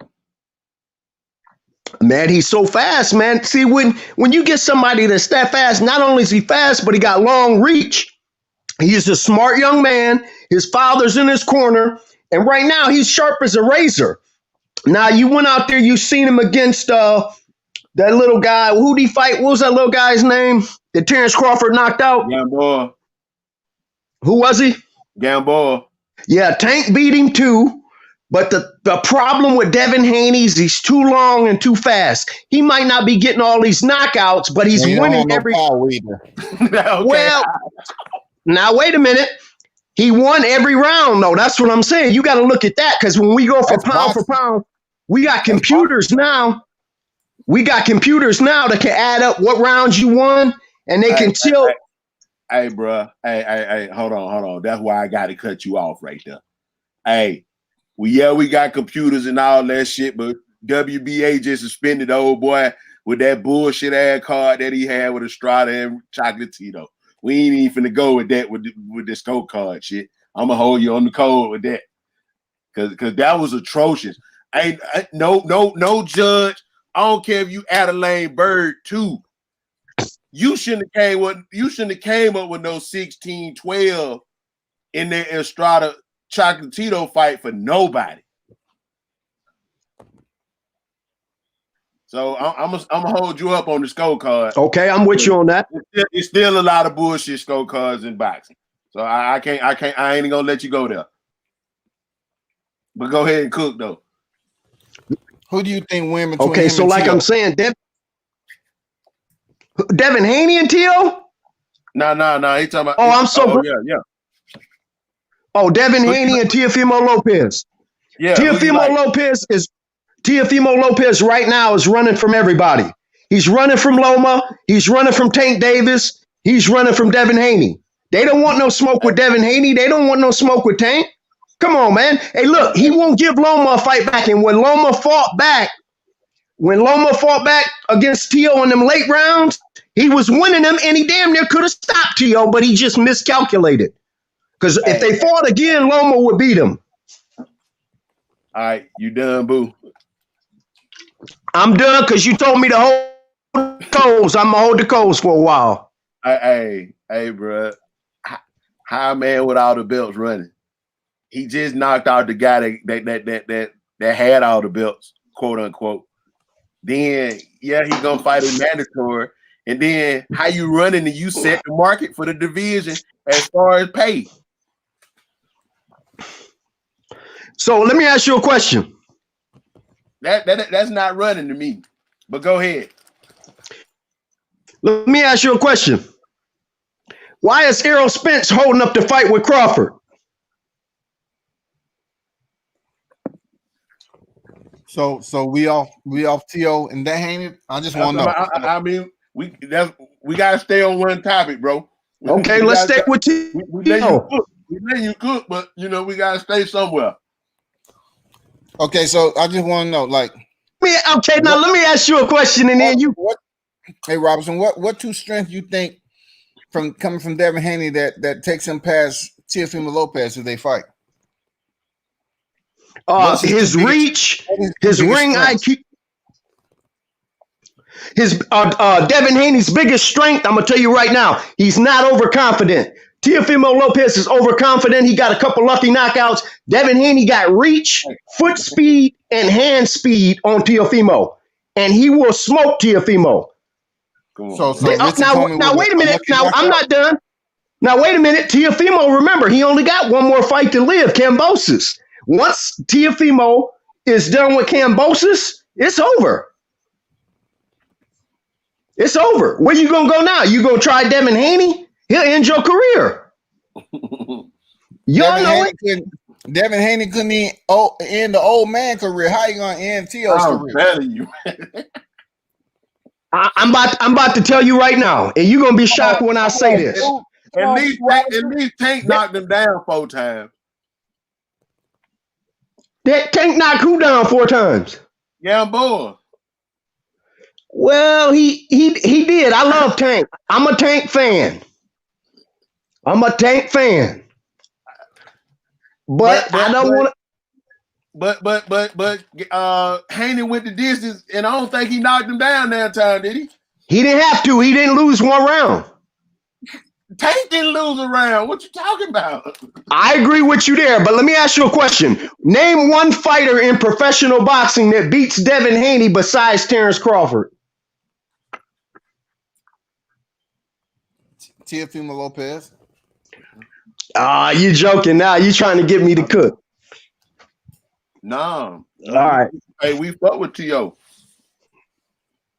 Man, he's so fast, man. See, when you get somebody that's that fast, not only is he fast, but he got long reach. He's a smart young man. His father's in his corner. And right now, he's sharp as a razor. Now, you went out there, you seen him against that little guy. Who'd he fight? What was that little guy's name that Terrence Crawford knocked out? Gamboa. Who was he? Gamboa. Yeah, Tank beat him too. But the problem with Devin Haney is he's too long and too fast. He might not be getting all these knockouts, but he's winning every. Okay. Well, now wait a minute. He won every round, though. That's what I'm saying. You got to look at that because when we go for pound, we got computers now. We got computers now that can add up what rounds you won, and they can tell. Hey, bro. Hey, hold on. That's why I got to cut you off right there. Hey, we got computers and all that shit, but WBA just suspended the old boy with that bullshit ass card that he had with Estrada and Chocolatito. We ain't even finna go with that with the scorecard shit. I'm gonna hold you on the code with that, cause that was atrocious. No judge. I don't care if you Adelaine Bird too. You shouldn't have came up with no 16-12 in the Estrada Chocolatito fight for nobody. So I'm gonna hold you up on the scorecard. Okay, I'm with you on that. It's still a lot of bullshit scorecards in boxing. So I ain't gonna let you go there. But go ahead and cook though. Who do you think win between Okay, him so and like Tio? I'm saying, Devin Haney and Tio? No. He talking about. Oh, I'm so. Yeah. Oh, Devin Haney and Teofimo Lopez. Yeah. Teofimo Lopez right now is running from everybody. He's running from Loma. He's running from Tank Davis. He's running from Devin Haney. They don't want no smoke with Devin Haney. They don't want no smoke with Tank. Come on, man. Hey, look, he won't give Loma a fight back. And when Loma fought back against Tio in them late rounds, he was winning them, and he damn near could have stopped Tio, but he just miscalculated. Because if they fought again, Loma would beat him. All right, you done, boo? I'm done because you told me to hold the coals. I'm gonna hold the coals for a while. Hey, bro. How a man with all the belts running? He just knocked out the guy that had all the belts, quote unquote. Then he gonna fight a mandatory. And then how you running and you set the market for the division as far as pay. So let me ask you a question. That's not running to me. But go ahead. Let me ask you a question. Why is Errol Spence holding up the fight with Crawford? So we off Tio and that Haney. I just want to know. I mean, we gotta stay on one topic, bro. Okay, let's stick with Tio. We let you cook, but we gotta stay somewhere. Okay, so I just want to know, like, now let me ask you a question, and then you. Hey Robinson, what two strengths you think coming from Devin Haney that takes him past Teofimo Lopez if they fight? His reach, his ring IQ. His Devin Haney's biggest strength, I'm gonna tell you right now, he's not overconfident. Teofimo Lopez is overconfident. He got a couple lucky knockouts. Devin Haney got reach, foot speed, and hand speed on Teofimo, and he will smoke Teofimo. So now wait a minute. Now I'm not done. Now wait a minute. Teofimo, remember, he only got one more fight to live. Kambosis. Once Teofimo is done with Kambosis, it's over. It's over. Where you gonna go now? You gonna try Devin Haney? He'll end your career. Y'all know it. Devin Haney couldn't end the old man career. How you gonna end Tio's career? Better you. I'm about to tell you right now, and you're gonna be shocked when I say this. At least Tank knocked him down 4 times. That Tank knocked who down 4 times? Yeah, boy. Well, he did. I love Tank. I'm a Tank fan. But I don't want to. But Haney went the distance, and I don't think he knocked him down that time, did he? He didn't have to. He didn't lose one round. Tank didn't lose a round. What you talking about? I agree with you there, but let me ask you a question. Name one fighter in professional boxing that beats Devin Haney besides Terrence Crawford. Teofimo Lopez. You joking now. You trying to get me to cook. No. All right. Hey, we fuck with T.O.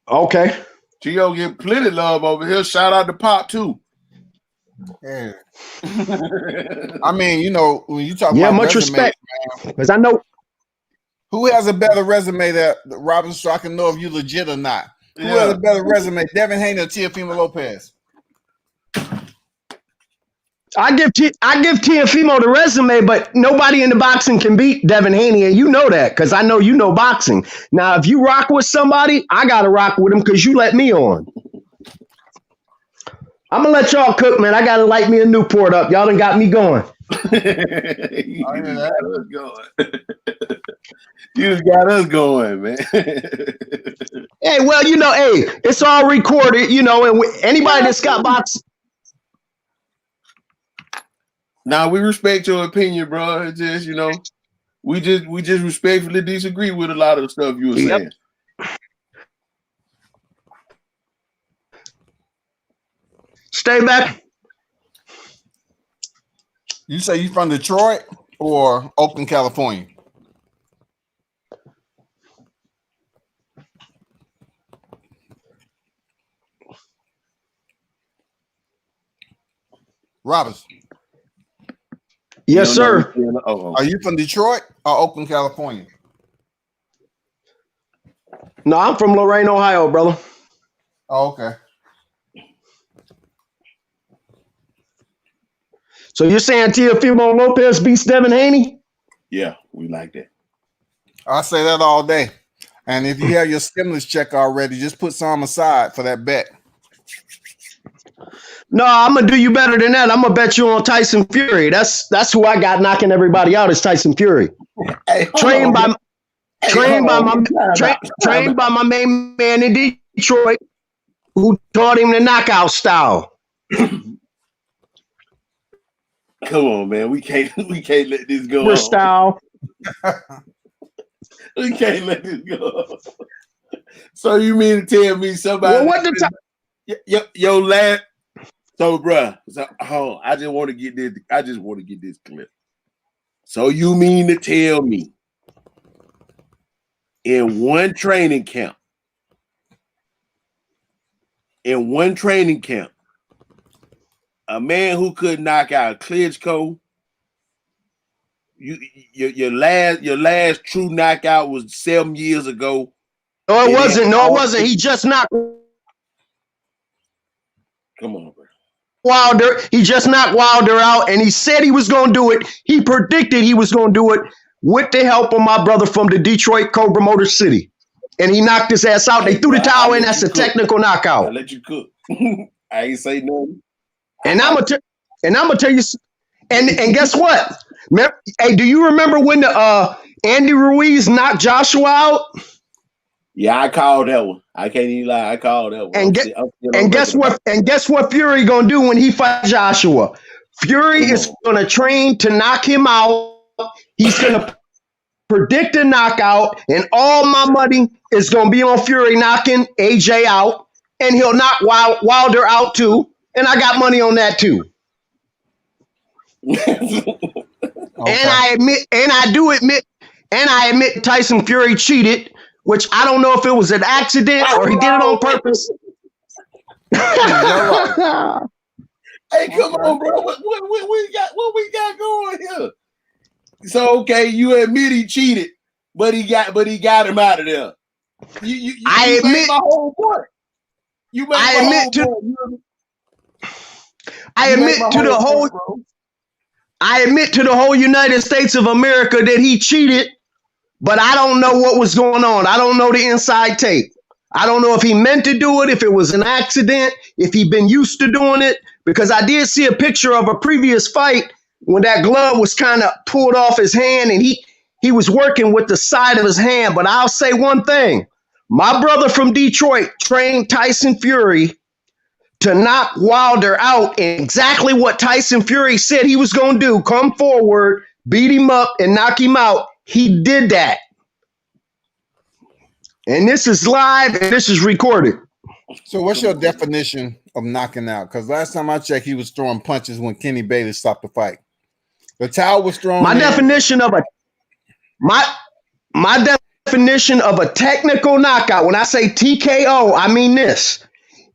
Okay. T.O. get plenty love over here. Shout out to Pop, too. Yeah. I mean, you know, when you talk about much resume, respect. Because I know who has a better resume that Robin, so I can know if you legit or not. Who has a better resume, Devin Haney or Teofimo Lopez? I give Teofimo the resume, but nobody in the boxing can beat Devin Haney, and you know that because I know you know boxing. Now, if you rock with somebody, I gotta rock with him because you let me on. I'm gonna let y'all cook, man. I gotta light me a Newport up. Y'all done got me going. You just got us going, man. Hey, well, you know, it's all recorded, you know, and anybody that's got boxing. Now we respect your opinion, bro. It's just, you know, we just respectfully disagree with a lot of the stuff you were saying. Stay back. You say you from Detroit or Oakland, California? Roberts. Yes, sir. Are you from Detroit or Oakland, California? No, I'm from Lorain, Ohio, brother. Oh, okay. So you're saying Teofimo Lopez beats Devin Haney? Yeah, we like that. I say that all day. And if you have your stimulus check already, just put some aside for that bet. No, I'm gonna do you better than that. I'm gonna bet you on Tyson Fury. That's who I got knocking everybody out is Tyson Fury. Hey, trained by my main man in Detroit, who taught him the knockout style. Come on, man. We can't let this go on. Style. We can't let this go. So you mean to tell me somebody? Well, what the time? Yo, lad. So, bruh. I just want to get this. I just want to get this clip. So you mean to tell me, in one training camp, a man who could knock out Klitschko, your last true knockout was 7 years ago. No, it wasn't. No, it wasn't. He just knocked. Come on, bro. Wilder. He just knocked Wilder out, and he said he was going to do it. He predicted he was going to do it with the help of my brother from the Detroit Cobra Motor City, and he knocked his ass out. They threw the towel in. That's a technical knockout. I let you cook. I ain't say nothing. And I'm gonna tell you. And guess what? Hey, do you remember when the Andy Ruiz knocked Joshua out? Yeah, I called that one. I can't even lie. I called that one. And guess what? And guess what Fury gonna do when he fights Joshua? Fury is gonna train to knock him out. He's gonna predict a knockout, and all my money is gonna be on Fury knocking AJ out, and he'll knock Wilder out too. And I got money on that too. Okay. And I admit Tyson Fury cheated, which I don't know if it was an accident or he did it on purpose. Hey, come on, bro. What we got going here? So okay, you admit he cheated, but he got him out of there. I admit my whole point. I admit to the whole United States of America that he cheated, but I don't know what was going on. I don't know the inside tape. I don't know if he meant to do it, if it was an accident, if he'd been used to doing it, because I did see a picture of a previous fight when that glove was kind of pulled off his hand and he was working with the side of his hand. But I'll say one thing. My brother from Detroit trained Tyson Fury to knock Wilder out, and exactly what Tyson Fury said he was going to do, come forward, beat him up, and knock him out. He did that. And this is live, and this is recorded. So what's your definition of knocking out? Because last time I checked, he was throwing punches when Kenny Bailey stopped the fight. The towel was thrown. My definition of a technical knockout, when I say TKO, I mean this.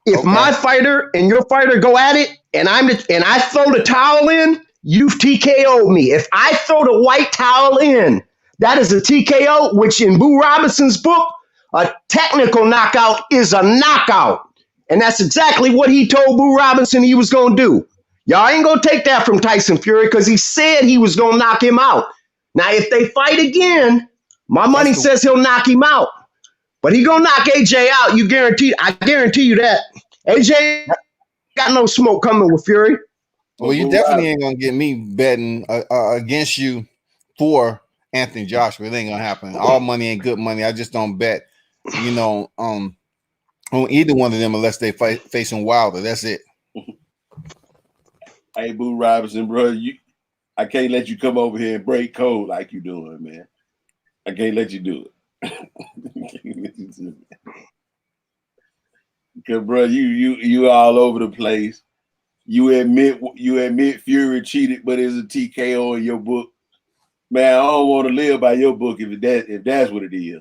If my fighter and your fighter go at it and I throw the towel in, you've TKO'd me. If I throw the white towel in, that is a TKO, which in Boo Robinson's book, a technical knockout is a knockout. And that's exactly what he told Boo Robinson he was going to do. Y'all ain't going to take that from Tyson Fury because he said he was going to knock him out. Now, if they fight again, my money says he'll knock him out. But he going to knock AJ out. I guarantee you that. AJ got no smoke coming with Fury. Well, you definitely ain't going to get me betting against you for Anthony Joshua. It ain't going to happen. All money ain't good money. I just don't bet, on either one of them unless they facing Wilder. That's it. Hey, Boo Robinson, bro, I can't let you come over here and break code like you doing, man. I can't let you do it. Because, bro, you all over the place. You admit Fury cheated, but it's a TKO in your book. Man, I don't want to live by your book if that's what it is.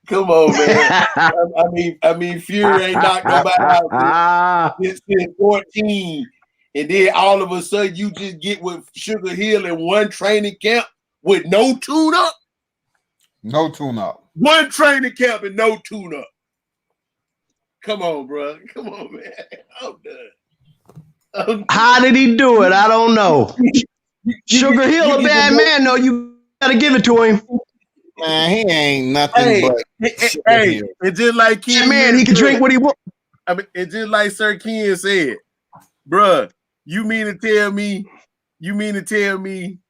Come on, man. I mean, Fury ain't knocked nobody out since 14. And then all of a sudden you just get with Sugar Hill in one training camp with no tune-up? No tune-up. One training camp and no tune-up. Come on, bro. Come on, man. I'm done. How did he do it? I don't know. Sugar Hill a bad man, though. You got to give it to him. Man, he ain't nothing but it's just like Ken. Man, he can drink what he wants. I mean, it's just like Sir Ken said, bruh. You mean to tell me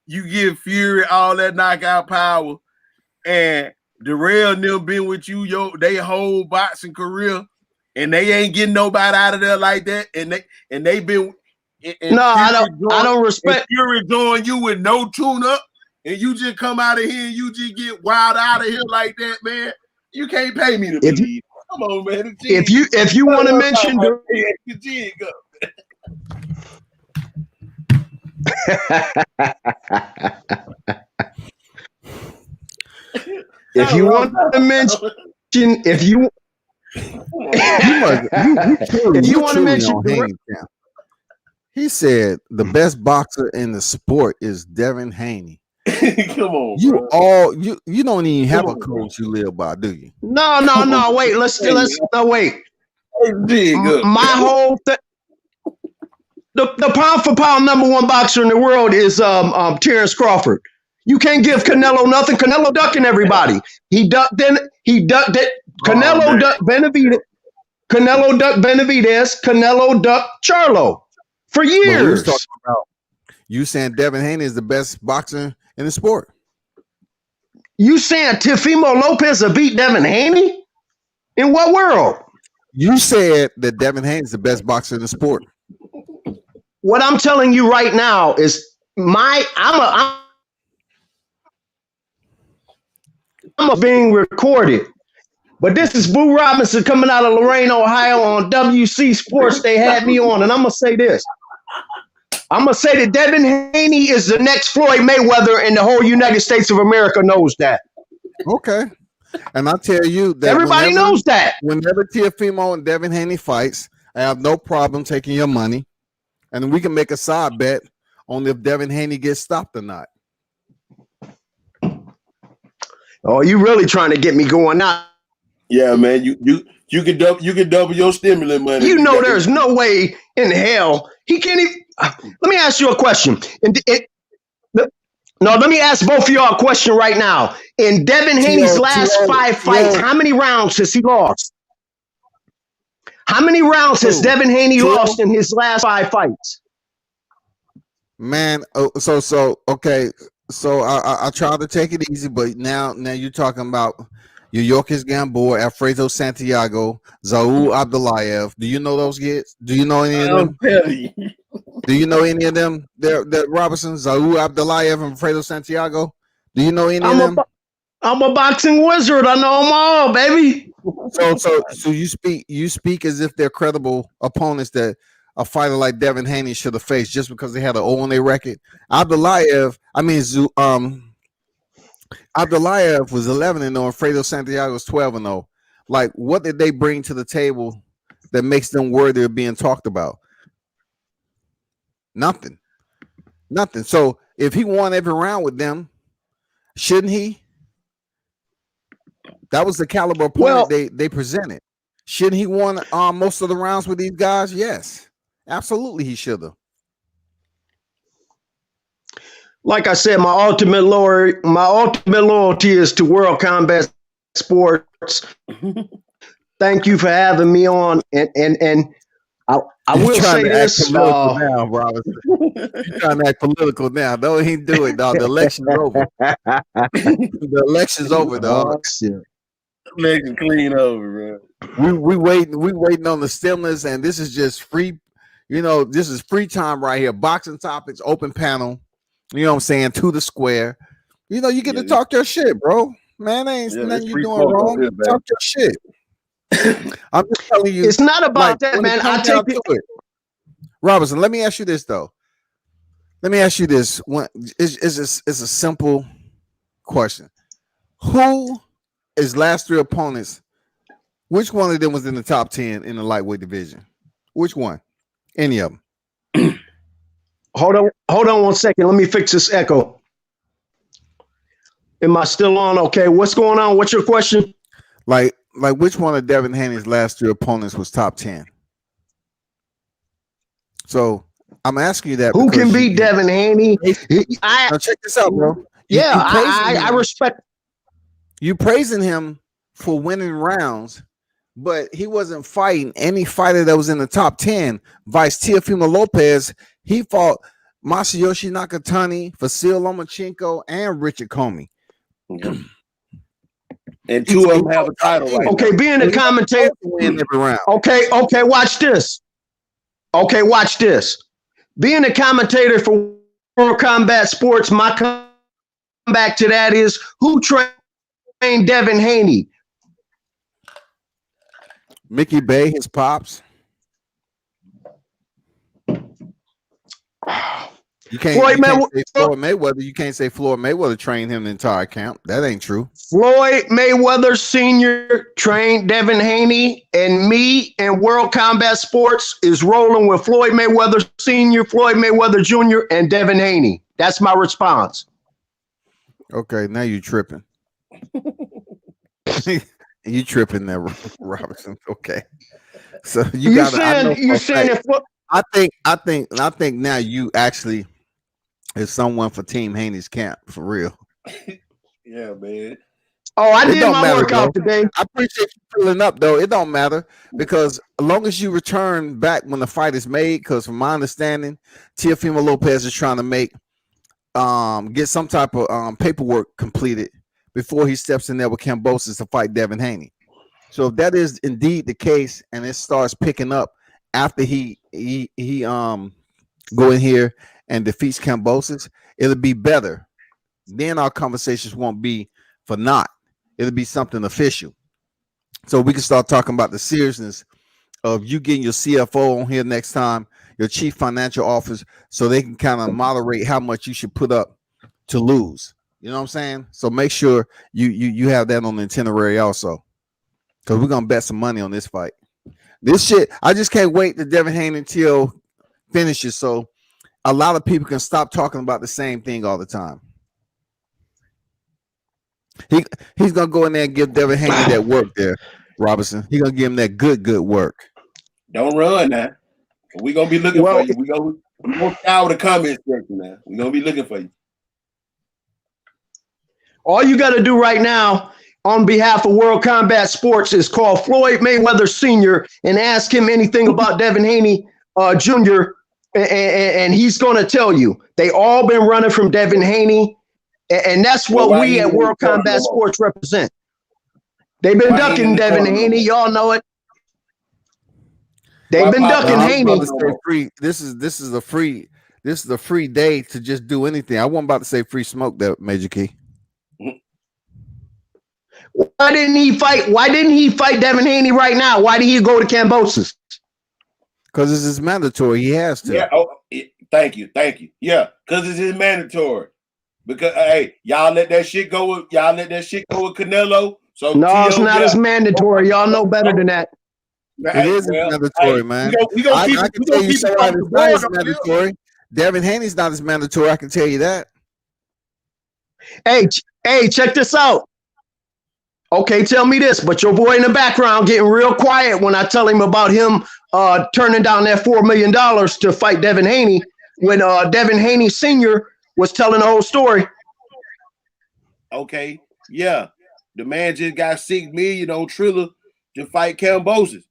you give Fury all that knockout power, and Darrell and them been with you they whole boxing career, and they ain't getting nobody out of there like that, and they been. I don't respect Fury join you with no tune-up. And you just come out of here and you just get wild out of here like that, man. You can't pay me to believe. Come on, man. If you want to mention if you want to mention he said the best boxer in the sport is Devin Haney. Come on, you don't even have a coach you live by, do you? No. Wait, let's wait. My whole thing. The pound for pound number one boxer in the world is Terrence Crawford. You can't give Canelo nothing. Canelo ducking everybody. He ducked it. Canelo ducked Benavidez. Canelo ducked Benavidez. Canelo ducked Charlo for years. You saying Devin Haney is the best boxer in the sport? You saying Teofimo Lopez will beat Devin Haney? In what world? You said that Devin Haney is the best boxer in the sport. What I'm telling you right now is I'm being recorded. But this is Boo Robinson coming out of Lorain, Ohio on WC Sports. They had me on, and I'm going to say this. I'm going to say that Devin Haney is the next Floyd Mayweather, and the whole United States of America knows that. Okay. And I tell you that everybody knows that. Whenever Teofimo and Devin Haney fights, I have no problem taking your money, and we can make a side bet on if Devin Haney gets stopped or not. Oh, you really trying to get me going now? Yeah, man. You can double your stimulant money. You know, there's no way in hell he can't even. Let me ask you a question. No, let me ask both of y'all a question right now. In Devin Haney's last 5 fights, how many rounds has he lost? How many rounds has Devin Haney lost in his last 5 fights? Man, okay. So I try to take it easy, but now you're talking about Yorkis Gamboa, Alfredo Santiago, Zaul Abdulayev. Do you know those kids? Do you know any of them? Do you know any of them? They're Robinson, Zaul Abdulayev, and Alfredo Santiago. Do you know any of them? I'm a boxing wizard. I know them all, baby. So you speak as if they're credible opponents that a fighter like Devin Haney should have faced just because they had an O on their record. Abdulayev was 11-0, and Alfredo Santiago was 12-0. Like, what did they bring to the table that makes them worthy of being talked about? Nothing. So if he won every round with them, shouldn't he? That was the caliber opponent they presented. Shouldn't he won most of the rounds with these guys? Yes, absolutely, he should have. Like I said, my ultimate loyalty is to World Combat Sports. Thank you for having me on, and I will say this. Now, Robinson. You're trying to act political now. No, he do it, dog. The election's over. The election's over, dog. Election clean over, bro. We waiting on the stillness, and this is just free. You know, this is free time right here. Boxing topics, open panel. You know what I'm saying? To the square. You know, you get to talk your shit, bro. Man, ain't nothing you doing wrong. Here, talk your shit. I'm just telling you, it's not about that, man. I take it. Robinson, let me ask you this though. Let me ask you this. It's a simple question. Who is last 3 opponents? Which one of them was in the top 10 in the lightweight division? Which one? Any of them? Hold on 1 second. Let me fix this echo. Am I still on? Okay, what's going on? What's your question? Like which one of Devin Haney's last 3 opponents was top 10? So I'm asking you that. Who can beat Devin Haney? Now check this out, bro. I respect. You praising him for winning rounds, but he wasn't fighting any fighter that was in the top 10. Vice Teofimo Lopez, he fought Masayoshi Nakatani, Vasil Lomachenko, and Richard Comey. Yeah. And 2 of them have a title right Okay, now. Being a commentator. Okay, watch this. Being a commentator for World Combat Sports, my comeback to that is, who trained Devin Haney? Mickey Bay, his pops. You can't say Floyd Mayweather. You can't say Floyd Mayweather trained him the entire camp. That ain't true. Floyd Mayweather Sr. trained Devin Haney, and me and World Combat Sports is rolling with Floyd Mayweather Sr., Floyd Mayweather Jr., and Devin Haney. That's my response. Okay, now you tripping. You tripping there, Robinson. Okay, so you saying I think now you actually is someone for Team Haney's camp for real. Yeah, man. Oh, I did my workout today. I appreciate you filling up though. It don't matter because as long as you return back when the fight is made, because from my understanding, Teofimo Lopez is trying to make get some type of paperwork completed before he steps in there with Kambosis to fight Devin Haney. So if that is indeed the case and it starts picking up after he go in here and defeats Kambosis, it'll be better. Then our conversations won't be for naught. It'll be something official. So we can start talking about the seriousness of you getting your CFO on here next time, your chief financial officer, so they can kind of moderate how much you should put up to lose. You know what I'm saying? So make sure you have that on the itinerary also, because we're gonna bet some money on this fight. This shit, I just can't wait to Devin Haney until finishes, so a lot of people can stop talking about the same thing all the time. He's gonna go in there and give Devin Haney that work there, Robinson. He's gonna give him that good work. Don't run now. We're gonna be looking for you. We're gonna scour the comment section now. We're gonna be looking for you. All you got to do right now on behalf of World Combat Sports is call Floyd Mayweather Sr. and ask him anything about Devin Haney Jr. And he's going to tell you. They all been running from Devin Haney, and that's what we at World Combat Sports represent. They've been ducking Devin Haney. Y'all know it. They've been ducking Haney. This is a free day to just do anything. I wasn't about to say free smoke, that Major Key. Why didn't he fight? Why didn't he fight Devin Haney right now? Why did he go to Kambosis? Because this is mandatory. He has to. Yeah. Thank you. Yeah, because this is mandatory. Because hey, y'all let that shit go with Canelo. So no, it's not as mandatory. Y'all know better than that. It is mandatory, man. I can tell you somebody that's not as mandatory. Devin Haney's not as mandatory. I can tell you that. Hey, check this out. Okay, tell me this, but your boy in the background getting real quiet when I tell him about him turning down that $4 million to fight Devin Haney when Devin Haney Sr. was telling the whole story. Okay, yeah. The man just got $6 million on Triller to fight Kambosis.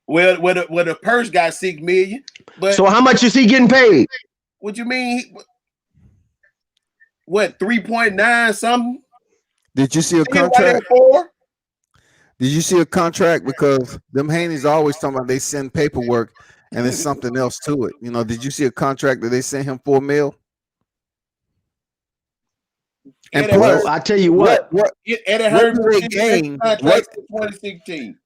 Well, the purse got $6 million. But so how much is he getting paid? What you mean? What 3.9 something? Did you see a contract? Did you see a contract? Because them Haney's always talking about they send paperwork and there's something else to it. You know, did you see a contract that they sent him $4 million? And plus, I tell you what do they gain? 2016.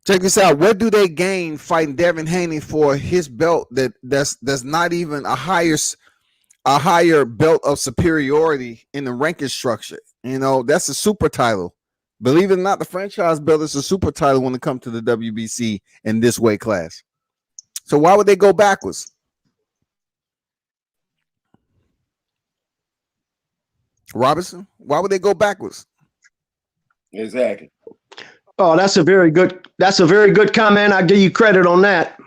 Check this out. What do they gain fighting Devin Haney for his belt that's not even a higher belt of superiority in the ranking structure? You know, that's a super title. Believe it or not, the franchise belt is a super title when it comes to the WBC in this weight class. So why would they go backwards? Robinson, why would they go backwards? Exactly. Oh, that's a very good comment. I give you credit on that.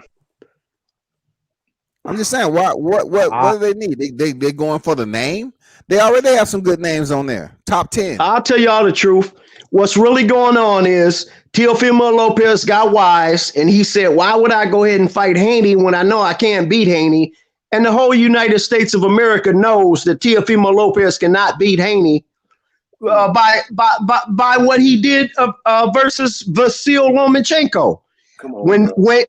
I'm just saying, what do they need? They going for the name? They already have some good names on there. Top 10. I'll tell y'all the truth. What's really going on is Teofimo Lopez got wise and he said, why would I go ahead and fight Haney when I know I can't beat Haney? And the whole United States of America knows that Teofimo Lopez cannot beat Haney by what he did versus Vergil Lomachenko. Come on, when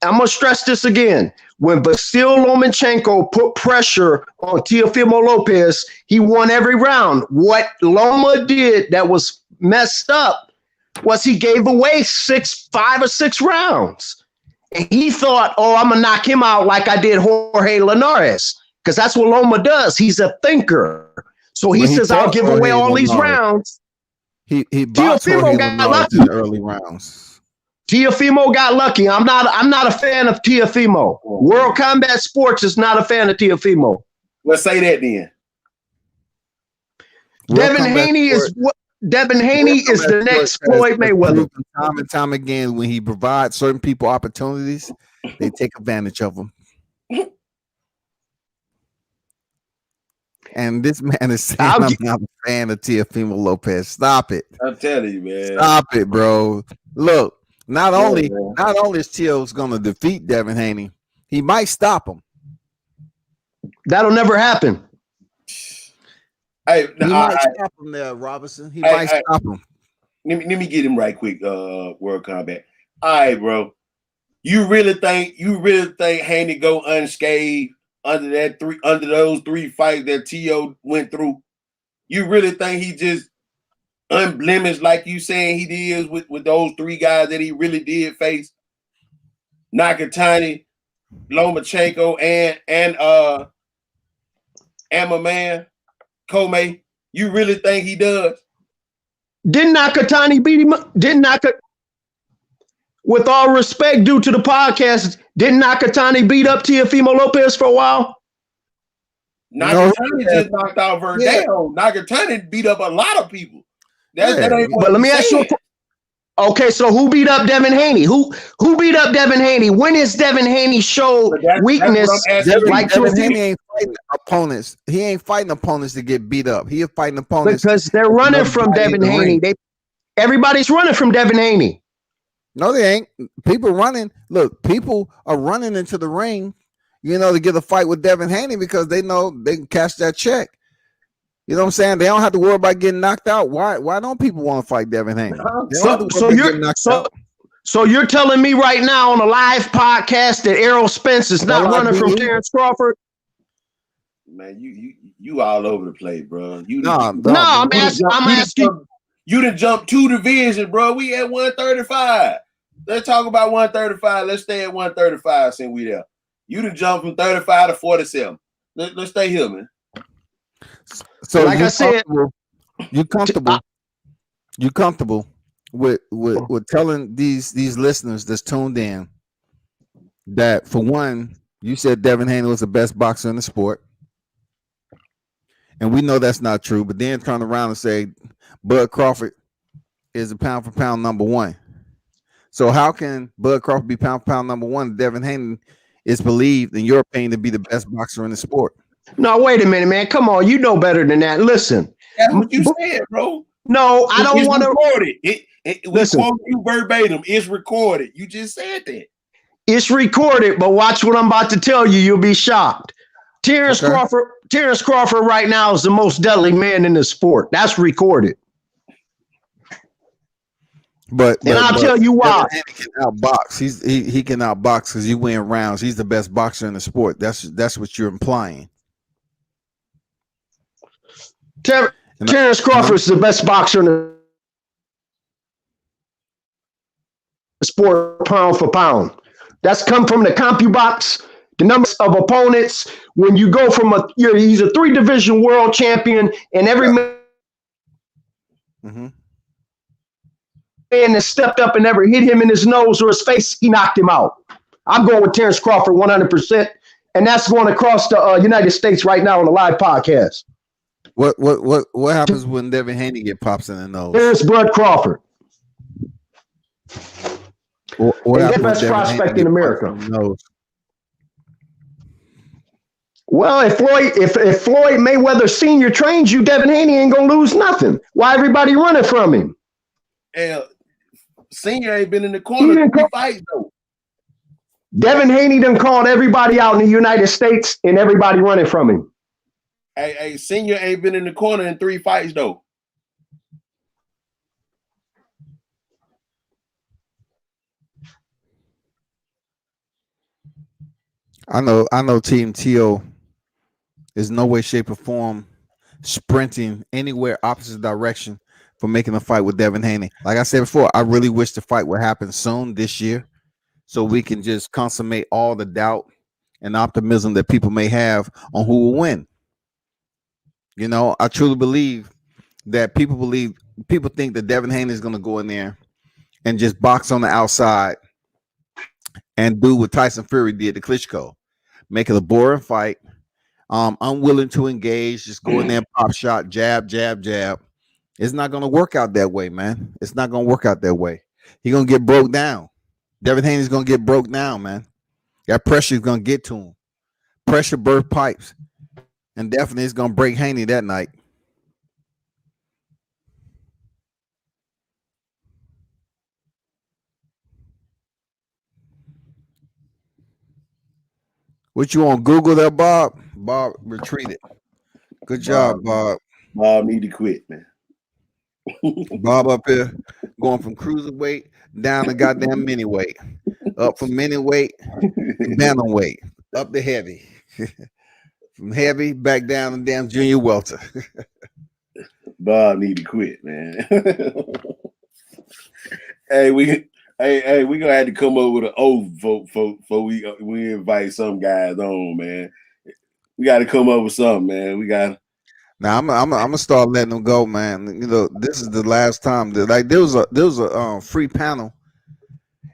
I'm gonna stress this again. When Vergil Lomachenko put pressure on Teofimo Lopez, he won every round. What Loma did that was messed up was he gave away 5 or 6 rounds. And he thought, oh, I'm going to knock him out like I did Jorge Linares, because that's what Loma does. He's a thinker. So he says, I'll give away all these rounds. He Teofimo got lucky in the early rounds. Teofimo got lucky. I'm not a fan of Teofimo. World Combat Sports is not a fan of Teofimo. Let's say that then. Devin Haney is the next Floyd Mayweather. Time and time again, when he provides certain people opportunities, they take advantage of them. And this man is saying, I'm not a fan of Teofimo Lopez. Stop it. I'm telling you, man. Stop it, bro. Look, not only is Teo's going to defeat Devin Haney, he might stop him. That'll never happen. Hey, he might stop him there, Robinson. He might stop him. Let me get him right quick, World Combat. All right, bro. You really think Haney go unscathed under those 3 fights that Teo went through? You really think he just unblemished like you saying he is with those 3 guys that he really did face? Nakatani, Lomachenko, and my man Comey. You really think he does? Didn't Nakatani beat him? With all respect due to the podcast, didn't Nakatani beat up Teofimo Lopez for a while? Nakatani just knocked out Vergil. Yeah. Nakatani beat up a lot of people. That ain't what but let me ask you. Okay, so who beat up Devin Haney? Who beat up Devin Haney? When is Devin Haney show weakness? Devin Haney ain't fighting opponents. He ain't fighting opponents to get beat up. He is fighting opponents because they're running from Devin Haney. Everybody's running from Devin Haney. No, they ain't. People running. Look, people are running into the ring, to get a fight with Devin Haney because they know they can cash that check. You know what I'm saying? They don't have to worry about getting knocked out. Why don't people want to fight Devin Haney? So you're telling me right now on a live podcast that Errol Spence is not running from Terrence Crawford? Man, you all over the place, bro. I'm asking. You done jumped 2 divisions, bro. We at 135. Let's talk about 135. Let's stay at 135 since we there. You done jumped from 35 to 47. Let's stay here, man. So like I said, you're comfortable with telling these listeners that's tuned in that, for one, you said Devin Haney was the best boxer in the sport. And we know that's not true, but then turn around and say Bud Crawford is a pound for pound number 1. So how can Bud Crawford be pound for pound number 1? Devin Haney is believed, in your opinion, to be the best boxer in the sport. No, wait a minute, man. Come on, you know better than that. Listen. That's what you said, bro. No, I don't want to record it. We quote you verbatim. It's recorded. You just said that. It's recorded, but watch what I'm about to tell you. You'll be shocked. Terrence Crawford right now is the most deadly man in the sport. That's recorded. But I'll tell you why. He can outbox. He can outbox because you win rounds. He's the best boxer in the sport. That's what you're implying. Terrence Crawford is the best boxer in the sport, pound for pound. That's come from the CompuBox. The numbers of opponents, when you go from he's a 3-division world champion, and every man that stepped up and never hit him in his nose or his face, he knocked him out. I'm going with Terrence Crawford 100%, and that's going across the United States right now on the live podcast. What happens when Devin Haney get pops in the nose? There's Bud Crawford. What the best prospect in America. Well, if Floyd Mayweather Sr. trains you, Devin Haney ain't gonna lose nothing. Why everybody running from him? Senior ain't been in the corner 3 fights though. Devin Haney done called everybody out in the United States, and everybody running from him. Hey, Senior ain't been in the corner in 3 fights though. I know Team Teo is no way, shape, or form sprinting anywhere opposite direction for making a fight with Devin Haney. Like I said before, I really wish the fight would happen soon this year so we can just consummate all the doubt and optimism that people may have on who will win. I truly believe that people think that Devin Haney is going to go in there and just box on the outside and do what Tyson Fury did to Klitschko. Make it a boring fight. Unwilling to engage, just go in there, pop shot, jab, jab, jab. It's not going to work out that way, man. It's not going to work out that way. He's going to get broke down. Devin Haney's going to get broke down, man. That pressure is going to get to him. Pressure burst pipes. And definitely it's going to break Haney that night. What you on Google there, Bob? Bob retreated. Good job, Bob. Bob need to quit, man. Bob up here going from cruiserweight down to goddamn mini-weight. Up from mini-weight to bantamweight. Up to heavy. From heavy back down to damn junior welter. Bob need to quit, man. Hey, we gonna have to come up with an oath for we invite some guys on, man. We got to come up with something, man. We got. Now I'm gonna start letting them go, man. This is the last time that there was a free panel.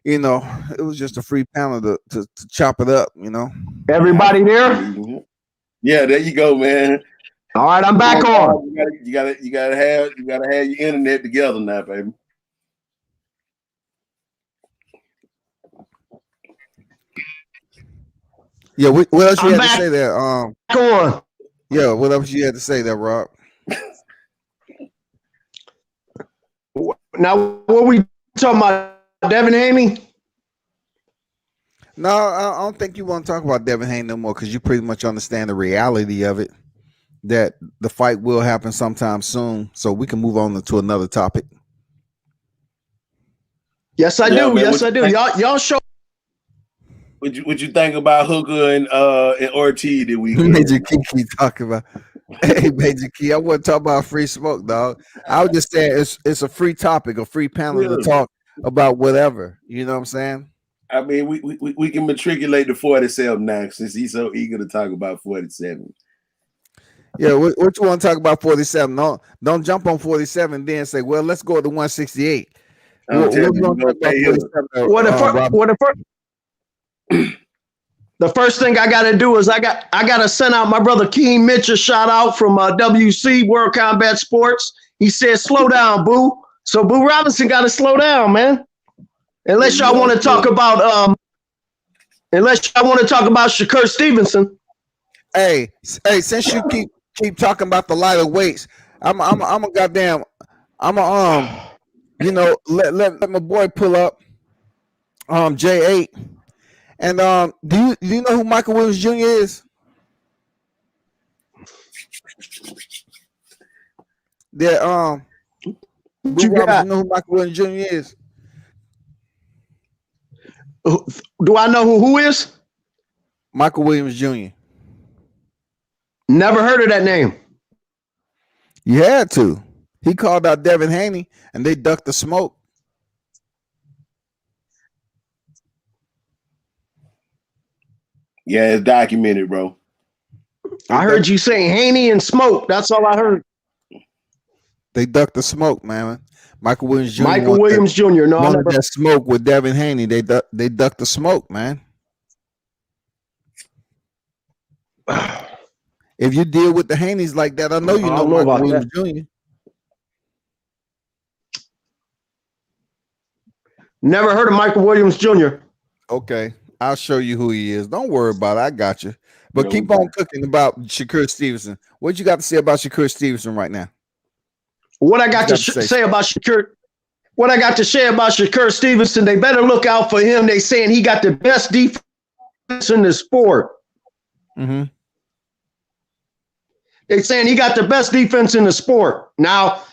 It was just a free panel to chop it up. Everybody there? Yeah, there you go, man. All right, I'm back on. You gotta have your internet together now, baby. Yeah, what else you I'm had to back. say there? Go on. Yeah, what else you had to say there, Rob? Now, what we talking about? Devin Haney? No, I don't think you want to talk about Devin Haney no more because you pretty much understand the reality of it. That the fight will happen sometime soon, so we can move on to another topic. Yes, I do. Yes, I do. Y'all show. What you think about Hooker and Ortiz that we Major Key keep talking about. Hey, Major Key, I want to talk about free smoke, dog. I was just saying it's a free topic, a free panel to talk about whatever. You know what I'm saying? I mean, we can matriculate to 47 now since he's so eager to talk about 47. Yeah, what you want to talk about 47? Don't jump on 47 then say, well, let's go to 168. What you want to talk about 47? The first thing I got to do is I got to send out my brother Keen Mitch a shout out from WC World Combat Sports. He said, "Slow down, Boo." So Boo Robinson got to slow down, man. Unless y'all want to talk about Shakur Stevenson. Hey, since you keep talking about the lighter weights, I'm a goddamn, let my boy pull up J8. And do you know who Michael Williams Jr. is? There, you know who Michael Williams Jr. is? Do I know who is? Michael Williams Jr. Never heard of that name. You had to. He called out Devin Haney, and they ducked the smoke. Yeah, it's documented, bro. I heard you say Haney and smoke. That's all I heard. They ducked the smoke, man. Michael Williams Jr. No, wanted that smoke with Devin Haney. They ducked the smoke, man. If you deal with the Haneys like that, I know you know Michael Williams Jr. Never heard of Michael Williams Jr. Okay, I'll show you who he is. Don't worry about it. I got you. But keep on cooking about Shakur Stevenson. What you got to say about Shakur Stevenson right now? What I got to say about Shakur? What I got to say about Shakur Stevenson? They better look out for him. They saying he got the best defense in the sport. Mm-hmm. They saying he got the best defense in the sport. Now,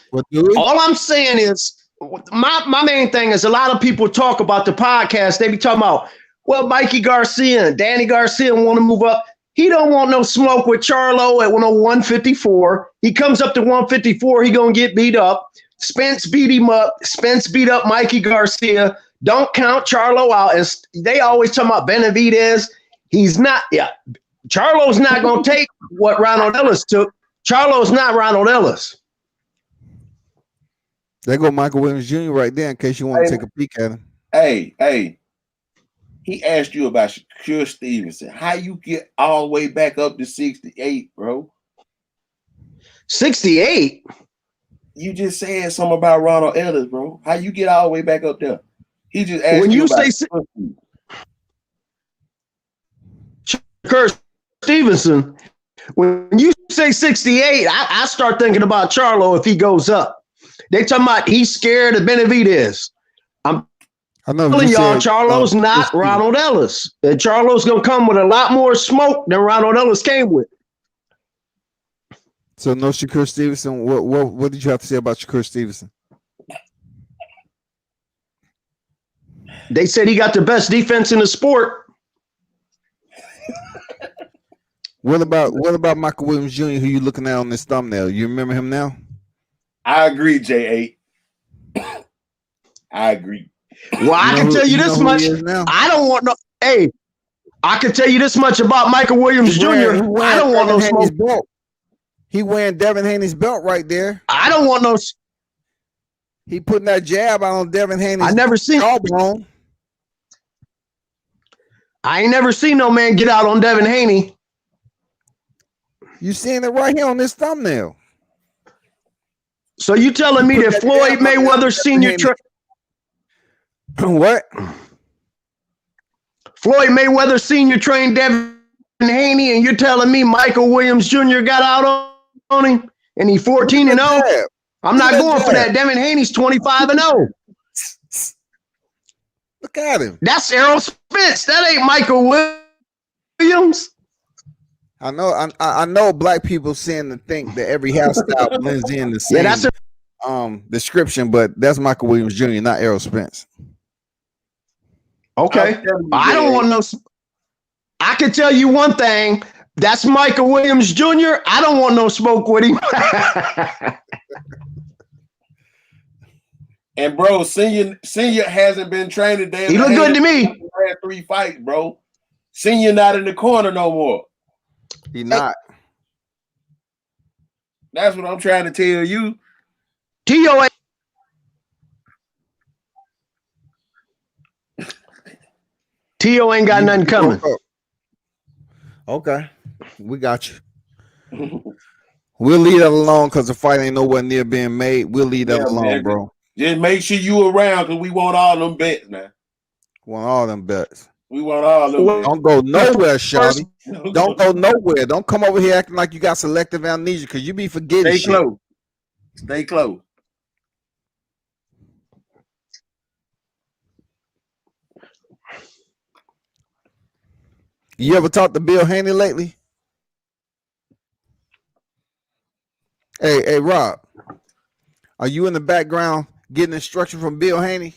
all I'm saying is my main thing is a lot of people talk about the podcast. They be talking about, well, Mikey Garcia and Danny Garcia want to move up. He don't want no smoke with Charlo at 154. He comes up to 154. He going to get beat up. Spence beat him up. Spence beat up Mikey Garcia. Don't count Charlo out. As they always talk about Benavidez. He's not. Yeah, Charlo's not going to take what Ronald Ellis took. Charlo's not Ronald Ellis. There go Michael Williams Jr. right there in case you want to take a peek at him. Hey. He asked you about Shakur Stevenson. How you get all the way back up to 68, bro? 68? You just said something about Ronald Ellis, bro. How you get all the way back up there? He just asked when you say Shakur Stevenson, when you say 68, I start thinking about Charlo if he goes up. They talking about he's scared of Benavidez. I'm telling y'all, Charlo's not Ronald Ellis. And Charlo's going to come with a lot more smoke than Ronald Ellis came with. So no Shakur Stevenson. What did you have to say about Shakur Stevenson? They said he got the best defense in the sport. What about Michael Williams Jr., who you looking at on this thumbnail? You remember him now? I agree, J8. I agree. Well, I can tell you this much. I don't want no. Hey, I can tell you this much about Michael Williams Jr. I don't want no smoke. Belt. He wearing Devin Haney's belt right there. I don't want no. He putting that jab on Devin Haney's. I never seen. Jawbone. I ain't never seen no man get out on Devin Haney. You seeing it right here on this thumbnail. So you telling me that Floyd Mayweather Sr. What? Floyd Mayweather Sr. trained Devin Haney, and you're telling me Michael Williams Jr. got out on him, and he's 14-0. I'm not going for that. Devin Haney's 25-0. Look at him. That's Errol Spence. That ain't Michael Williams. I know black people seem to think that every hairstyle blends in the same that's description, but that's Michael Williams Jr., not Errol Spence. Okay. I don't want no. I can tell you one thing. That's Michael Williams Jr. I don't want no smoke with him. And bro, senior hasn't been training. He look good to me. Had 3 fights, bro. Senior not in the corner no more. He not. That's what I'm trying to tell you. T.O. T.O. ain't got nothing coming. Okay, we got you. We'll leave that alone because the fight ain't nowhere near being made. We'll leave that alone, man, bro. Just make sure you around because we want all them bets, man. Want all them bets. We want all them bets. Don't go nowhere, Shawty. Don't go nowhere. Don't come over here acting like you got selective amnesia because you be forgetting. Stay close. Stay close. You ever talked to Bill Haney lately? Hey, Rob. Are you in the background getting instruction from Bill Haney?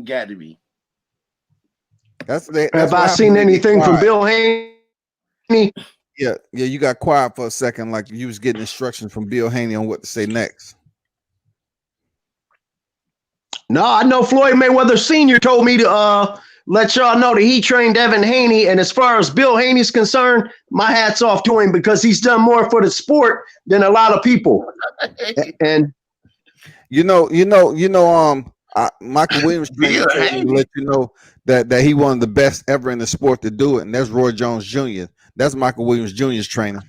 Got to be. Have I seen anything from Bill Haney? Yeah, you got quiet for a second, like you was getting instructions from Bill Haney on what to say next. No, I know Floyd Mayweather Sr. told me to let y'all know that he trained Devin Haney. And as far as Bill Haney's concerned, my hat's off to him because he's done more for the sport than a lot of people. And Michael Williams let you know that he one of the best ever in the sport to do it, and that's Roy Jones Jr. That's Michael Williams Jr.'s trainer.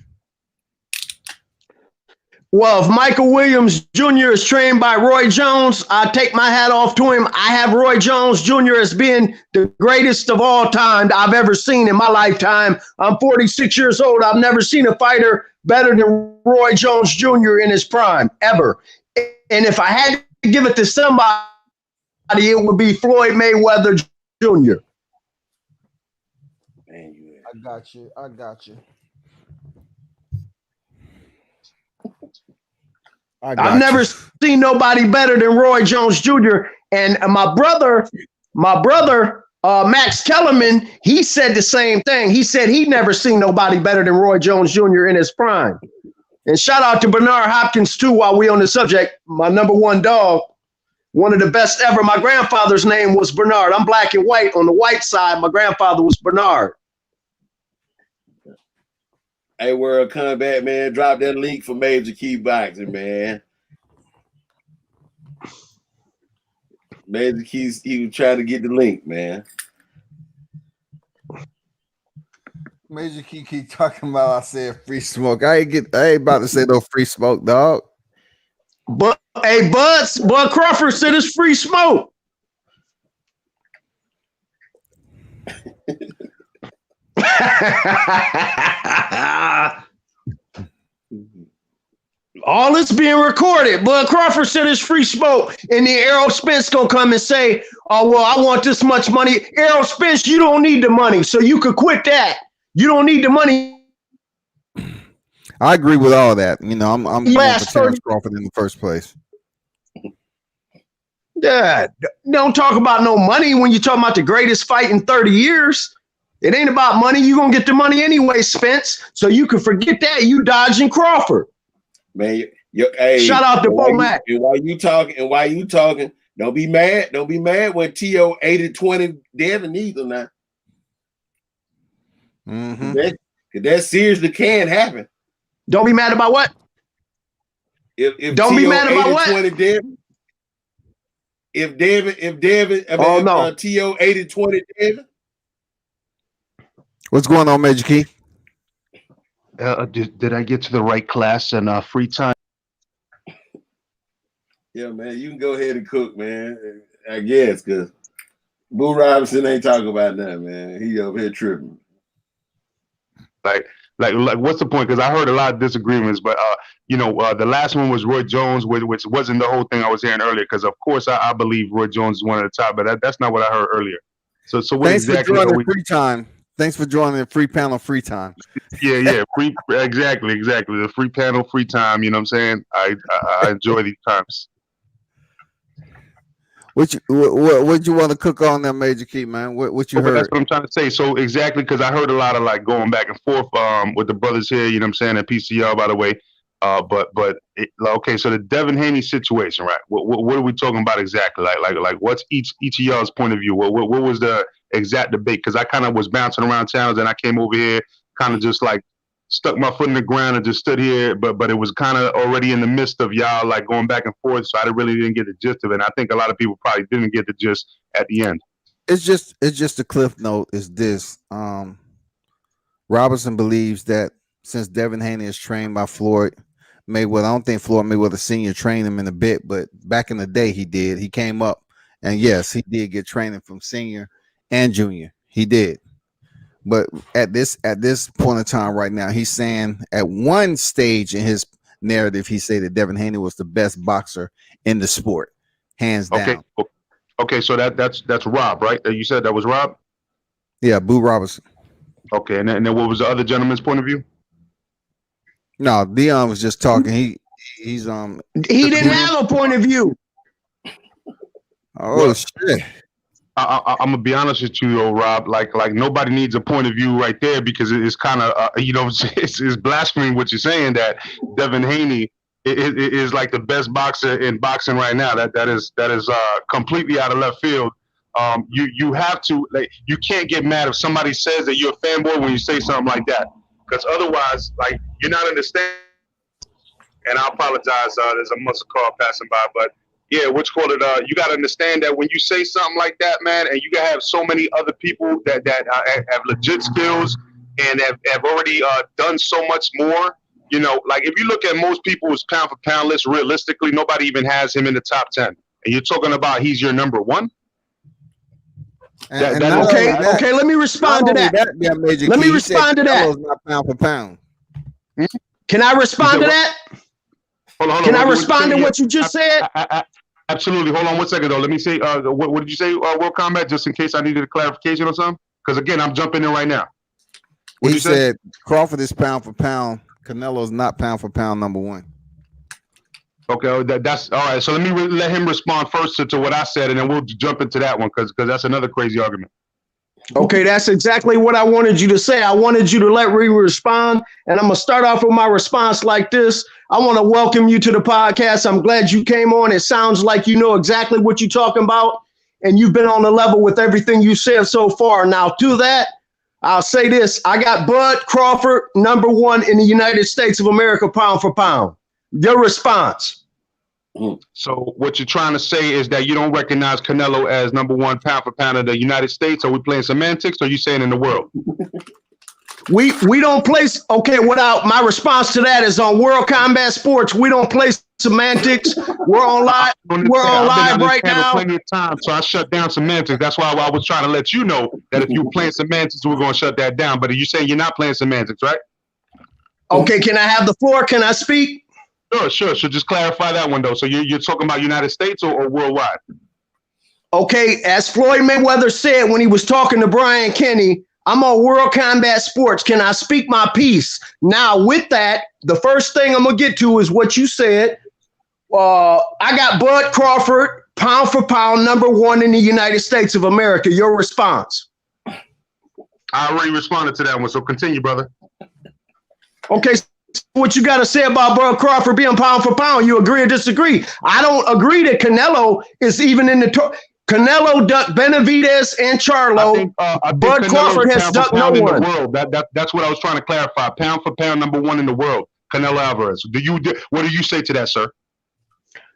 Well, if Michael Williams Jr. is trained by Roy Jones, I take my hat off to him. I have Roy Jones Jr. as being the greatest of all time I've ever seen in my lifetime. I'm 46 years old. I've never seen a fighter better than Roy Jones Jr. in his prime, ever. And if I had to give it to somebody, it would be Floyd Mayweather Jr. I got you. I've never seen nobody better than Roy Jones Jr. And my brother, Max Kellerman, he said the same thing. He said he'd never seen nobody better than Roy Jones Jr. in his prime. And shout out to Bernard Hopkins too, while we on the subject, my number one dog, one of the best ever. My grandfather's name was Bernard. I'm black and white. On the white side, my grandfather was Bernard. Hey, World Combat, man, drop that link for Major Key Boxing, man. Major Key's, he was trying to get the link, man. Major Key keep talking about I said free smoke. I ain't about to say no free smoke, dog. But hey, Bud Crawford said it's free smoke. All this being recorded. Bud Crawford said it's free smoke, and then Errol Spence gonna come and say, "Oh well, I want this much money." Errol Spence, you don't need the money, so you could quit that. You don't need the money. I agree with all that. You know, I'm for Terrence Crawford in the first place. Yeah, don't talk about no money when you're talking about the greatest fight in 30 years. It ain't about money. You're going to get the money anyway, Spence. So you can forget that. You dodging Crawford. Man, hey, shout out to Bo Mac. And while you talking, don't be mad. Don't be mad when T.O. 80-20 Devin either now. Mm-hmm. That seriously can happen. Don't be mad about what? If don't be mad about what? Devin, if Devin, T.O. 80-20 Devin. What's going on, Major Key? Did I get to the right class and free time? Yeah, man, you can go ahead and cook, man. I guess because Boo Robinson ain't talking about that, man. He over here tripping. Like, what's the point? Because I heard a lot of disagreements, but the last one was Roy Jones, which wasn't the whole thing I was hearing earlier. Because of course I believe Roy Jones is one of the top, but that's not what I heard earlier. So what Thanks exactly for are joining we? free time. Thanks for joining the free panel free time. Yeah, exactly. The free panel, free time. You know what I'm saying? I enjoy these times. What you want to cook on there, Major Key, man? What you But heard? that's what I'm trying to say. So exactly, because I heard a lot of like going back and forth with the brothers here. You know what I'm saying? At PCL, by the way. Okay. So the Devin Haney situation, right? What are we talking about exactly? Like what's each of y'all's point of view? What was the exact debate? Because I kind of was bouncing around towns, and I came over here, kind of just like stuck my foot in the ground and just stood here. But it was kind of already in the midst of y'all like going back and forth, so I really didn't get the gist of it. And I think a lot of people probably didn't get the gist at the end. It's just a cliff note. Is this? Robinson believes that since Devin Haney is trained by Floyd Mayweather, I don't think Floyd Mayweather Sr. trained him in a bit, but back in the day he did. He came up, and yes, he did get training from Senior and Junior. He did. But at this point in time right now, he's saying at one stage in his narrative, he said that Devin Haney was the best boxer in the sport, hands down. Okay, so that's Rob, right? You said that was Rob? Yeah, Boo Robinson. Okay, and then what was the other gentleman's point of view? No, Dion was just talking. He didn't have a point of view. Oh shit. I'm gonna be honest with you, though, Rob. Like nobody needs a point of view right there, because it's kind of it's blasphemy what you're saying, that Devin Haney is like the best boxer in boxing right now. That is completely out of left field. You have to, like, you can't get mad if somebody says that you're a fanboy when you say something like that, because otherwise, like, you're not understanding. And I apologize. There's a muscle car passing by, but. Yeah, you got to understand that when you say something like that, man, and you have so many other people that have legit skills and have already done so much more, like if you look at most people's pound for pound list, realistically, nobody even has him in the top 10. And you're talking about he's your number one? Okay, let me respond to that. Let me respond to that. Not pound for pound. Can I respond to that? Hold on. Can I respond to what you just said? Absolutely. Hold on 1 second, though. Let me say, what did you say, World Combat, just in case I needed a clarification or something? Because, again, I'm jumping in right now. He said Crawford is pound for pound. Canelo's not pound for pound number one. Okay, that's all right. So let me let him respond first to what I said, and then we'll jump into that one, because that's another crazy argument. Okay, that's exactly what I wanted you to say. I wanted you to let me respond, and I'm going to start off with my response like this. I want to welcome you to the podcast. I'm glad you came on. It sounds like you know exactly what you're talking about, and you've been on the level with everything you said so far. Now, to that, I'll say this. I got Bud Crawford, number one in the United States of America, pound for pound. Your response. So what you're trying to say is that you don't recognize Canelo as number one pound for pound in the United States? Are we playing semantics, or are you saying in the world? We don't place, okay, my response to that is on World Combat Sports, we don't play semantics. We're on live right now. Plenty of time, so I shut down semantics. That's why I was trying to let you know that if you're playing semantics, we're going to shut that down. But are you saying you're not playing semantics, right? Okay, can I have the floor? Can I speak? Sure. So just clarify that one, though. So you're talking about United States or worldwide? Okay, as Floyd Mayweather said when he was talking to Brian Kenny, I'm on World Combat Sports. Can I speak my piece? Now, with that, the first thing I'm going to get to is what you said. I got Bud Crawford, pound for pound, number one in the United States of America. Your response? I already responded to that one, so continue, brother. Okay, what you got to say about Bud Crawford being pound for pound? You agree or disagree? I don't agree that Canelo is even in the Canelo ducked Benavidez and Charlo. I think Bud Crawford has ducked no one. In the world. That's what I was trying to clarify. Pound for pound, number one in the world. Canelo Alvarez. What do you say to that, sir?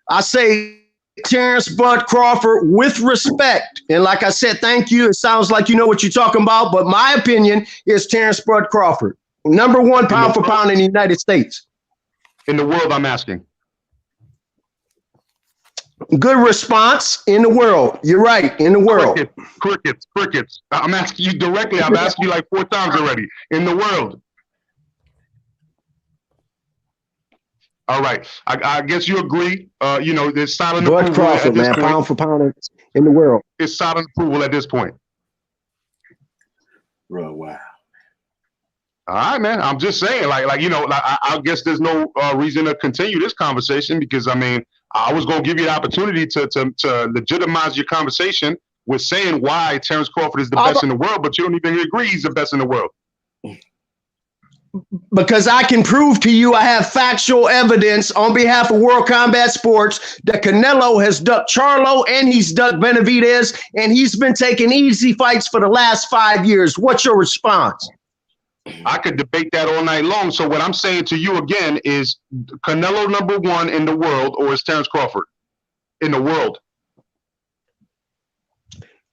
I say Terrence Bud Crawford with respect. And like I said, thank you. It sounds like you know what you're talking about. But my opinion is Terrence Bud Crawford. Number one pound for pound in the United States. In the world, I'm asking. Good response. In the world. You're right. In the world. Crickets. I'm asking you directly. I've asked you like 4 times already. In the world. All right. I guess you agree. There's silent Bud approval at Crawford, this man, point. pound for pound in the world. It's silent approval at this point. Bro, wow. All right, man. I'm just saying, I guess there's no reason to continue this conversation because, I mean, I was going to give you the opportunity to legitimize your conversation with saying why Terrence Crawford is the best in the world, but you don't even agree he's the best in the world. Because I can prove to you I have factual evidence on behalf of World Combat Sports that Canelo has ducked Charlo and he's ducked Benavidez, and he's been taking easy fights for the last 5 years. What's your response? I could debate that all night long. So what I'm saying to you again is Canelo number one in the world, or is Terrence Crawford in the world?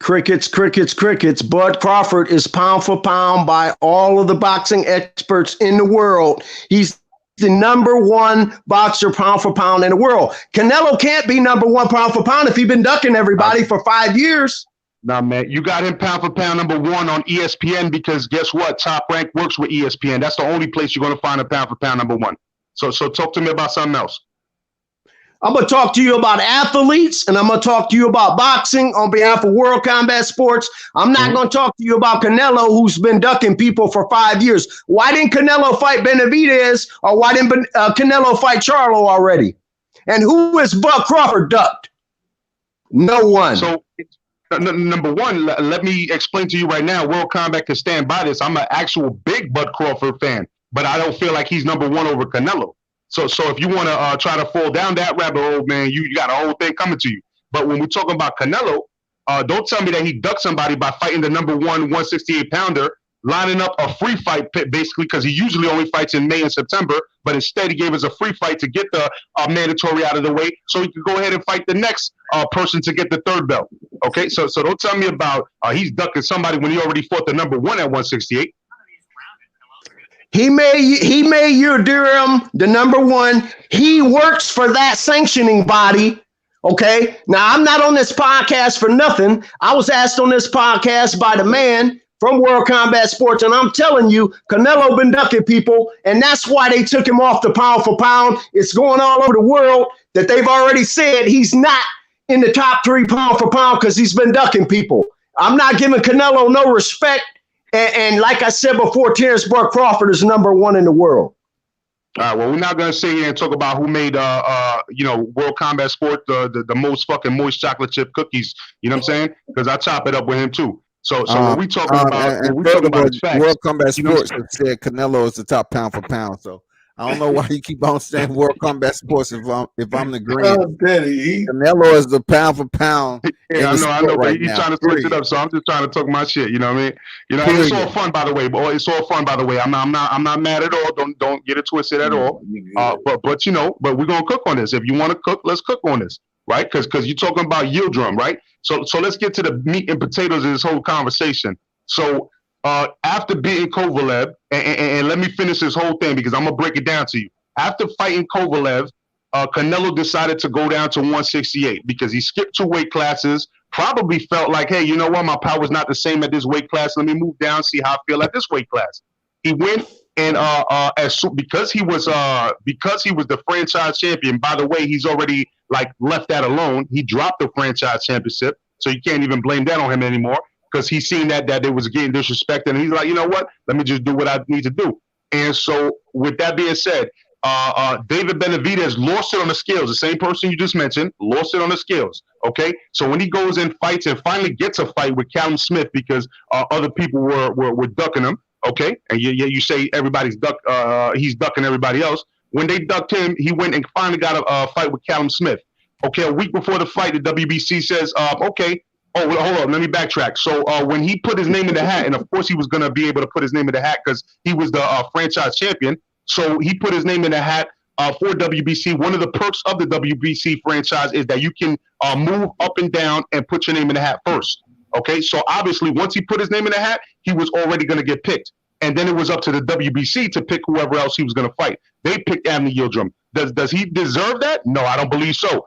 Crickets. Bud Crawford is pound for pound by all of the boxing experts in the world. He's the number one boxer pound for pound in the world. Canelo can't be number one pound for pound if he's been ducking everybody for 5 years. Nah, man, you got him pound for pound number one on ESPN because guess what? Top Rank works with ESPN. That's the only place you're going to find a pound for pound number one. So talk to me about something else. I'm going to talk to you about athletes, and I'm going to talk to you about boxing on behalf of World Combat Sports. I'm not going to talk to you about Canelo, who's been ducking people for 5 years. Why didn't Canelo fight Benavidez, or why didn't Canelo fight Charlo already? And who is Bud Crawford ducked? No one. So, number one, let me explain to you right now. World Combat can stand by this. I'm an actual big Bud Crawford fan, but I don't feel like he's number one over Canelo. So if you want to try to fall down that rabbit hole, man, you got a whole thing coming to you. But when we're talking about Canelo, don't tell me that he ducked somebody by fighting the number one 168-pounder, lining up a free fight basically because he usually only fights in May and September, but instead he gave us a free fight to get the mandatory out of the way so he could go ahead and fight the next person to get the third belt. Okay, so don't tell me about he's ducking somebody when he already fought the number one at 168. He made your Durham the number one. He works for that sanctioning body. Okay. Now, I'm not on this podcast for nothing. I was asked on this podcast by the man from World Combat Sports, and I'm telling you, Canelo been ducking people, and that's why they took him off the pound for pound. It's going all over the world that they've already said he's not in the top 3 pound for pound because he's been ducking people. I'm not giving Canelo no respect. And like I said before, Terrence Bud Crawford is number one in the world. All right, well, we're not going to sit here and talk about who made, World Combat Sport the most fucking moist chocolate chip cookies. You know what I'm saying? Because I chop it up with him, too. So when we talking about facts, World Combat Sports said Canelo is the top pound for pound. So I don't know why you keep on saying World Combat Sports if I'm agreeing. Canelo is the pound for pound. Yeah, I know, but he's trying to switch it up. So I'm just trying to talk my shit. You know what I mean? You know, it's all fun, by the way. But it's all fun, by the way. I'm not mad at all. Don't get it twisted at all. But we're gonna cook on this. If you want to cook, let's cook on this, right? Because you're talking about Yildirim, right? So let's get to the meat and potatoes of this whole conversation. So after beating Kovalev, and let me finish this whole thing because I'm gonna break it down to you. After fighting Kovalev, Canelo decided to go down to 168 because he skipped 2 weight classes. Probably felt like, hey, you know what? My power's not the same at this weight class. Let me move down, see how I feel at this weight class. He went and because he was the franchise champion. By the way, he's already left that alone. He dropped the franchise championship, so you can't even blame that on him anymore because he's seen that they was getting disrespected, and he's like, you know what? Let me just do what I need to do. And so, with that being said, David Benavidez lost it on the scales. The same person you just mentioned lost it on the scales. Okay, so when he goes and fights and finally gets a fight with Callum Smith because other people were ducking him. Okay, and you say everybody's he's ducking everybody else. When they ducked him, he went and finally got a fight with Callum Smith. Okay, a week before the fight, the WBC says, okay. Oh, well, hold on. Let me backtrack. So when he put his name in the hat, and of course he was going to be able to put his name in the hat because he was the franchise champion. So he put his name in the hat for WBC. One of the perks of the WBC franchise is that you can move up and down and put your name in the hat first. Okay, so obviously once he put his name in the hat, he was already going to get picked. And then it was up to the WBC to pick whoever else he was going to fight. They picked Anthony Yildirim. Does he deserve that? No, I don't believe so.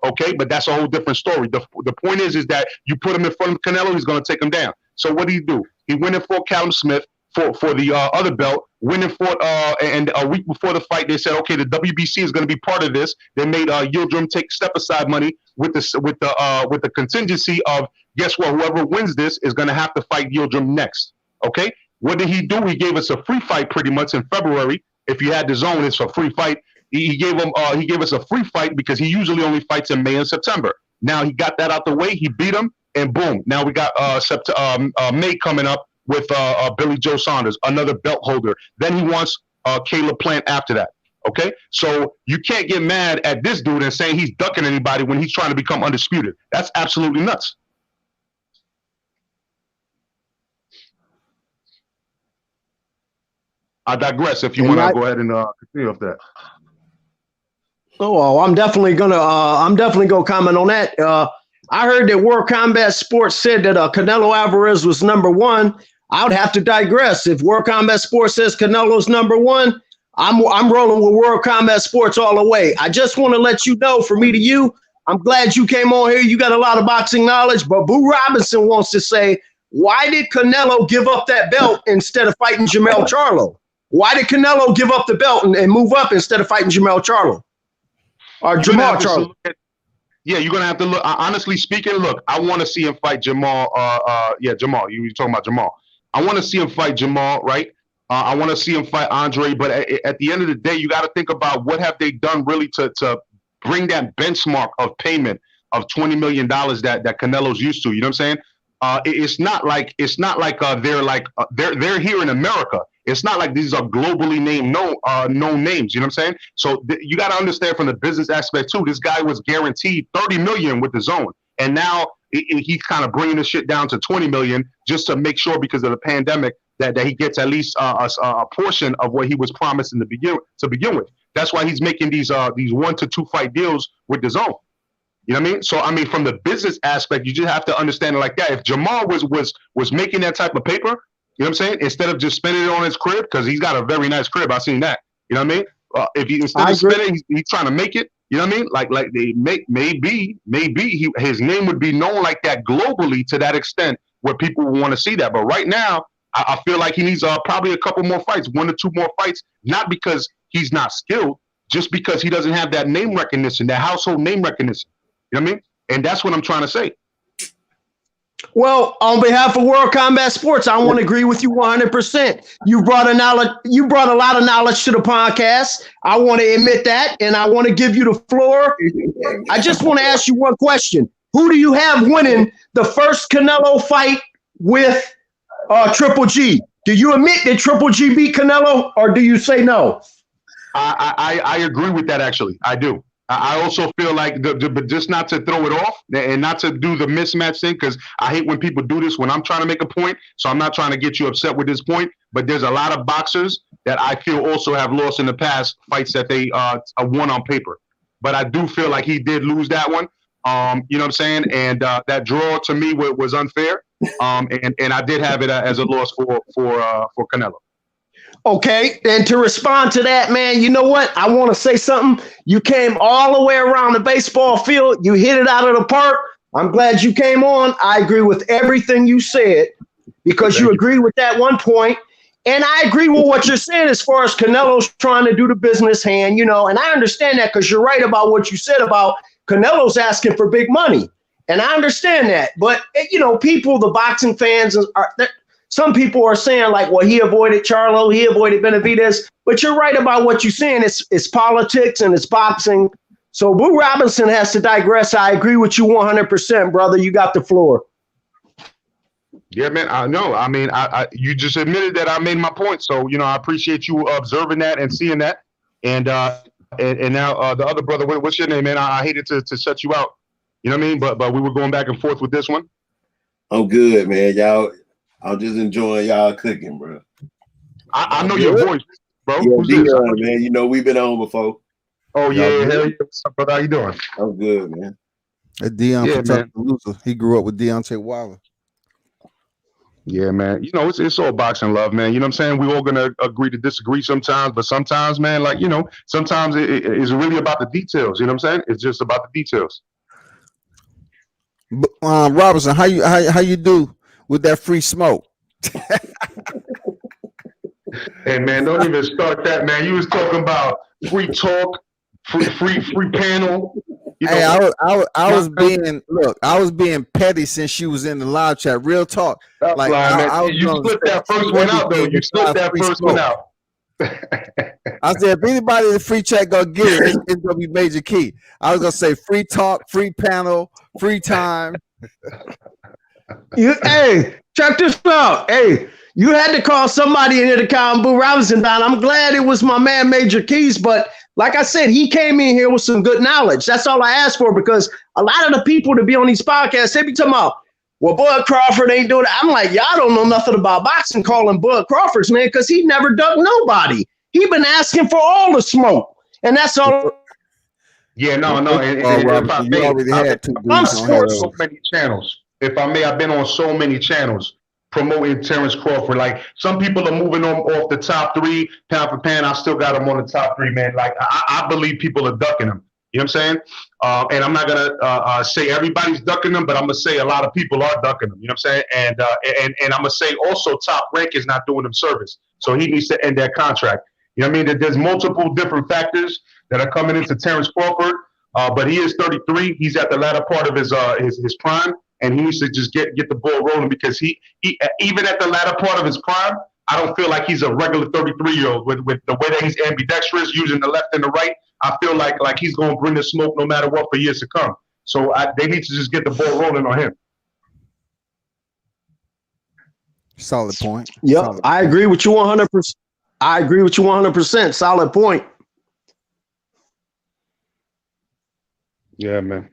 Okay, but that's a whole different story. The point is that you put him in front of Canelo, he's going to take him down. So what did he do? He went and fought Callum Smith, for the other belt. Went and fought, and a week before the fight, they said, okay, the WBC is going to be part of this. They made Yildirim take step aside money with the contingency of, guess what? Whoever wins this is going to have to fight Yildirim next. Okay, what did he do? He gave us a free fight pretty much in February. If you had the zone, it's a free fight. He gave us a free fight because he usually only fights in May and September. Now he got that out the way. He beat him, and boom. Now we got May coming up with Billy Joe Saunders, another belt holder. Then he wants Caleb Plant after that. Okay, so you can't get mad at this dude and saying he's ducking anybody when he's trying to become undisputed. That's absolutely nuts. I digress. If you want to go ahead and continue with that. Oh, I'm definitely gonna comment on that. I heard that World Combat Sports said that Canelo Alvarez was number one. I would have to digress. If World Combat Sports says Canelo's number one, I'm rolling with World Combat Sports all the way. I just want to let you know, from me to you, I'm glad you came on here. You got a lot of boxing knowledge, but Boo Robinson wants to say, why did Canelo give up that belt instead of fighting Jermell Charlo? Why did Canelo give up the belt and move up instead of fighting Jermell Charlo? Or Jermall Charlo? Yeah, you're gonna have to look. Honestly speaking, look, I want to see him fight Jamal. Jamal. You're talking about Jamal. I want to see him fight Jamal, right? I want to see him fight Andre. But at the end of the day, you got to think about what have they done really to bring that benchmark of payment of $20 million that Canelo's used to. You know what I'm saying? It's not like they're here in America. It's not like these are globally named known names. You know what I'm saying? So you got to understand from the business aspect too. This guy was guaranteed $30 million with the zone, and now he's kind of bringing the shit down to $20 million just to make sure, because of the pandemic, that he gets at least a portion of what he was promised to begin with. That's why he's making these 1 to 2 fight deals with the zone. You know what I mean? So I mean, from the business aspect, you just have to understand it like that. If Jamal was making that type of paper, you know what I'm saying? Instead of just spending it on his crib, because he's got a very nice crib. I've seen that. You know what I mean? If he instead of spending, he's trying to make it. You know what I mean? Like they maybe his name would be known like that globally to that extent where people will want to see that. But right now, I feel like he needs probably a couple more fights, 1 to 2 more fights, not because he's not skilled, just because he doesn't have that name recognition, that household name recognition. You know what I mean? And that's what I'm trying to say. Well, on behalf of World Combat Sports, I want to agree with you 100%. You brought a lot of knowledge to the podcast. I want to admit that, and I want to give you the floor. I just want to ask you one question. Who do you have winning the first Canelo fight with Triple G? Do you admit that Triple G beat Canelo, or do you say no? I agree with that, actually. I do. I also feel like, but just not to throw it off and not to do the mismatch thing, because I hate when people do this when I'm trying to make a point. So I'm not trying to get you upset with this point, but there's a lot of boxers that I feel also have lost in the past fights that they won on paper. But I do feel like he did lose that one. You know what I'm saying? And that draw to me was unfair. And I did have it as a loss for Canelo. Okay, and to respond to that, man, you know what? I want to say something. You came all the way around the baseball field. You hit it out of the park. I'm glad you came on. I agree with everything you said, because you agree with that one point. And I agree with what you're saying as far as Canelo's trying to do the business hand, you know, and I understand that, because you're right about what you said about Canelo's asking for big money. And I understand that. But, you know, people, the boxing fans, some people are saying like, well, he avoided Charlo, he avoided Benavidez. But you're right about what you're saying. It's politics and it's boxing. So Boo Robinson has to digress. I agree with you 100%, brother. You got the floor. Yeah, man, I know. I mean, you just admitted that I made my point. So, you know, I appreciate you observing that and seeing that. And now the other brother, what's your name, man? I hated to shut you out. You know what I mean? But we were going back and forth with this one. I'm good, man. Y'all, I'm just enjoying y'all cooking, bro. I know your voice, bro. Yeah, Who's this? man. You know, we've been on before. Oh, yeah. Hell yeah. What's up, brother? How you doing? I'm good, man. Dion, Yeah, man. He grew up with Deontay Wilder. Yeah, man. You know, it's all boxing love, man. You know what I'm saying? We're all going to agree to disagree sometimes, but sometimes, man, like, you know, sometimes it's really about the details. You know what I'm saying? It's just about the details. Robinson, how you do with that free smoke? Hey man, don't even start that, man. You was talking about free talk, free panel. You know, Hey, I was being petty since she was in the live chat. Real talk. stop Like lying, man. I was You gonna split say that first one out though. everything You split besides that free first one smoke. out. I said, if anybody in the free chat gonna get it, it's gonna be Major Key. I was gonna say free talk, free panel, free time. Hey, check this out. Hey, you had to call somebody in here to calm Boo Robinson down. I'm glad it was my man Major Keys, but like I said, he came in here with some good knowledge. That's all I asked for, because a lot of the people to be on these podcasts, they be talking about, well, Bud Crawford ain't doing it. I'm like, y'all don't know nothing about boxing calling Bud Crawford's man, because he never ducked nobody. He been asking for all the smoke. And that's all. Yeah, no. And if Robinson, I you may, already had two dudes I'm on so here. many channels. If I may, I've been on so many channels promoting Terrence Crawford. Like, some people are moving on off the top three, pound for pound. I still got him on the top three, man. Like, I believe people are ducking him. You know what I'm saying? And I'm not gonna say everybody's ducking them, but I'm gonna say a lot of people are ducking them. You know what I'm saying? And I'm gonna say also Top Rank is not doing him service, so he needs to end that contract. You know what I mean? There's multiple different factors that are coming into Terrence Crawford, but he is 33. He's at the latter part of his prime, and he needs to just get the ball rolling, because he even at the latter part of his prime, I don't feel like he's a regular 33-year-old with the way that he's ambidextrous, using the left and the right. I feel like he's going to bring the smoke no matter what for years to come. So they need to just get the ball rolling on him. Solid point. Yep, Solid I point. agree with you 100%. I agree with you 100%. Solid point. Yeah, man.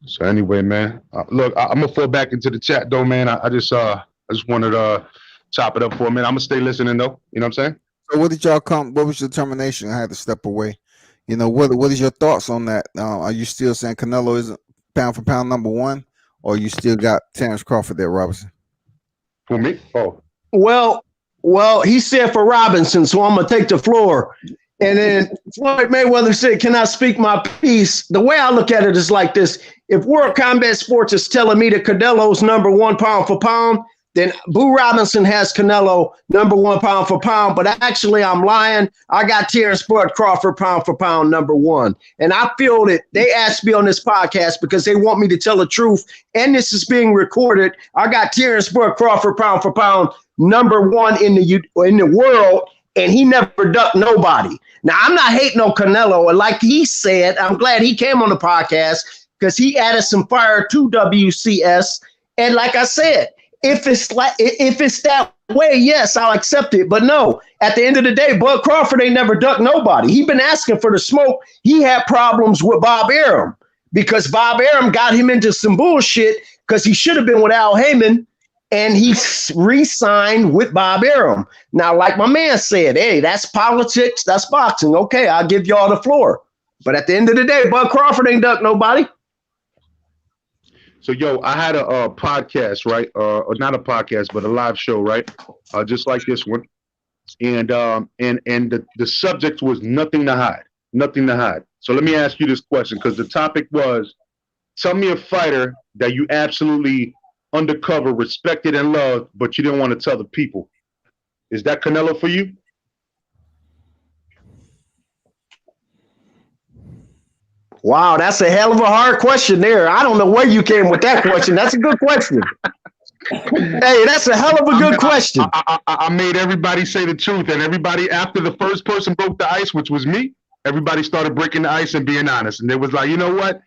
So anyway, man, look, I'm gonna fall back into the chat though, man. I just wanted to chop it up for a minute. I'm gonna stay listening though. You know what I'm saying? So what did y'all come? What was your determination? I had to step away. You know, what is your thoughts on that? Are you still saying Canelo is pound for pound number one, or you still got Terrence Crawford there, Robinson? For me? Oh, Well, he said for Robinson, so I'm gonna take the floor. And then Floyd Mayweather said, "Can I speak my piece?" The way I look at it is like this: if World Combat Sports is telling me that Canelo's number one pound for pound, then Boo Robinson has Canelo number one pound for pound. But actually, I'm lying. I got Terrence Bud Crawford pound for pound number one. And I feel that they asked me on this podcast because they want me to tell the truth. And this is being recorded. I got Terrence Bud Crawford pound for pound number one in the world. And he never ducked nobody. Now, I'm not hating on Canelo. And like he said, I'm glad he came on the podcast because he added some fire to WCS. And like I said, if it's that way, yes, I'll accept it. But no, at the end of the day, Bud Crawford ain't never ducked nobody. He been asking for the smoke. He had problems with Bob Arum because Bob Arum got him into some bullshit because he should have been with Al Heyman. And he re-signed with Bob Arum. Now, like my man said, hey, that's politics, that's boxing. Okay, I'll give y'all the floor. But at the end of the day, Bud Crawford ain't ducked nobody. so yo, I had a podcast, right? Or not a podcast, but a live show, right? Just like this one, and the subject was nothing to hide, nothing to hide. So let me ask you this question, because the topic was, tell me a fighter that you absolutely undercover, respected, and loved, but you didn't want to tell the people. Is that Canelo for you? Wow, that's a hell of a hard question there. I don't know where you came with that question. That's a good question. Hey, that's a hell of a good question. I made everybody say the truth, and everybody, after the first person broke the ice, which was me, everybody started breaking the ice and being honest. And it was like, you know what?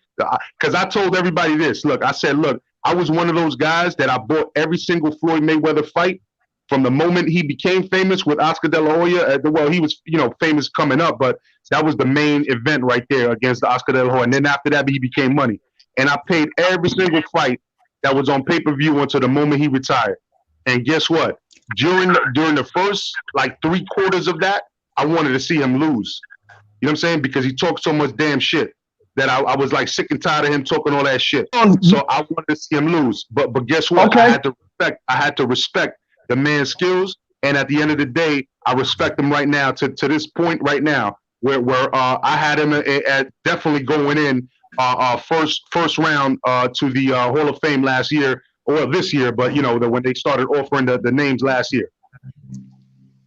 Because I told everybody this. Look, I said, look, I was one of those guys that I bought every single Floyd Mayweather fight from the moment he became famous with Oscar De La Hoya. Well, he was, famous coming up, but that was the main event right there against Oscar De La Hoya. And then after that, he became money. And I paid every single fight that was on pay-per-view until the moment he retired. And guess what? During the first, like, 3/4 of that, I wanted to see him lose. You know what I'm saying? Because he talked so much damn shit that I was like sick and tired of him talking all that shit. So I wanted to see him lose. But guess what? Okay. I had to respect the man's skills. And at the end of the day, I respect him right now to this point right now where I had him at definitely going in first round to the Hall of Fame last year or this year. But when they started offering the names last year.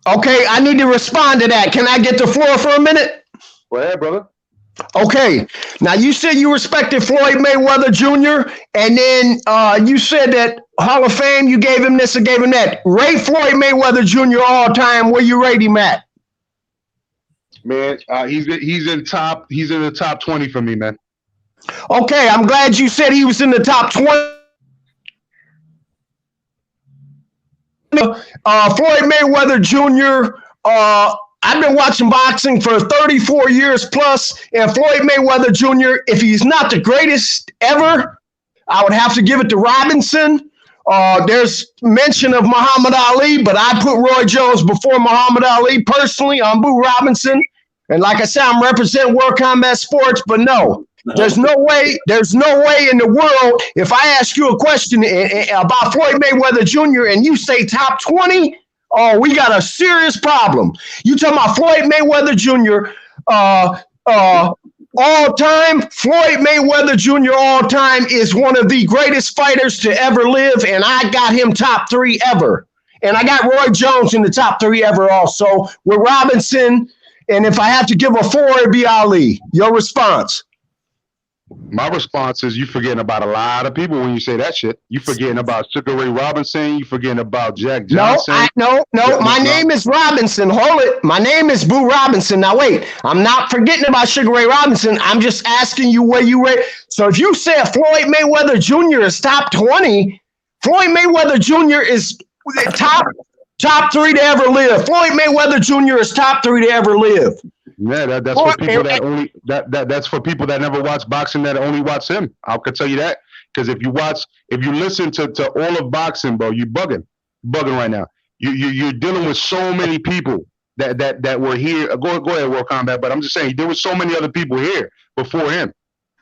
Okay, I need to respond to that. Can I get the floor for a minute? Go ahead, brother. Okay, now you said you respected Floyd Mayweather Jr., and then you said that Hall of Fame, you gave him this and gave him that. Rate Floyd Mayweather Jr. all time. Where you rate him at? Man, he's in the top 20 for me, man. Okay, I'm glad you said he was in the top 20. Floyd Mayweather Jr., I've been watching boxing for 34 years plus, and Floyd Mayweather Jr., if he's not the greatest ever, I would have to give it to Robinson. There's mention of Muhammad Ali, but I put Roy Jones before Muhammad Ali. Personally, I'm Boo Robinson. And like I said, I'm representing World Combat Sports, but no. There's no way in the world, if I ask you a question about Floyd Mayweather Jr. and you say top 20, oh, we got a serious problem. You talking about Floyd Mayweather Jr. All time, Floyd Mayweather Jr. all time is one of the greatest fighters to ever live, and I got him top 3 ever. And I got Roy Jones in the top 3 ever also with Robinson. And if I have to give a 4, it'd be Ali. Your response? My response is you forgetting about a lot of people when you say that shit. You forgetting about Sugar Ray Robinson. You forgetting about Jack Johnson. No. My name is Robinson. Hold it. My name is Boo Robinson. Now wait. I'm not forgetting about Sugar Ray Robinson. I'm just asking you where you rate. So if you said Floyd Mayweather Jr. is top 20, Floyd Mayweather Jr. is top 3 to ever live. Floyd Mayweather Jr. is top 3 to ever live. Yeah, that's for people that only that's for people that never watch boxing that only watch him. I could tell you that because if you listen to all of boxing, bro, you bugging right now. You're dealing with so many people that were here. Go ahead, World Combat. But I'm just saying there were so many other people here before him.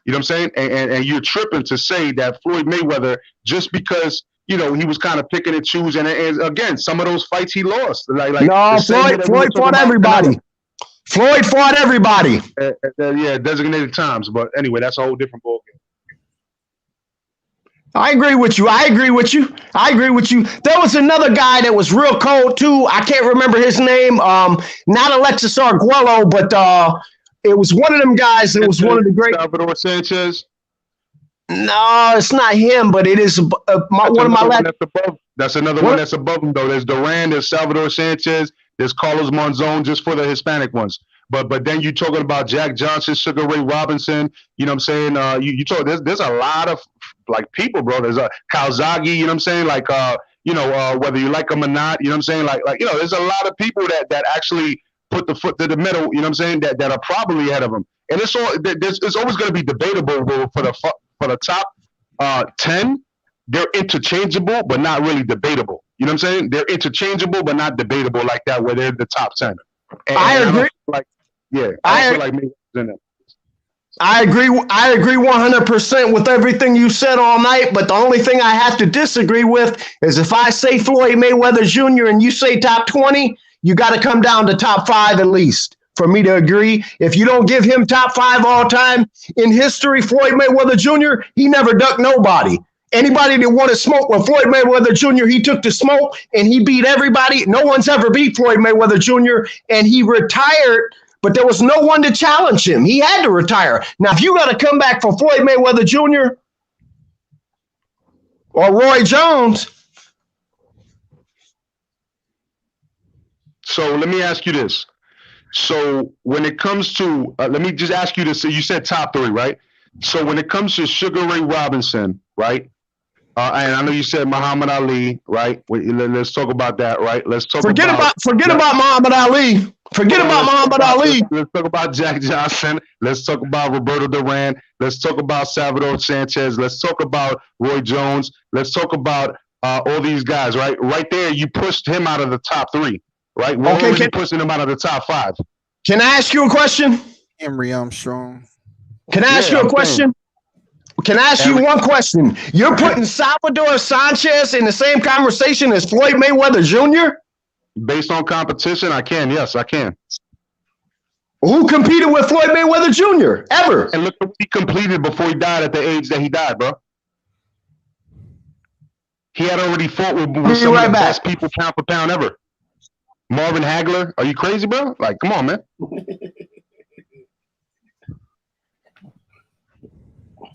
You know what I'm saying? And you're tripping to say that Floyd Mayweather just because he was kind of picking and choosing. And again, some of those fights he lost. No, Floyd fought everybody. Floyd fought everybody. Yeah, designated times. But anyway, that's a whole different ballgame. I agree with you. There was another guy that was real cold too. I can't remember his name. Not Alexis Arguello, but it was one of them guys that was one of the great. Salvador Sanchez. No, it's not him, but it is one of my last. That's another one that's above him though. There's Duran, there's Salvador Sanchez. There's Carlos Monzon just for the Hispanic ones. But then you're talking about Jack Johnson, Sugar Ray Robinson. You know what I'm saying? You talk. There's a lot of like people, bro. There's a Calzaghe. You know what I'm saying? Like whether you like them or not. You know what I'm saying? Like there's a lot of people that actually put the foot to the middle. You know what I'm saying? That are probably ahead of them. And it's always going to be debatable for the top 10. They're interchangeable, but not really debatable. You know what I'm saying? They're interchangeable, but not debatable like that, where they're the top 10. And I agree. I feel like maybe in them. I agree 100% with everything you said all night, but the only thing I have to disagree with is if I say Floyd Mayweather Jr. and you say top 20, you got to come down to top 5 at least for me to agree. If you don't give him top 5 all time in history, Floyd Mayweather Jr., he never ducked nobody. Anybody that wanted smoke with Floyd Mayweather Jr., he took the smoke and he beat everybody. No one's ever beat Floyd Mayweather Jr. and he retired, but there was no one to challenge him. He had to retire. Now, if you got to come back for Floyd Mayweather Jr. or Roy Jones. So let me ask you this. So when it comes to, let me just ask you this. So you said top 3, right? So when it comes to Sugar Ray Robinson, right? And I know you said Muhammad Ali, right? Let's talk about that, right? Let's talk forget about Muhammad Ali. Forget about Muhammad Ali. Let's talk about Jack Johnson. Let's talk about Roberto Duran. Let's talk about Salvador Sanchez. Let's talk about Roy Jones. Let's talk about all these guys, right? Right there, you pushed him out of the top 3, right? We're already pushing him out of the top 5. Can I ask you a question? Henry Armstrong. Can I ask you a question? Can I ask you one question? You're putting Salvador Sanchez in the same conversation as Floyd Mayweather Jr.? Based on competition, I can. Yes, I can. Who competed with Floyd Mayweather Jr. ever? And look what he completed before he died at the age that he died, bro. He had already fought with some of the best people pound for pound ever. Marvin Hagler, are you crazy, bro? Like, come on, man.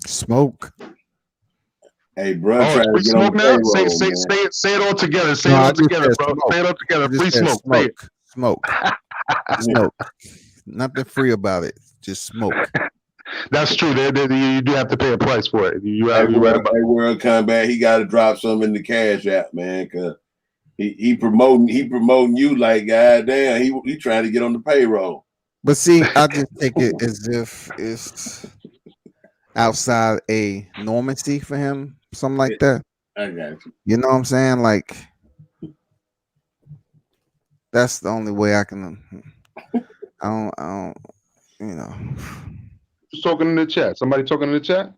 Smoke. Hey, bro, Oh, trying it's to free get on the smoke now. Say, payroll, say, man. say it. Say it all together. Say No, it I all just together, said bro. smoke. Say it all I together. just Free said smoke. Say it. smoke. Smoke. Nothing free about it. Just smoke. That's true. You do have to pay a price for it. You're right about Hey, that. World Combat, he got to drop some in the cash app, man, because he promoting you like goddamn. He trying to get on the payroll. But see, I just take it as if it's outside a normancy for him, something like that. I got you. You know what I'm saying? Like that's the only way I can. I don't. You know, Who's talking in the chat? Somebody talking in the chat?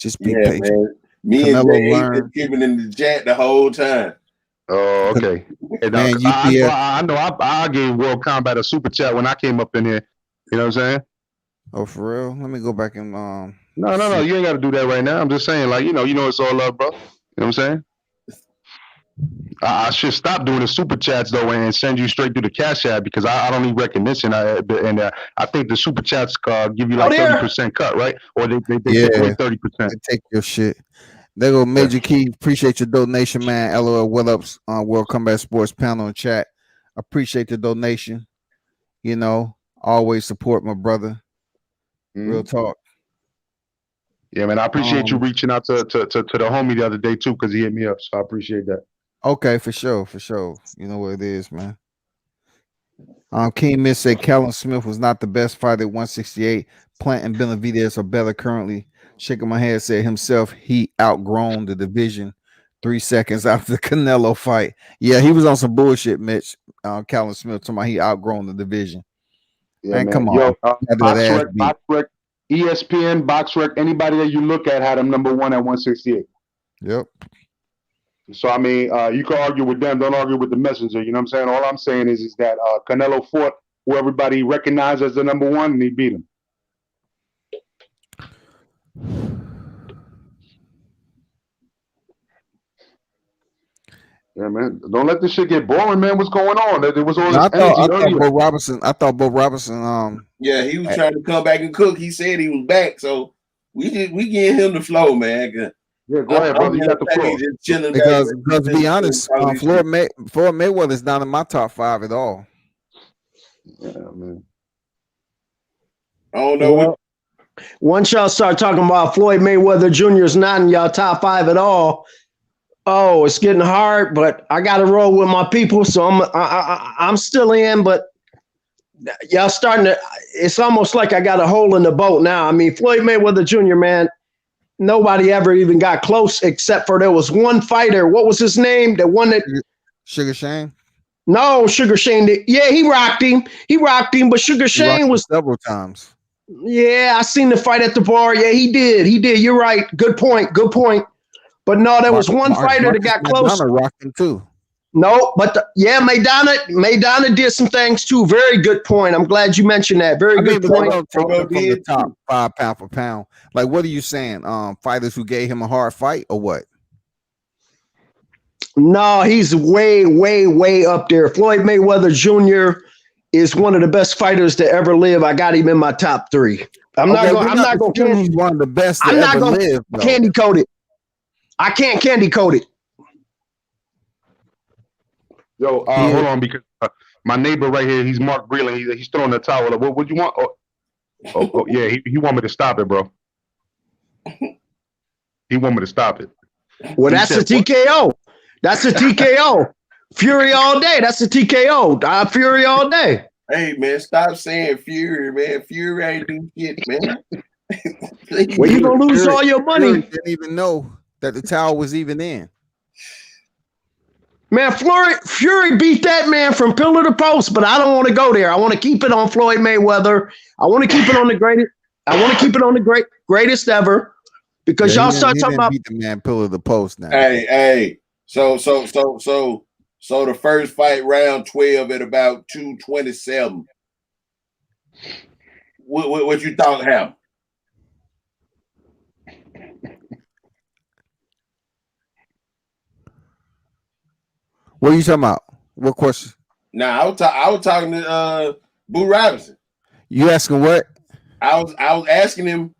just be Yeah, patient. man. Me and Canelo Jay learn. been keeping in the chat the whole time. Oh, okay. And, Man, I know. I gave World Combat a super chat when I came up in here. You know what I'm saying? Oh, for real? Let me go back and No. You ain't got to do that right now. I'm just saying, like, you know, it's all love, bro. You know what I'm saying? I should stop doing the super chats though and send you straight through the cash app because I don't need recognition. I think the super chats give you like 30% cut, right? Or they take away 30%. They take your shit. There go Major Key. Appreciate your donation, man. LOL. What ups? World Combat Sports panel and chat. Appreciate the donation. You know, always support my brother. Real talk. Yeah, man. I appreciate you reaching out to the homie the other day too because he hit me up. So I appreciate that. Okay, for sure. You know what it is, man. King Miss said Callum Smith was not the best fighter at 168. Plant and Benavidez are better currently. Shaking my head said himself he outgrown the division 3 seconds after the Canelo fight. Yeah, he was on some bullshit, Mitch. Callum Smith talking about he outgrown the division. Yeah, man. Come on. Yo, BoxRec, ESPN, BoxRec, anybody that you look at had him number 1 at 168. Yep. So, I mean, you can argue with them. Don't argue with the messenger. You know what I'm saying? All I'm saying is that Canelo fought who everybody recognized as the number 1, and he beat him. Yeah, man. Don't let this shit get boring, man. What's going on? There was all this energy earlier. I thought Bo Robinson. Yeah, he was trying to come back and cook. He said he was back, so we give him the flow, man. Yeah, go ahead, brother. You got the floor. Because to be honest, Floyd Mayweather is not in my top 5 at all. Yeah, man. I don't know. Well, once y'all start talking about Floyd Mayweather Jr. is not in y'all top 5 at all, oh, it's getting hard. But I got to roll with my people, so I'm still in. But y'all starting to. It's almost like I got a hole in the boat now. I mean, Floyd Mayweather Jr. Man. Nobody ever even got close except for there was one fighter. What was his name? The one that Sugar Shane? No, Sugar Shane. Yeah, he rocked him. But Sugar Shane was several times. Yeah, I seen the fight at the bar. Yeah, he did. You're right. Good point. But no, there was one fighter that got close. Maidana rocked him too. No, but Maidana did some things too. Very good point. I'm glad you mentioned that. Very good point. From the top 5 pound for pound. Like, what are you saying? Fighters who gave him a hard fight or what? No, he's way, way, way up there. Floyd Mayweather Jr. is one of the best fighters to ever live. I got him in my top 3. I'm not going to. He's one of the best to ever live. Candy coat it. I can't candy coat it. Yo, hold on, because my neighbor right here, he's Mark Breland. He's throwing the towel up. What would you want? Oh, yeah, he want me to stop it, bro. He want me to stop it. Well, that's a TKO. What? That's a TKO. Fury all day. That's a TKO. Fury all day. Hey, man, stop saying Fury, man. Fury ain't do shit, man. Well, you're going to lose all your money. Fury didn't even know that the towel was even in. Man, Fury beat that man from pillar to post, but I don't want to go there. I want to keep it on Floyd Mayweather. I want to keep it on the greatest. I want to keep it on the greatest ever, because y'all start talking about beat the man pillar to post now. Hey. So the first fight, round 12 at about 227. What you thought happened? What are you talking about? What question? Nah, I was talking to Boo Robinson. You asking what? I was asking him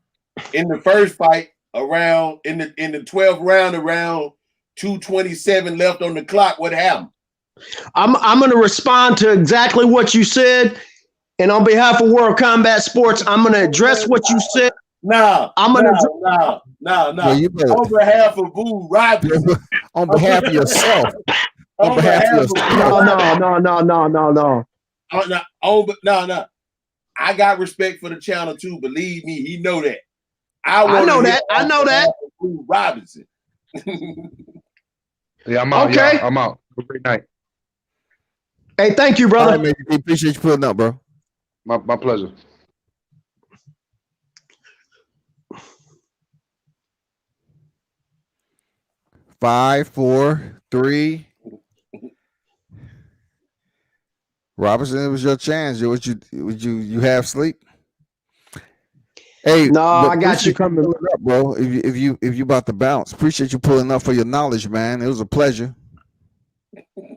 in the first fight around in the 12th round, around 2:27 left on the clock. What happened? I'm going to respond to exactly what you said, and on behalf of World Combat Sports, I'm going to address what you said. No. Well, you better, on behalf of Boo Robinson. on behalf of yourself. On behalf of yourself. No. I got respect for the channel too. Believe me, he know that. I know that. Boo Robinson. Yeah, I'm out. Okay. I'm out. Have a great night. Hey, thank you, brother. All right, man. Appreciate you putting up, bro. My pleasure. Five, 4, 3. Robinson, it was your chance. Would you have sleep? Hey, no, I got you coming up, bro. If you about to bounce, appreciate you pulling up for your knowledge, man. It was a pleasure.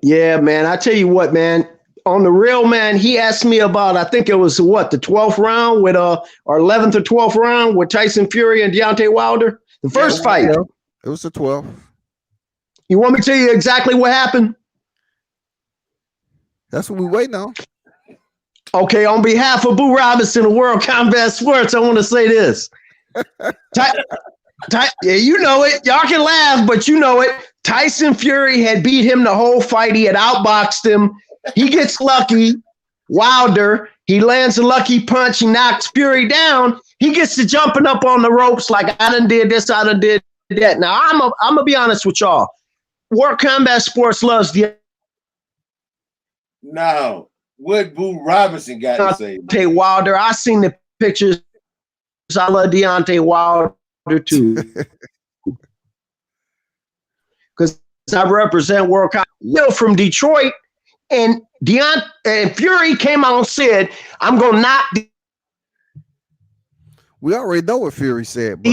Yeah, man. I tell you what, man. On the real, man, he asked me about, I think it was the 12th round with or 11th or 12th round with Tyson Fury and Deontay Wilder. The first fight. It was the 12th. You want me to tell you exactly what happened? That's what we waiting on. Okay, on behalf of Boo Robinson of World Combat Sports, I want to say this. Yeah, you know it. Y'all can laugh, but you know it. Tyson Fury had beat him the whole fight. He had outboxed him. He gets lucky. Wilder, he lands a lucky punch. He knocks Fury down. He gets to jumping up on the ropes like, I done did this, I done did that. Now, I'm going to be honest with y'all. World Combat Sports loves the... Now, what Boo Robinson got to say? Deontay Wilder. I seen the pictures. I love Deontay Wilder too. Because I represent World Cup. From Detroit, and Fury came out and said, I'm going to knock. We already know what Fury said.